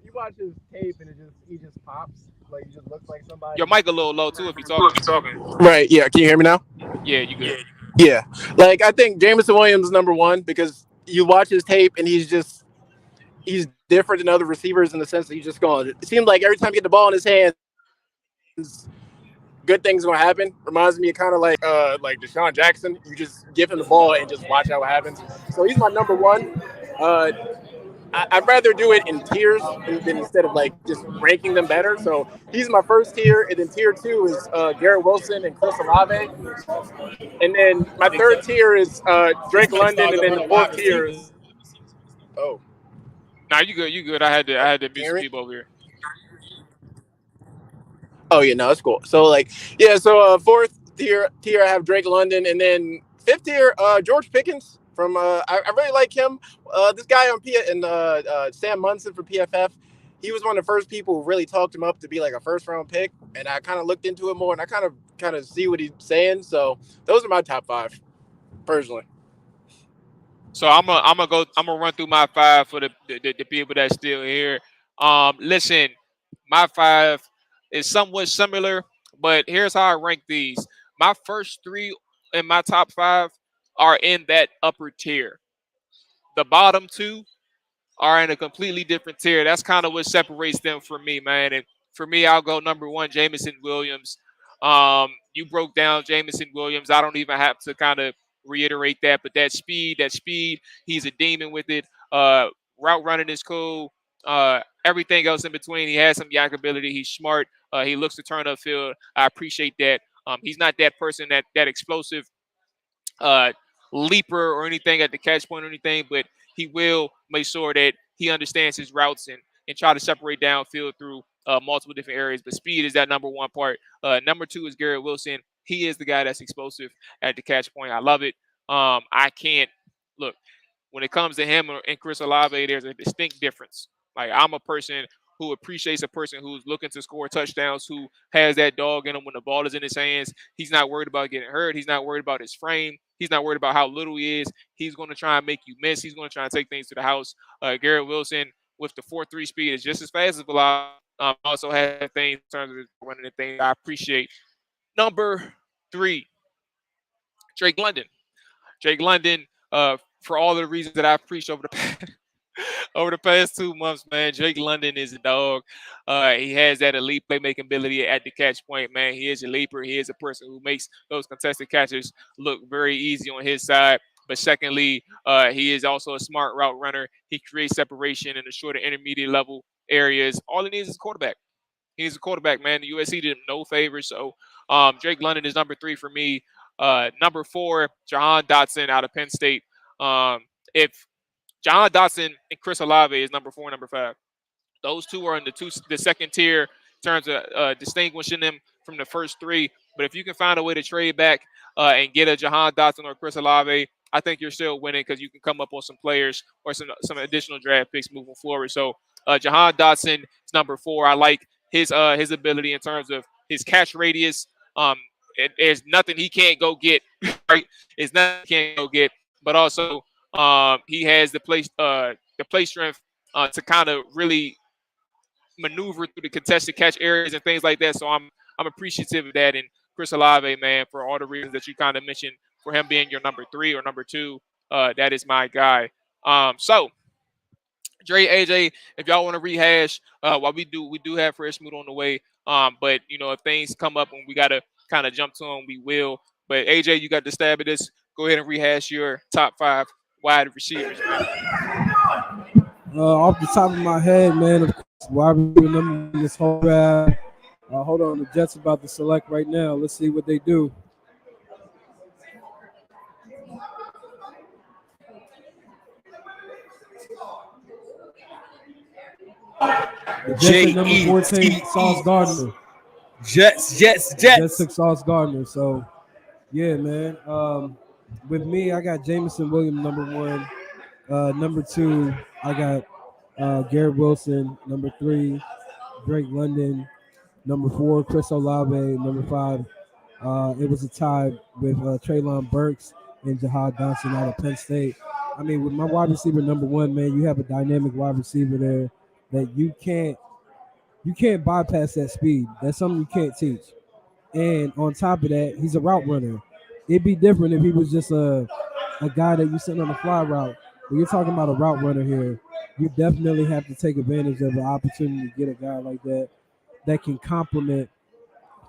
You watch his tape and he just pops. Like he just looks like somebody. Your mic a little low too if you're talking. Right, yeah. Can you hear me now? Yeah, you good. Yeah. Like I think Jameson Williams is number 1 because you watch his tape and he's different than other receivers in the sense that he's just going. It seems like every time you get the ball in his hands, good things gonna happen. Reminds me of kind of like Deshaun Jackson. You just give him the ball and just watch how it happens. So he's my number 1. I'd rather do it in tiers than instead of like just ranking them better. So he's my first tier, and then tier 2 is Garrett Wilson and Chris Olave, and then my third tier is Drake London, and then the fourth tier is Nah, you good. You good. I had to mute some people over here. Oh yeah, no, that's cool. So like, yeah, so fourth tier I have Drake London, and then fifth tier George Pickens from I really like him. This guy on Sam Munson for PFF. He was one of the first people who really talked him up to be like a first round pick, and I kind of looked into it more, and I kind of see what he's saying. So those are my top 5, personally. So I'm gonna run through my 5 for the people that's still here. Listen, my 5 is somewhat similar, but here's how I rank these. My first 3 in my top 5 are in that upper tier. The bottom 2 are in a completely different tier. That's kind of what separates them from me, man. And for me, I'll go number 1, Jameson Williams. You broke down Jameson Williams. I don't even have to kind of reiterate that, but that speed, he's a demon with it. Route running is cool. Everything else in between, he has some yak ability. He's smart. He looks to turn upfield. I appreciate that. He's not that person that explosive leaper or anything at the catch point or anything, but he will make sure that he understands his routes and try to separate downfield through multiple different areas. But speed is that number 1 part. Number 2 is Garrett Wilson. He is the guy that's explosive at the catch point. I love it. I can't look when it comes to him and Chris Olave. There's a distinct difference. Like, I'm a person who appreciates a person who's looking to score touchdowns, who has that dog in him when the ball is in his hands. He's not worried about getting hurt. He's not worried about his frame. He's not worried about how little he is. He's going to try and make you miss. He's going to try and take things to the house. Garrett Wilson with the 4.3 speed is just as fast as Olave. Also has things in terms of running the thing I appreciate. Number 3, Drake London. Drake London, for all the reasons that I've preached over the past 2 months, man, Drake London is a dog. He has that elite playmaking ability at the catch point, man. He is a leaper. He is a person who makes those contested catches look very easy on his side. But secondly, he is also a smart route runner. He creates separation in the short and intermediate level areas. All he needs is a quarterback. He's a quarterback, man. The USC did him no favors. So Drake London is number 3 for me. Number 4, Jahan Dotson out of Penn State. If Jahan Dotson and Chris Olave is number 4 and number 5. Those 2 are in the second tier in terms of distinguishing them from the first 3. But if you can find a way to trade back and get a Jahan Dotson or Chris Olave, I think you're still winning because you can come up on some players or some additional draft picks moving forward. So Jahan Dotson is number 4. I like his ability in terms of his catch radius. There's nothing he can't go get. Right? It's nothing he can't go get. But also he has the play strength to kind of really maneuver through the contested catch areas and things like that. So I'm appreciative of that. And Chris Olave, man, for all the reasons that you kind of mentioned, for him being your number 3 or number 2, that is my guy. So Dre, AJ, if y'all want to rehash, while we do have Fresh Smoot on the way. But if things come up and we gotta kind of jump to them, we will. But AJ, you got the stab at this. Go ahead and rehash your top 5 wide receivers, man. Off the top of my head, man, of course, wide receiver number this whole draft. Hold on, the Jets about to select right now. Let's see what they do. The Jets at number 14, Sauce Gardner. Jets. Jets took Sauce Gardner. So, yeah, man. With me, I got Jameson Williams, number 1. Number 2, I got Garrett Wilson. Number 3, Drake London. Number 4, Chris Olave. Number 5, it was a tie with Treylon Burks and Jahan Dotson out of Penn State. I mean, with my wide receiver number 1, man, you have a dynamic wide receiver there that you can't bypass that speed. That's something you can't teach. And on top of that, he's a route runner. It'd be different if he was just a guy that you send on a fly route. When you're talking about a route runner here, you definitely have to take advantage of the opportunity to get a guy like that can complement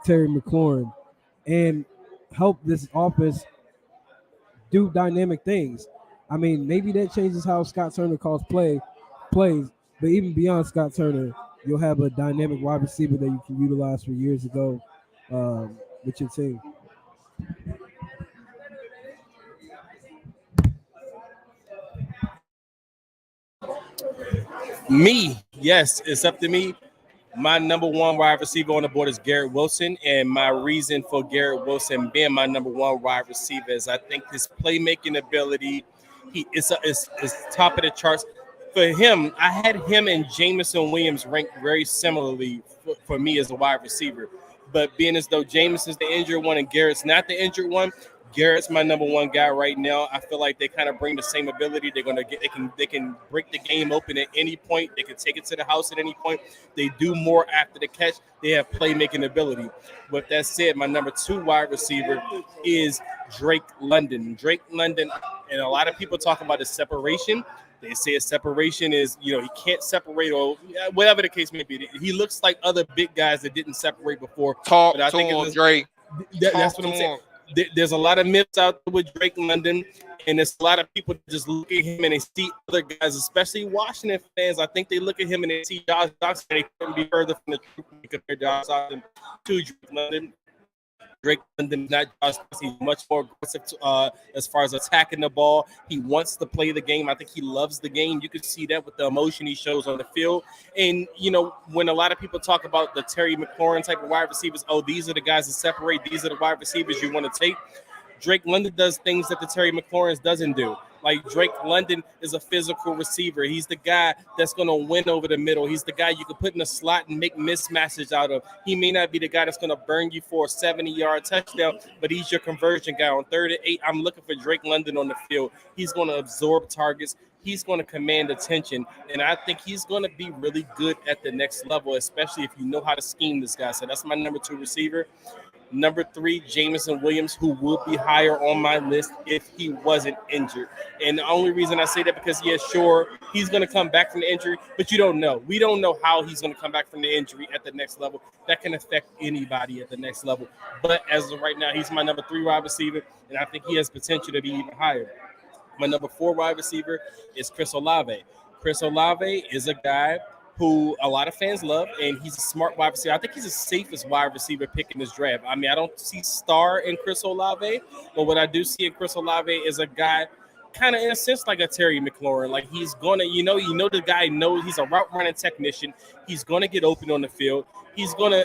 Terry McLaurin and help this offense do dynamic things. I mean, maybe that changes how Scott Turner plays. But even beyond Scott Turner, you'll have a dynamic wide receiver that you can utilize for years ago with your team. Me, yes, it's up to me. My number one wide receiver on the board is Garrett Wilson, and my reason for Garrett Wilson being my number one wide receiver is I think his playmaking ability, is top of the charts. For him, I had him and Jamison Williams ranked very similarly for me as a wide receiver. But being as though Jameson's the injured one and Garrett's not the injured one, Garrett's my number one guy right now. I feel like they kind of bring the same ability. They can break the game open at any point. They can take it to the house at any point. They do more after the catch. They have playmaking ability. With that said, my number two wide receiver is Drake London. Drake London, and a lot of people talk about the separation. They say a separation is, he can't separate or whatever the case may be. He looks like other big guys that didn't separate before. Talk to him, Drake. That's what I'm saying. There's a lot of myths out there with Drake London, and there's a lot of people that just look at him and they see other guys, especially Washington fans. I think they look at him and they see Josh Johnson, and they couldn't be further from the truth when compared to Josh Johnson to Drake London. Drake London is not Josh Johnson. He's much more aggressive as far as attacking the ball. He wants to play the game. I think he loves the game. You can see that with the emotion he shows on the field. And, when a lot of people talk about the Terry McLaurin type of wide receivers, these are the guys that separate. These are the wide receivers you want to take. Drake London does things that the Terry McLaurin doesn't do. Like Drake London is a physical receiver. He's the guy that's going to win over the middle. He's the guy you can put in a slot and make mismatches out of. He may not be the guy that's going to burn you for a 70-yard touchdown, but he's your conversion guy. On 3rd and 8, I'm looking for Drake London on the field. He's going to absorb targets. He's going to command attention, and I think he's going to be really good at the next level, especially if you know how to scheme this guy. So that's my number 2 receiver. Number 3, Jamison Williams, who would be higher on my list if he wasn't injured. And the only reason I say that because, sure, he's going to come back from the injury, but you don't know. We don't know how he's going to come back from the injury at the next level. That can affect anybody at the next level. But as of right now, he's my number 3 wide receiver, and I think he has potential to be even higher. My number 4 wide receiver is Chris Olave. Chris Olave is a guy who a lot of fans love, and he's a smart wide receiver. I think he's the safest wide receiver pick in this draft. I mean, I don't see star in Chris Olave, but what I do see in Chris Olave is a guy kind of in a sense like a Terry McLaurin. Like he's gonna, the guy knows he's a route running technician. He's gonna get open on the field. He's gonna,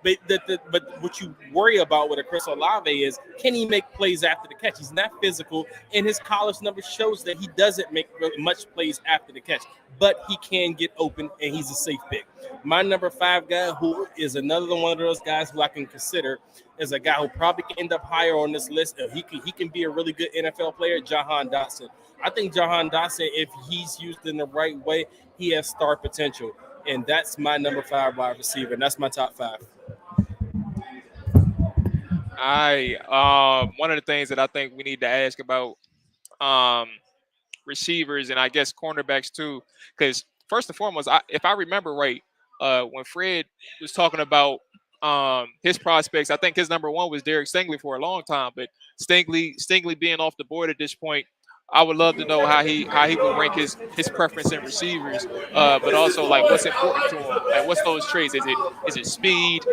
but what you worry about with a Chris Olave is, can he make plays after the catch? He's not physical, and his college number shows that he doesn't make really much plays after the catch, but he can get open, and he's a safe pick. My number 5 guy, who is another one of those guys who I can consider as a guy who probably can end up higher on this list. He can be a really good NFL player, Jahan Dotson. I think Jahan Dotson, if he's used in the right way, he has star potential. And that's my number 5 wide receiver, and that's my top 5. One of the things that I think we need to ask about receivers and I guess cornerbacks too, because first and foremost, if I remember right, when Fred was talking about his prospects, I think his number 1 was Derek Stingley for a long time, but Stingley being off the board at this point, I would love to know how he would rank his preference in receivers, but also like what's important to him. Like what's those traits? Is it speed?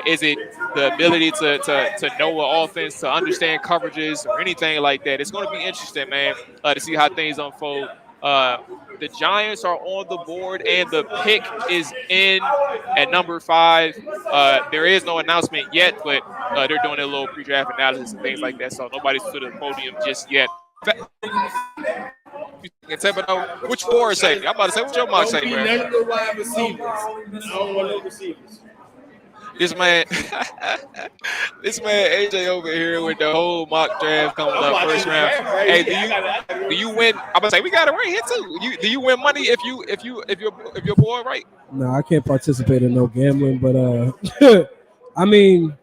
Is it the ability to know an offense, to understand coverages or anything like that? It's going to be interesting, man, to see how things unfold. The Giants are on the board, and the pick is in at number 5. There is no announcement yet, but they're doing a little pre-draft analysis and things like that, so nobody's to the podium just yet. Which 4 is safety? I'm about to say, what's your mock say, man? None of the wide receivers. I don't want no receivers. This man AJ over here with the whole mock draft coming up first round. Hey, do you win? I'm gonna say we got it right here too. Do you win money if your boy right? No, I can't participate in no gambling, but I mean,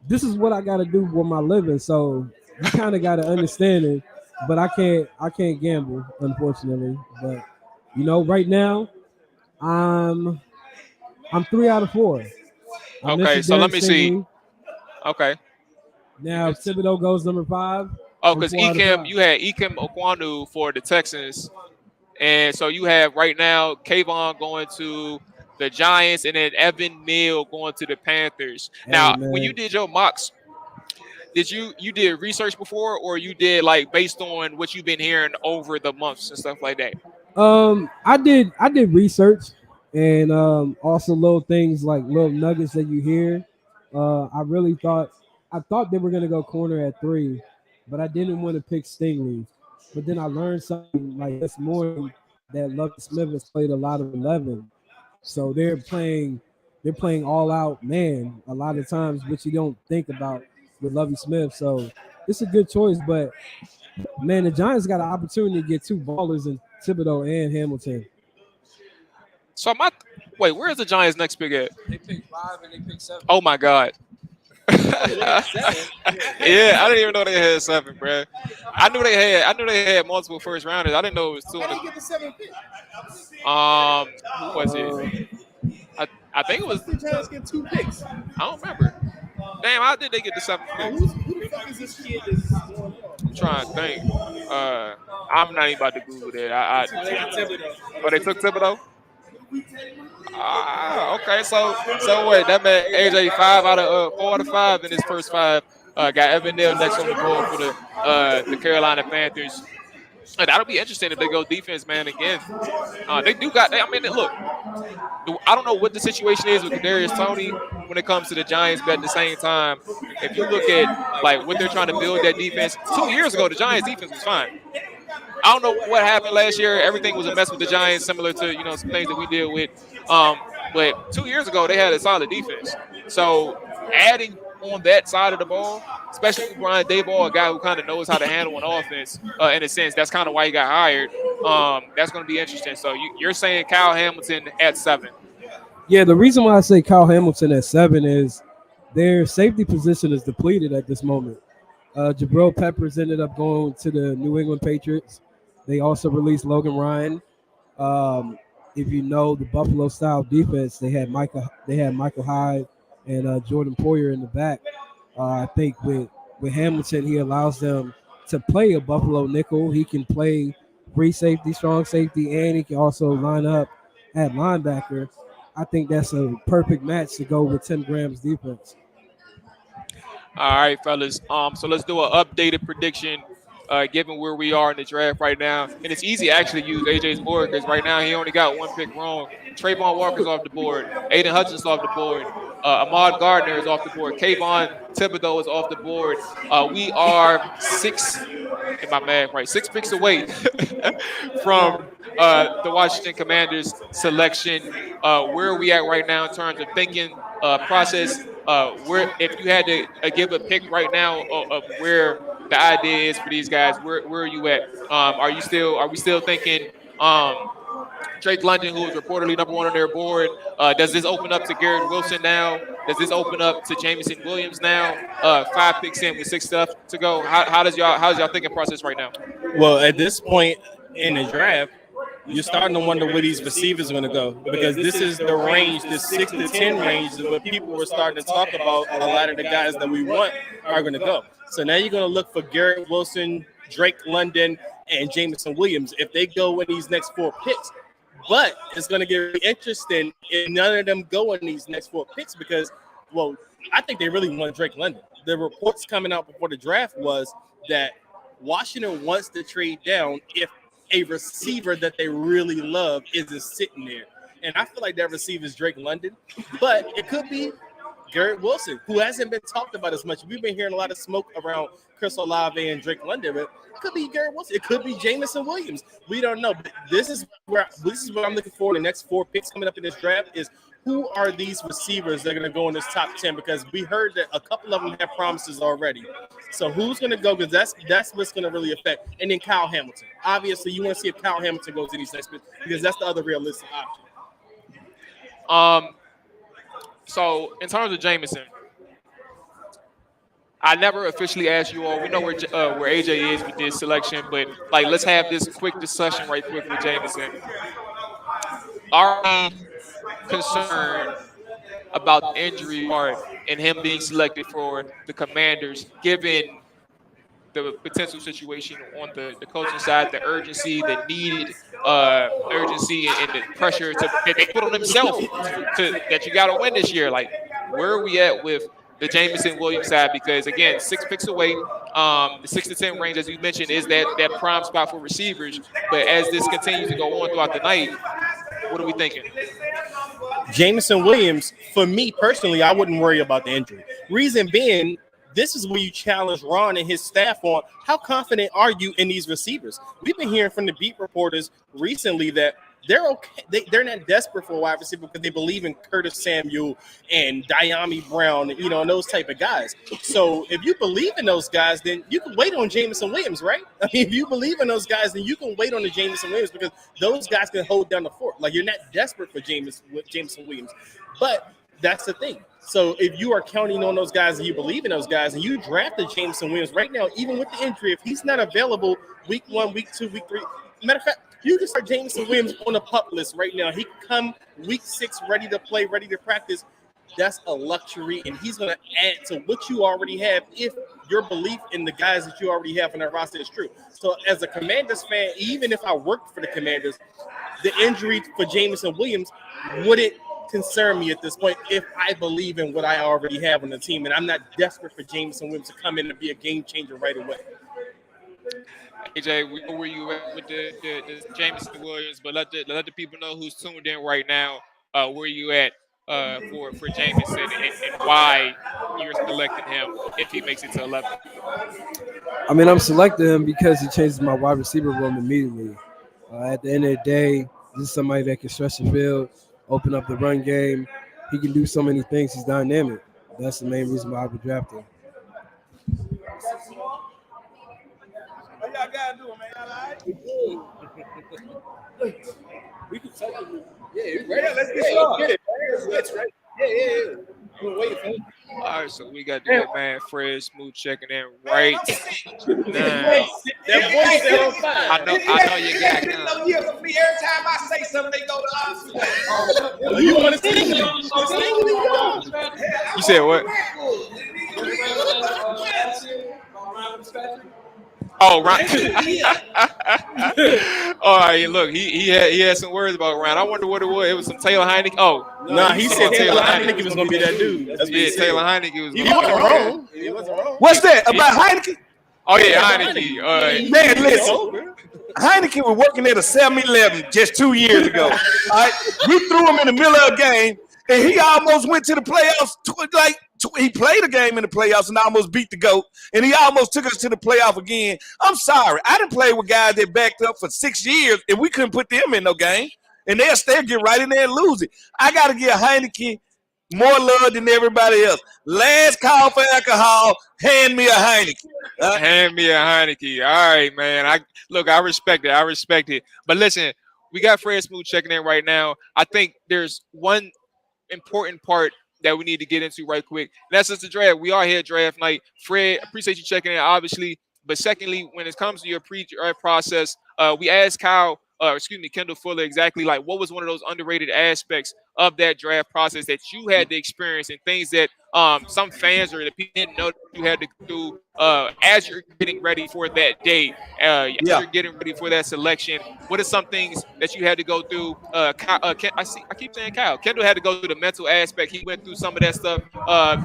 this is what I got to do with my living, so you kind of got to understand it. But I can't gamble, unfortunately. But right now, I'm 3 out of 4. Okay, so let me see. Okay. Now, if Thibodeau goes number 5, Oh, because Before out of five. you had Ikem Okwanu for the Texans, and so you have right now Kayvon going to the Giants, and then Evan Neal going to the Panthers. Hey, Now, man. when you did your mocks, did you did research before, or you did like based on what you've been hearing over the months and stuff like that? I did research, and also little things like little nuggets that you hear. I thought they were gonna go corner at 3, but I didn't want to pick Stingley. But then I learned something like this morning that Lovie Smith has played a lot of 11, so they're playing all out man a lot of times, which you don't think about with Lovie Smith. So it's a good choice, but man, the Giants got an opportunity to get 2 ballers in Thibodeau and Hamilton. So where is the Giants' next pick at? They picked 5 and they picked 7. Oh my God. Yeah, I didn't even know they had 7, bro. I knew they had multiple first rounders. I didn't know it was 2. How did you get the 7th pick? Who was it? I think it was. The Giants get 2 picks. I don't remember. Damn, how did they get the 7th pick? Who the fuck is this kid? I'm trying to think. I'm not even about to Google that. But they took Thibodeau. Okay. So wait, that meant AJ 5 out of 4 out of 5 in his first 5. Got Evan Neal next on the board for the Carolina Panthers. And that'll be interesting if they go defense, man. Again, they do got. I mean, look, I don't know what the situation is with Kadarius Toney when it comes to the Giants, but at the same time, if you look at like what they're trying to build that defense, 2 years ago the Giants defense was fine. I don't know what happened last year. Everything was a mess with the Giants, similar to some things that we deal with. But 2 years ago they had a solid defense. So adding on that side of the ball, especially with Brian Daboll, a guy who kind of knows how to handle an offense, in a sense, that's kind of why he got hired. That's going to be interesting. So you're saying Kyle Hamilton at 7? Yeah, the reason why I say Kyle Hamilton at 7 is their safety position is depleted at this moment. Jabril Peppers ended up going to the New England Patriots. They also released Logan Ryan. If you know the Buffalo style defense, they had Michael Hyde and Jordan Poyer in the back. I think with Hamilton, he allows them to play a Buffalo nickel. He can play free safety, strong safety, and he can also line up at linebacker. I think that's a perfect match to go with Tim Graham's defense. All right, fellas. So let's do an updated prediction, given where we are in the draft right now. And it's easy actually to use AJ's board because right now he only got 1 pick wrong. Trayvon Walker's off the board. Aiden Hutchinson's off the board. Ahmad Gardner is off the board. Kayvon Thibodeau is off the board. We are 6 picks away from the Washington Commanders selection. Where are we at right now in terms of thinking process? Where, if you had to give a pick right now of where the idea is for these guys, where are you at? Are we still thinking Drake London, who is reportedly number 1 on their board? Does this open up to Garrett Wilson now? Does this open up to Jameson Williams now? 5 picks in with 6 stuff to go. How's y'all thinking process right now? Well, at this point in the draft, you're starting to wonder where these receivers are going to go because this is the range, the 6 to 10 range is what people were starting to talk about. A lot of the guys that we want are going to go. So now you're going to look for Garrett Wilson, Drake London, and Jameson Williams if they go in these next 4 picks. But it's going to get really interesting if none of them go in these next 4 picks because, well, I think they really want Drake London. The reports coming out before the draft was that Washington wants to trade down if a receiver that they really love isn't sitting there. And I feel like that receiver is Drake London, but it could be Garrett Wilson, who hasn't been talked about as much. We've been hearing a lot of smoke around Chris Olave and Drake London, but it could be Garrett Wilson. It could be Jameson Williams. We don't know. But this is what I'm looking for in the next 4 picks coming up in this draft is who are these receivers that are going to go in this top 10? Because we heard that a couple of them have promises already. So who's going to go? Because that's what's going to really affect. And then Kyle Hamilton. Obviously, you want to see if Kyle Hamilton goes in these next picks because that's the other realistic option. So in terms of Jameson, I never officially asked you all. We know where AJ is with this selection, but like let's have this quick discussion right quick with Jameson. Are we concerned about the injury part and him being selected for the Commanders, given the potential situation on the coaching side, the urgency, the needed urgency, and the pressure that they put on themselves that you got to win this year. Like, where are we at with the Jameson Williams side? Because again, 6 picks away, the 6 to 10 range, as you mentioned, is that prime spot for receivers. But as this continues to go on throughout the night, what are we thinking? Jameson Williams, for me personally, I wouldn't worry about the injury. Reason being, this is where you challenge Ron and his staff on how confident are you in these receivers. We've been hearing from the beat reporters recently that they're okay. They're not desperate for a wide receiver because they believe in Curtis Samuel and Diami Brown, and those type of guys. So if you believe in those guys, then you can wait on Jameson Williams, right? I mean, if you believe in those guys, then you can wait on the Jameson Williams because those guys can hold down the fort. Like, you're not desperate for Jameson Williams, but that's the thing. So if you are counting on those guys and you believe in those guys and you drafted Jameson Williams right now, even with the injury, if he's not available week 1, week 2, week 3, matter of fact, you can start Jameson Williams on the pup list right now. He can come week 6 ready to play, ready to practice. That's a luxury, and he's going to add to what you already have if your belief in the guys that you already have on that roster is true. So as a Commanders fan, even if I worked for the Commanders, the injury for Jameson Williams wouldn't concern me at this point if I believe in what I already have on the team, and I'm not desperate for Jameson Williams to come in and be a game changer right away. AJ, we know where you at with the Jameson Williams, but let the people know who's tuned in right now where you at for Jameson and why you're selecting him if he makes it to 11. I mean, I'm selecting him because he changes my wide receiver room immediately. At the end of the day, this is somebody that can stretch the field, open up the run game. He can do so many things. He's dynamic. That's the main reason why I would draft him. What y'all guys doing, man? Y'all all right? We can talk to you. Yeah, let's get started. Yeah. We're waiting for him. All right, so we got the man Fred Smoot checking in right now. That voice is on fire. I know you got it. No year for me. Every time I say something, they go to us. You want to sing? You said what? Oh, Ryan. All right, look, he had some words about Ryan. I wonder what it was. It was some Taylor Heineke. Oh, nah, he said Taylor Heineke was going to be that dude. That's what he said. Taylor Heineke was. He wasn't wrong. What's that about Heineke? Oh yeah, Heineke. Man, listen. Heineke was working at a 7-Eleven just 2 years ago. All right, we threw him in the middle of a game, and he almost went to the playoffs. He played a game in the playoffs and almost beat the GOAT, and he almost took us to the playoff again. I'm sorry. I didn't play with guys that backed up for 6 years, and we couldn't put them in no game, and they'll still get right in there and lose it. I got to give Heineke more love than everybody else. Last call for alcohol, hand me a Heineke. Hand me a Heineke. All right, man. I respect it. But listen, we got Fred Smoot checking in right now. I think there's one important part that we need to get into right quick. And that's just the draft. We are here draft night. Fred, appreciate you checking in, obviously. But secondly, when it comes to your pre-draft process, we asked Kendall Fuller exactly like what was one of those underrated aspects of that draft process that you had to experience and things that some fans or the people didn't know that you had to do as you're getting ready for that day, as you're getting ready for that selection. What are some things that you had to go through? I keep saying Kyle. Kendall had to go through the mental aspect. He went through some of that stuff,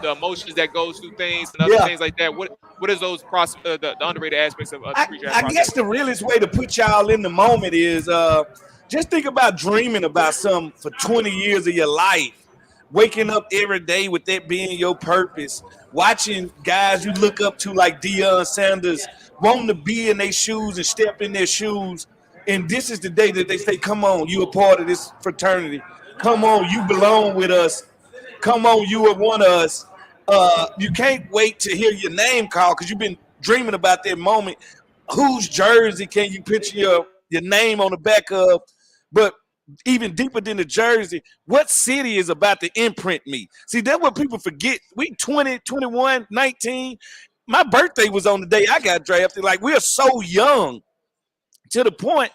the emotions that goes through things and other things like that. What is those the underrated aspects of the pre-draft process? I guess the realest way to put y'all in the moment is just think about dreaming about something for 20 years of your life. Waking up every day with that being your purpose, watching guys you look up to like Deion Sanders, wanting to be in their shoes and step in their shoes. And this is the day that they say, come on, you a part of this fraternity. Come on, you belong with us. Come on, you are one of us. You can't wait to hear your name called because you've been dreaming about that moment. Whose jersey can you picture your name on the back of? But even deeper than the jersey, what city is about to imprint me? See, that's what people forget. We 20, 21, 19. My birthday was on the day I got drafted. Like, we are so young to the point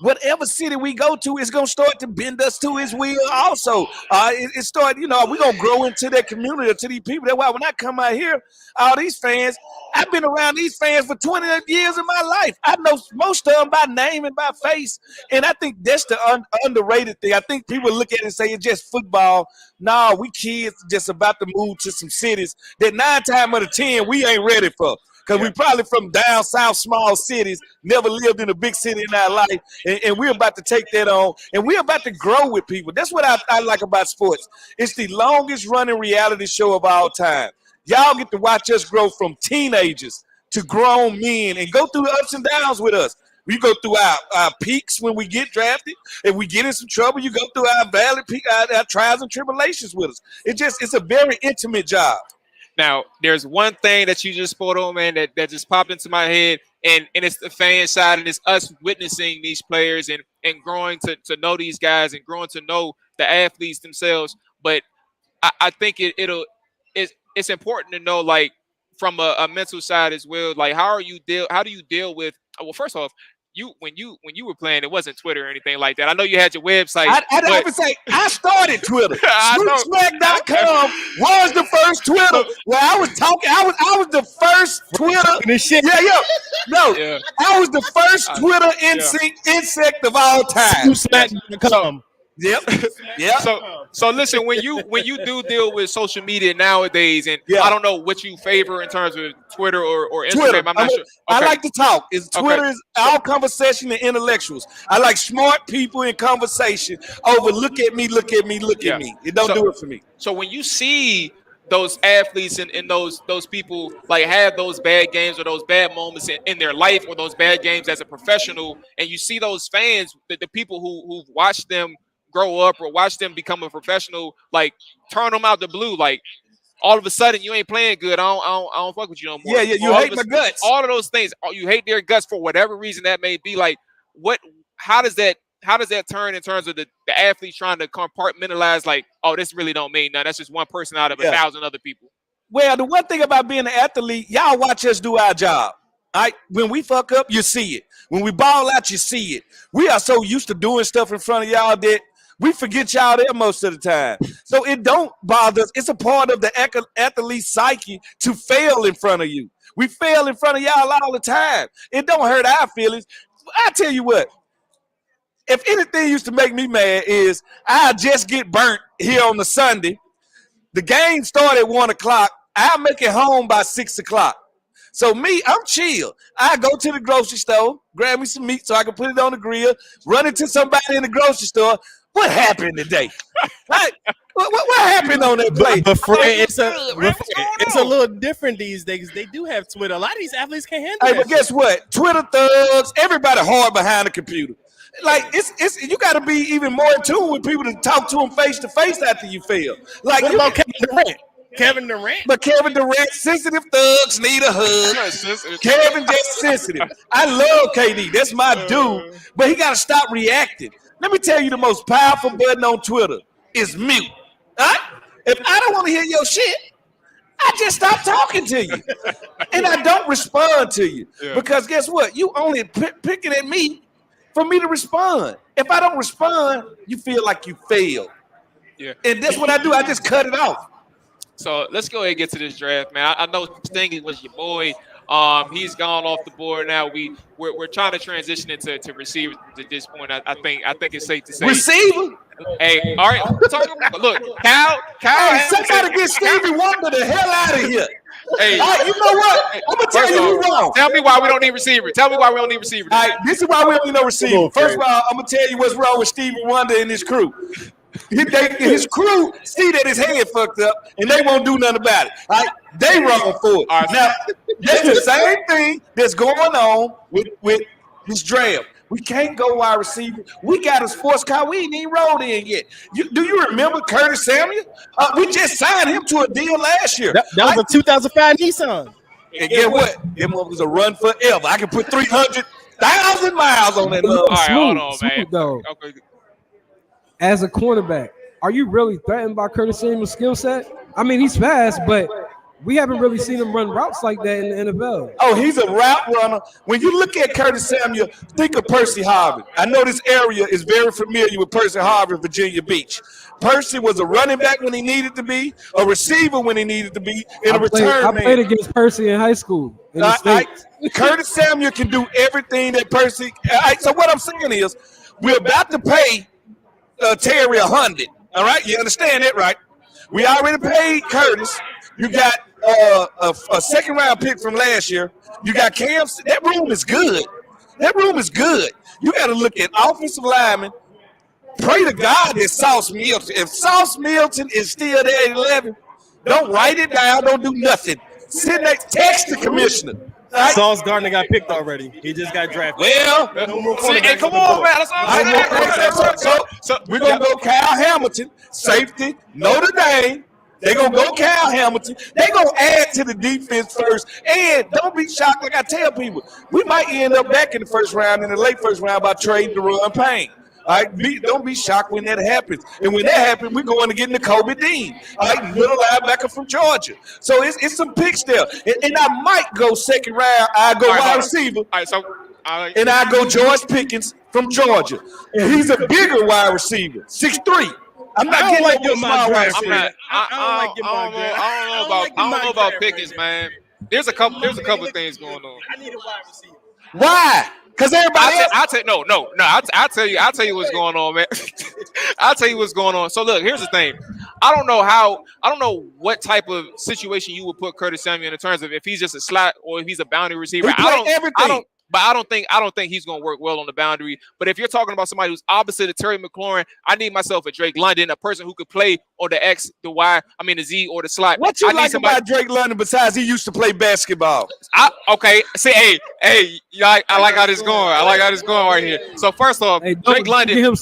whatever city we go to is going to start to bend us to his will also. It started, we're going to grow into that community, to these people. That's why when I come out here, all these fans, I've been around these fans for 20 years of my life. I know most of them by name and by face, and I think that's the underrated thing. I think people look at it and say it's just football. No, we kids just about to move to some cities that 9 times out of 10 we ain't ready for. Because we probably from down south, small cities, never lived in a big city in our life, and we're about to take that on, and we're about to grow with people. That's what I like about sports. It's the longest running reality show of all time. Y'all get to watch us grow from teenagers to grown men and go through the ups and downs with us. We go through our peaks when we get drafted. If we get in some trouble, you go through our valley peak, our trials and tribulations with us. It's a very intimate job. Now, there's one thing that you just spoke on, man, that just popped into my head, and it's the fan side, and it's us witnessing these players and growing to know these guys and growing to know the athletes themselves. But I think it's important to know, like, from a mental side as well. Like, how do you deal with? Well, first off, when you were playing, it wasn't Twitter or anything like that. I know you had your website. I would say I started Twitter. SmootSmack.com was the first Twitter where I was talking. I was the first Twitter. Yeah. I was the first Twitter insect of all time. SmootSmack.com. Yep. So listen, when you do deal with social media nowadays, and I don't know what you favor in terms of Twitter or Instagram. Twitter. I'm not sure. Okay. I like to talk. Twitter is all conversation and intellectuals. I like smart people in conversation over look at me. It don't do it for me. So when you see those athletes and those people like have those bad games or those bad moments in their life or those bad games as a professional, and you see those fans, the people who've watched them grow up or watch them become a professional, like turn them out the blue, like all of a sudden you ain't playing good. I don't fuck with you no more. Yeah, you hate my guts. All of those things, you hate their guts for whatever reason that may be. Like, how does that turn in terms of the athletes trying to compartmentalize, like, oh, this really don't mean nothing. That's just one person out of 1,000 other people. Well, the one thing about being an athlete, y'all watch us do our job. When we fuck up, you see it. When we ball out, you see it. We are so used to doing stuff in front of y'all that we forget y'all there most of the time. So it don't bother us. It's a part of the athlete psyche to fail in front of you. We fail in front of y'all all the time. It don't hurt our feelings. I tell you what, if anything used to make me mad is I just get burnt here on the Sunday. The game started at 1 o'clock. I'll make it home by 6 o'clock. So me, I'm chill. I go to the grocery store, grab me some meat so I can put it on the grill, run into somebody in the grocery store. What happened today? What happened on that play? But Fred, it's a little different these days. They do have Twitter. A lot of these athletes can't handle Hey, that but guess what? Twitter thugs, everybody hard behind the computer. Like it's you got to be even more in tune with people to talk to them face to face after you fail. Like what about Kevin Durant? But Kevin Durant, sensitive thugs need a hug. Kevin just sensitive. I love KD. That's my dude. But he got to stop reacting. Let me tell you, the most powerful button on Twitter is mute. If I don't want to hear your shit, I just stop talking to you. And I don't respond to you. Because guess what? You only picking at me for me to respond. If I don't respond, you feel like you failed. Yeah. And that's what I do. I just cut it off. So let's go ahead and get to this draft, man. I know Stingy was your boy. He's gone off the board now. We're trying to transition into receivers at this point. I think it's safe to say receiver. Hey, all right. Look, Cal. Hey, somebody get Stevie Wonder the hell out of here. Hey, you know what? I'm gonna tell you who's wrong. Tell me why we don't need receiver. Tell me why we don't need receiver. All right, this is why we don't need no receiver. First of all, I'm gonna tell you what's wrong with Stevie Wonder and his crew. His crew see that his head fucked up, and they won't do nothing about it. All right? They wrong for it. Right. Now, that's the same thing that's going on with this draft. We can't go wide receiver. We got a sports car. We ain't even rolled in yet. Do you remember Curtis Samuel? We just signed him to a deal last year. That was a 2005 Nissan. And get what? It was a run forever. I can put 300,000 miles on that. All right, hold on, Smoot, man. though. Okay. As a cornerback, are you really threatened by Curtis Samuel's skill set? I mean, he's fast, but we haven't really seen him run routes like that in the NFL. Oh, he's a route runner. When you look at Curtis Samuel, think of Percy Harvey. I know this area is very familiar with Percy Harvey, Virginia Beach. Percy was a running back when he needed to be, a receiver when he needed to be, and a return man. I played against Percy in high school. In the States. Curtis Samuel can do everything that Percy. So what I'm saying is, we're about to pay Terry $100. All right, you understand that, right? We already paid Curtis. You got a second round pick from last year. You got Cam. That room is good. That room is good. You got to look at offensive linemen. Pray to God that Sauce Milton. If Sauce Milton is still there at 11, don't write it down. Don't do nothing. Sit next. Text the commissioner. Right? Sauce Gardner got picked already. He just got drafted. Well, come on, man. So we're gonna go Kyle Hamilton, safety, Notre Dame. They're going to go Cal Hamilton. They're going to add to the defense first. And don't be shocked, like I tell people, we might end up back in the first round, in the late first round, by trading to Run Payne. All right, don't be shocked when that happens. And when that happens, we're going to get Nakobe Dean, all right, middle linebacker from Georgia. So it's some picks there. And I might go second round. I go wide receiver. And I go George Pickens from Georgia. And he's a bigger wide receiver, 6'3". I'm not getting like your small wide receiver. I don't know about Pickens, man. There's a couple of things going on. I need a wide receiver. Why? Because everybody else. I'll tell you what's going on, man. I'll tell you what's going on. So look, here's the thing. I don't know what type of situation you would put Curtis Samuel in terms of if he's just a slot or if he's a boundary receiver. I don't think he's going to work well on the boundary. But if you're talking about somebody who's opposite of Terry McLaurin, I need myself a Drake London, a person who could play on the X, the Y, the Z, or the slot. What you like about Drake London besides he used to play basketball? I like how this going. I like how this going right here. So first off, Drake London.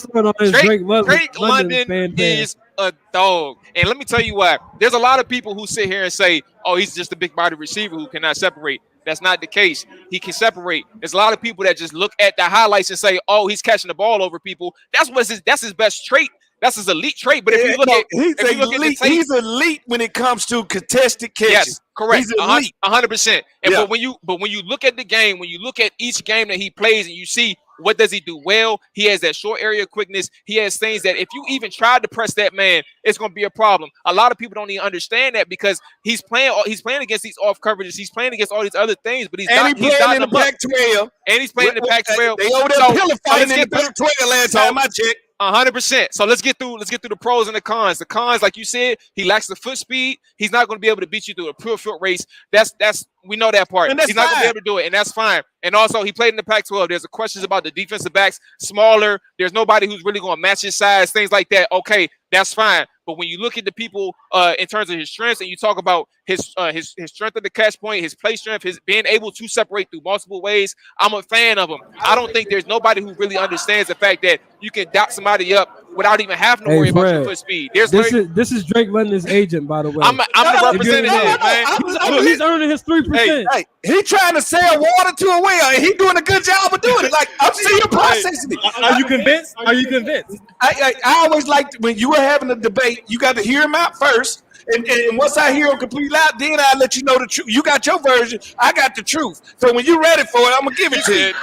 Drake London is a dog. And let me tell you why. There's a lot of people who sit here and say, oh, he's just a big body receiver who cannot separate. That's not the case. He can separate. There's a lot of people that just look at the highlights and say, "Oh, he's catching the ball over people." That's his best trait. That's his elite trait. But if you look at he's elite when it comes to contested catches. Yes, correct. He's elite, 100%. But when you look at the game, when you look at each game that he plays, and you see what does he do well, he has that short area quickness. He has things that if you even tried to press that man, it's going to be a problem. A lot of people don't even understand that because he's playing against these off coverages. He's playing against all these other things, but he's playing in the Pac-12. And he's playing in the Pac-12. They over there pillow fighting in the Pac-12 last time I checked. 100%. So let's get through the pros and the cons. The cons, like you said, he lacks the foot speed. He's not going to be able to beat you through a pure foot race. That's we know that part. He's not going to be able to do it, and that's fine. And also, he played in the Pac-12. There's questions about the defensive backs, smaller. There's nobody who's really going to match his size, things like that. Okay, that's fine. But when you look at the people in terms of his strengths, and you talk about his strength at the catch point, his play strength, his being able to separate through multiple ways, I'm a fan of him. I don't think there's nobody who really understands the fact that you can dot somebody up without even having to worry about your foot speed. This is Drake London's agent, by the way. I'm the representative, man. He's earning his 3%. Hey, he trying to sell water to a well, and he doing a good job of doing it. Like, I'm seeing the processing it. Are you convinced? I always liked when you were having a debate, you got to hear him out first. And once I hear him completely out, then I'll let you know the truth. You got your version, I got the truth. So when you're ready for it, I'm gonna give it to you.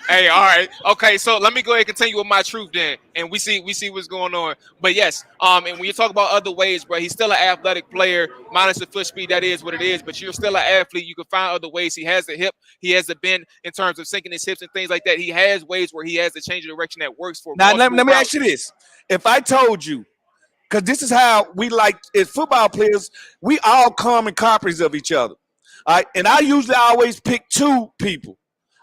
Hey, all right, okay. So let me go ahead and continue with my truth then, and we see what's going on. But yes, and when you talk about other ways, bro, he's still an athletic player, minus the foot speed. That is what it is. But you're still an athlete. You can find other ways. He has the hip. He has the bend in terms of sinking his hips and things like that. He has ways where he has the change of direction that works for. Now let me ask you this: if I told you. Because this is how we like, as football players, we all common copies of each other. All right. And I usually always pick two people.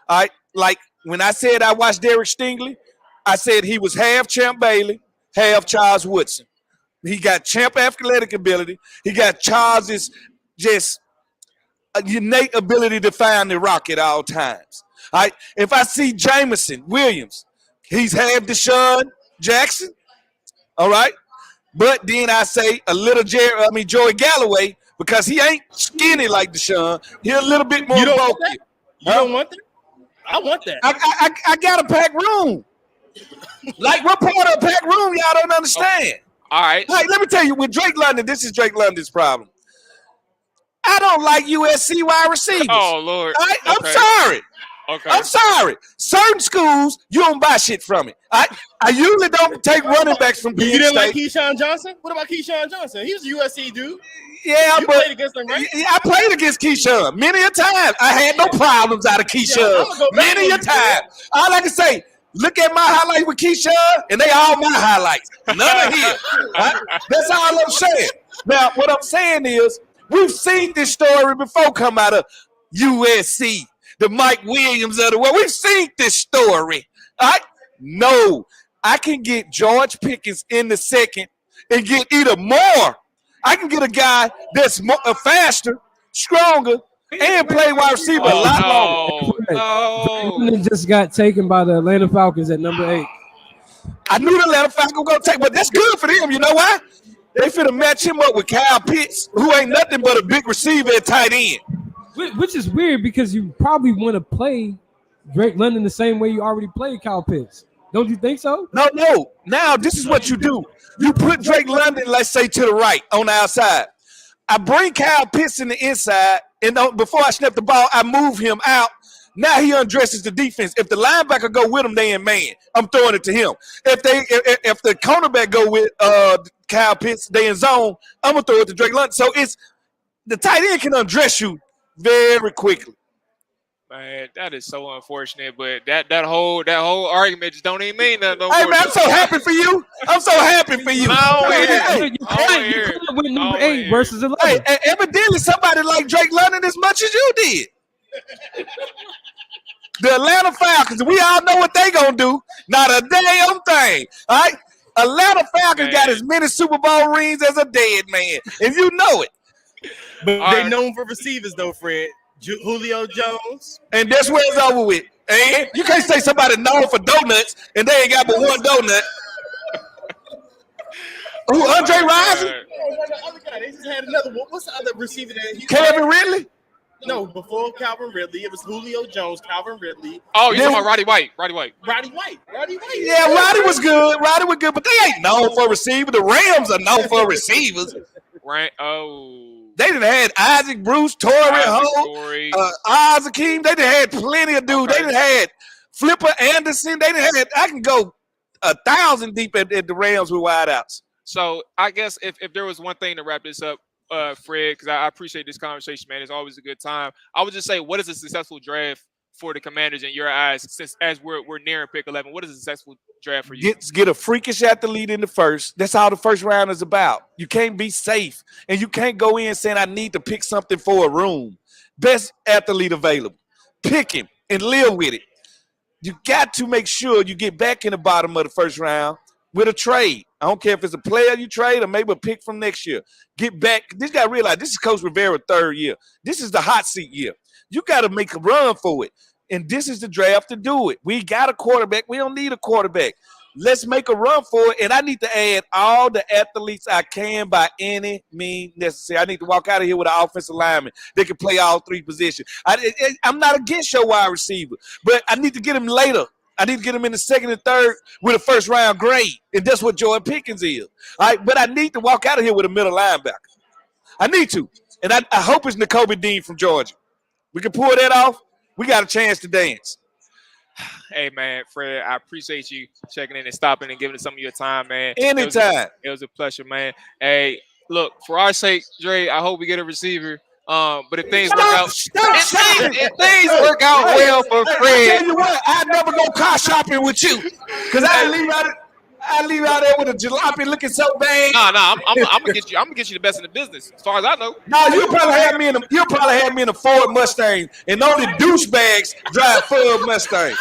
All right. Like when I said I watched Derek Stingley, I said he was half Champ Bailey, half Charles Woodson. He got Champ athletic ability. He got Charles's just a innate ability to find the rock at all times. All right. If I see Jameson Williams, he's half Deshaun Jackson. All right. But then I say a little Joey Galloway because he ain't skinny like Deshaun. He's a little bit more bulky. You don't want that? I want that. I got a packed room. Like what part of a packed room y'all don't understand? All right. Like let me tell you, with Drake London, this is Drake London's problem. I don't like USC wide receivers. Oh Lord. All right? I'm Okay. sorry. Okay. I'm sorry. Certain schools, you don't buy shit from it. I usually don't take running backs from You Penn didn't State. like Keyshawn Johnson? What about Keyshawn Johnson? He was a USC dude. Yeah, You but played against him, right? yeah, I played against Keyshawn many a time. I had no problems out of Keyshawn I'ma go back many a on you, time. All I can say, look at my highlights with Keyshawn, and they all my highlights. None of his. Right? That's all I'm saying. Now, what I'm saying is, we've seen this story before come out of USC, the Mike Williams of the world. We've seen this story. All right? No, I can get George Pickens in the second and get either more. I can get a guy that's more, faster, stronger, and play wide receiver a lot longer. London just got taken by the Atlanta Falcons at number 8. I knew the Atlanta Falcons were going to take, but that's good for them. You know why? They finna match him up with Kyle Pitts, who ain't nothing but a big receiver at tight end. Which is weird because you probably want to play Drake London the same way you already played Kyle Pitts. Don't you think so? No. Now, this is what you do. You put Drake London, let's say, to the right on the outside. I bring Kyle Pitts in the inside, and before I snap the ball, I move him out. Now he undresses the defense. If the linebacker go with him, they in man. I'm throwing it to him. If the cornerback go with Kyle Pitts, they in zone. I'm gonna throw it to Drake London. So it's the tight end can undress you very quickly. Man, that is so unfortunate, but that whole argument just don't even mean nothing. No Hey more. man, I'm so happy for you. I'm so happy for you. You went number 8 versus 11. Hey, evidently somebody like Drake London as much as you did. The Atlanta Falcons, we all know what they gonna do. Not a damn thing. All right? Atlanta Falcons got as many Super Bowl rings as a dead man, and you know it. But they known for receivers though, Fred. Julio Jones. And that's where it's over with. And you can't say somebody known for donuts and they ain't got but one donut. Who, Andre Rison? The other guy, they just had another one. What's the other receiver that Calvin Ridley? No, before Calvin Ridley, it was Julio Jones, Calvin Ridley. Oh, you're talking about Roddy White. Roddy White. Yeah, Roddy was good. Roddy was good, but they ain't known for receivers. The Rams are known for receivers. Right. Oh. They done had Isaac Bruce, Torrey Holt, Isaac Akeem. They done had plenty of dudes. They done had Flipper Anderson. They done had, I can go 1,000 deep at the Rams with wideouts. So I guess if there was one thing to wrap this up, Fred, because I appreciate this conversation, man. It's always a good time. I would just say, what is a successful draft for the Commanders in your eyes? Since as we're nearing pick 11, what is a successful draft for you? Get a freakish athlete in the first. That's all the first round is about. You can't be safe, and you can't go in saying I need to pick something for a room. Best athlete available. Pick him and live with it. You got to make sure you get back in the bottom of the first round with a trade. I don't care if it's a player you trade or maybe a pick from next year. Get back. This guy realized this is Coach Rivera's third year. This is the hot seat year. You got to make a run for it. And this is the draft to do it. We got a quarterback. We don't need a quarterback. Let's make a run for it. And I need to add all the athletes I can by any means necessary. I need to walk out of here with an offensive lineman that can play all three positions. I'm not against your wide receiver, but I need to get him later. I need to get him in the second and third with a first round grade. And that's what Jordan Pickens is. All right, but I need to walk out of here with a middle linebacker. I need to. And I hope it's Nakobe Dean from Georgia. We can pull that off. We got a chance to dance. Hey, man, Fred, I appreciate you checking in and stopping and giving us some of your time, man. Anytime. It was a pleasure, man. Hey, look, for our sake, Dre, I hope we get a receiver. But if things work out, if things work out well for Fred, I tell you what, I'd never go car shopping with you because I leave out there with a jalopy looking so bad. Nah, I'm gonna get you. I'm gonna get you the best in the business, as far as I know. No, you'll probably have me in a Ford Mustang, and only douchebags drive Ford Mustang.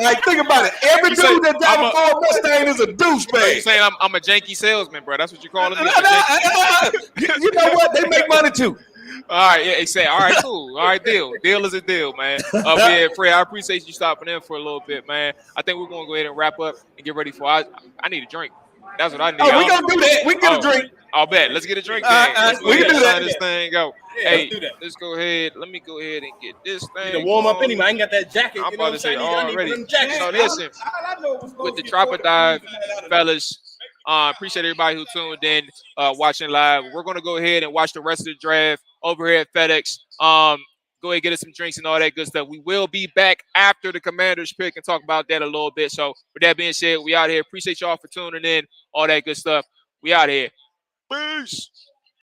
Like, think about it. Every dude that drives a Ford Mustang is a douchebag. You saying I'm a janky salesman, bro? That's what you calling me? You know what? They make money too. All right, yeah, say, all right, cool. All right, deal. Deal is a deal, man. Yeah, Fred, I appreciate you stopping in for a little bit, man. I think we're going to go ahead and wrap up and get ready for I need a drink. That's what I need. Oh, we're going to do that. We can get a drink. I'll bet. Let's get a drink then. We can do that. This thing go. Yeah, hey, let's do that. Let's go ahead. Let me go ahead and get this thing. To warm up anyway. I ain't got that jacket. I'm about to say already. So listen, with the Drop or Dive, fellas, appreciate everybody who tuned in, watching live. We're going to go ahead and watch the rest of the draft over here at FedEx. Go ahead and get us some drinks and all that good stuff. We will be back after the Commanders pick and talk about that a little bit. So with that being said, we out here. Appreciate y'all for tuning in, all that good stuff. We out here. Peace.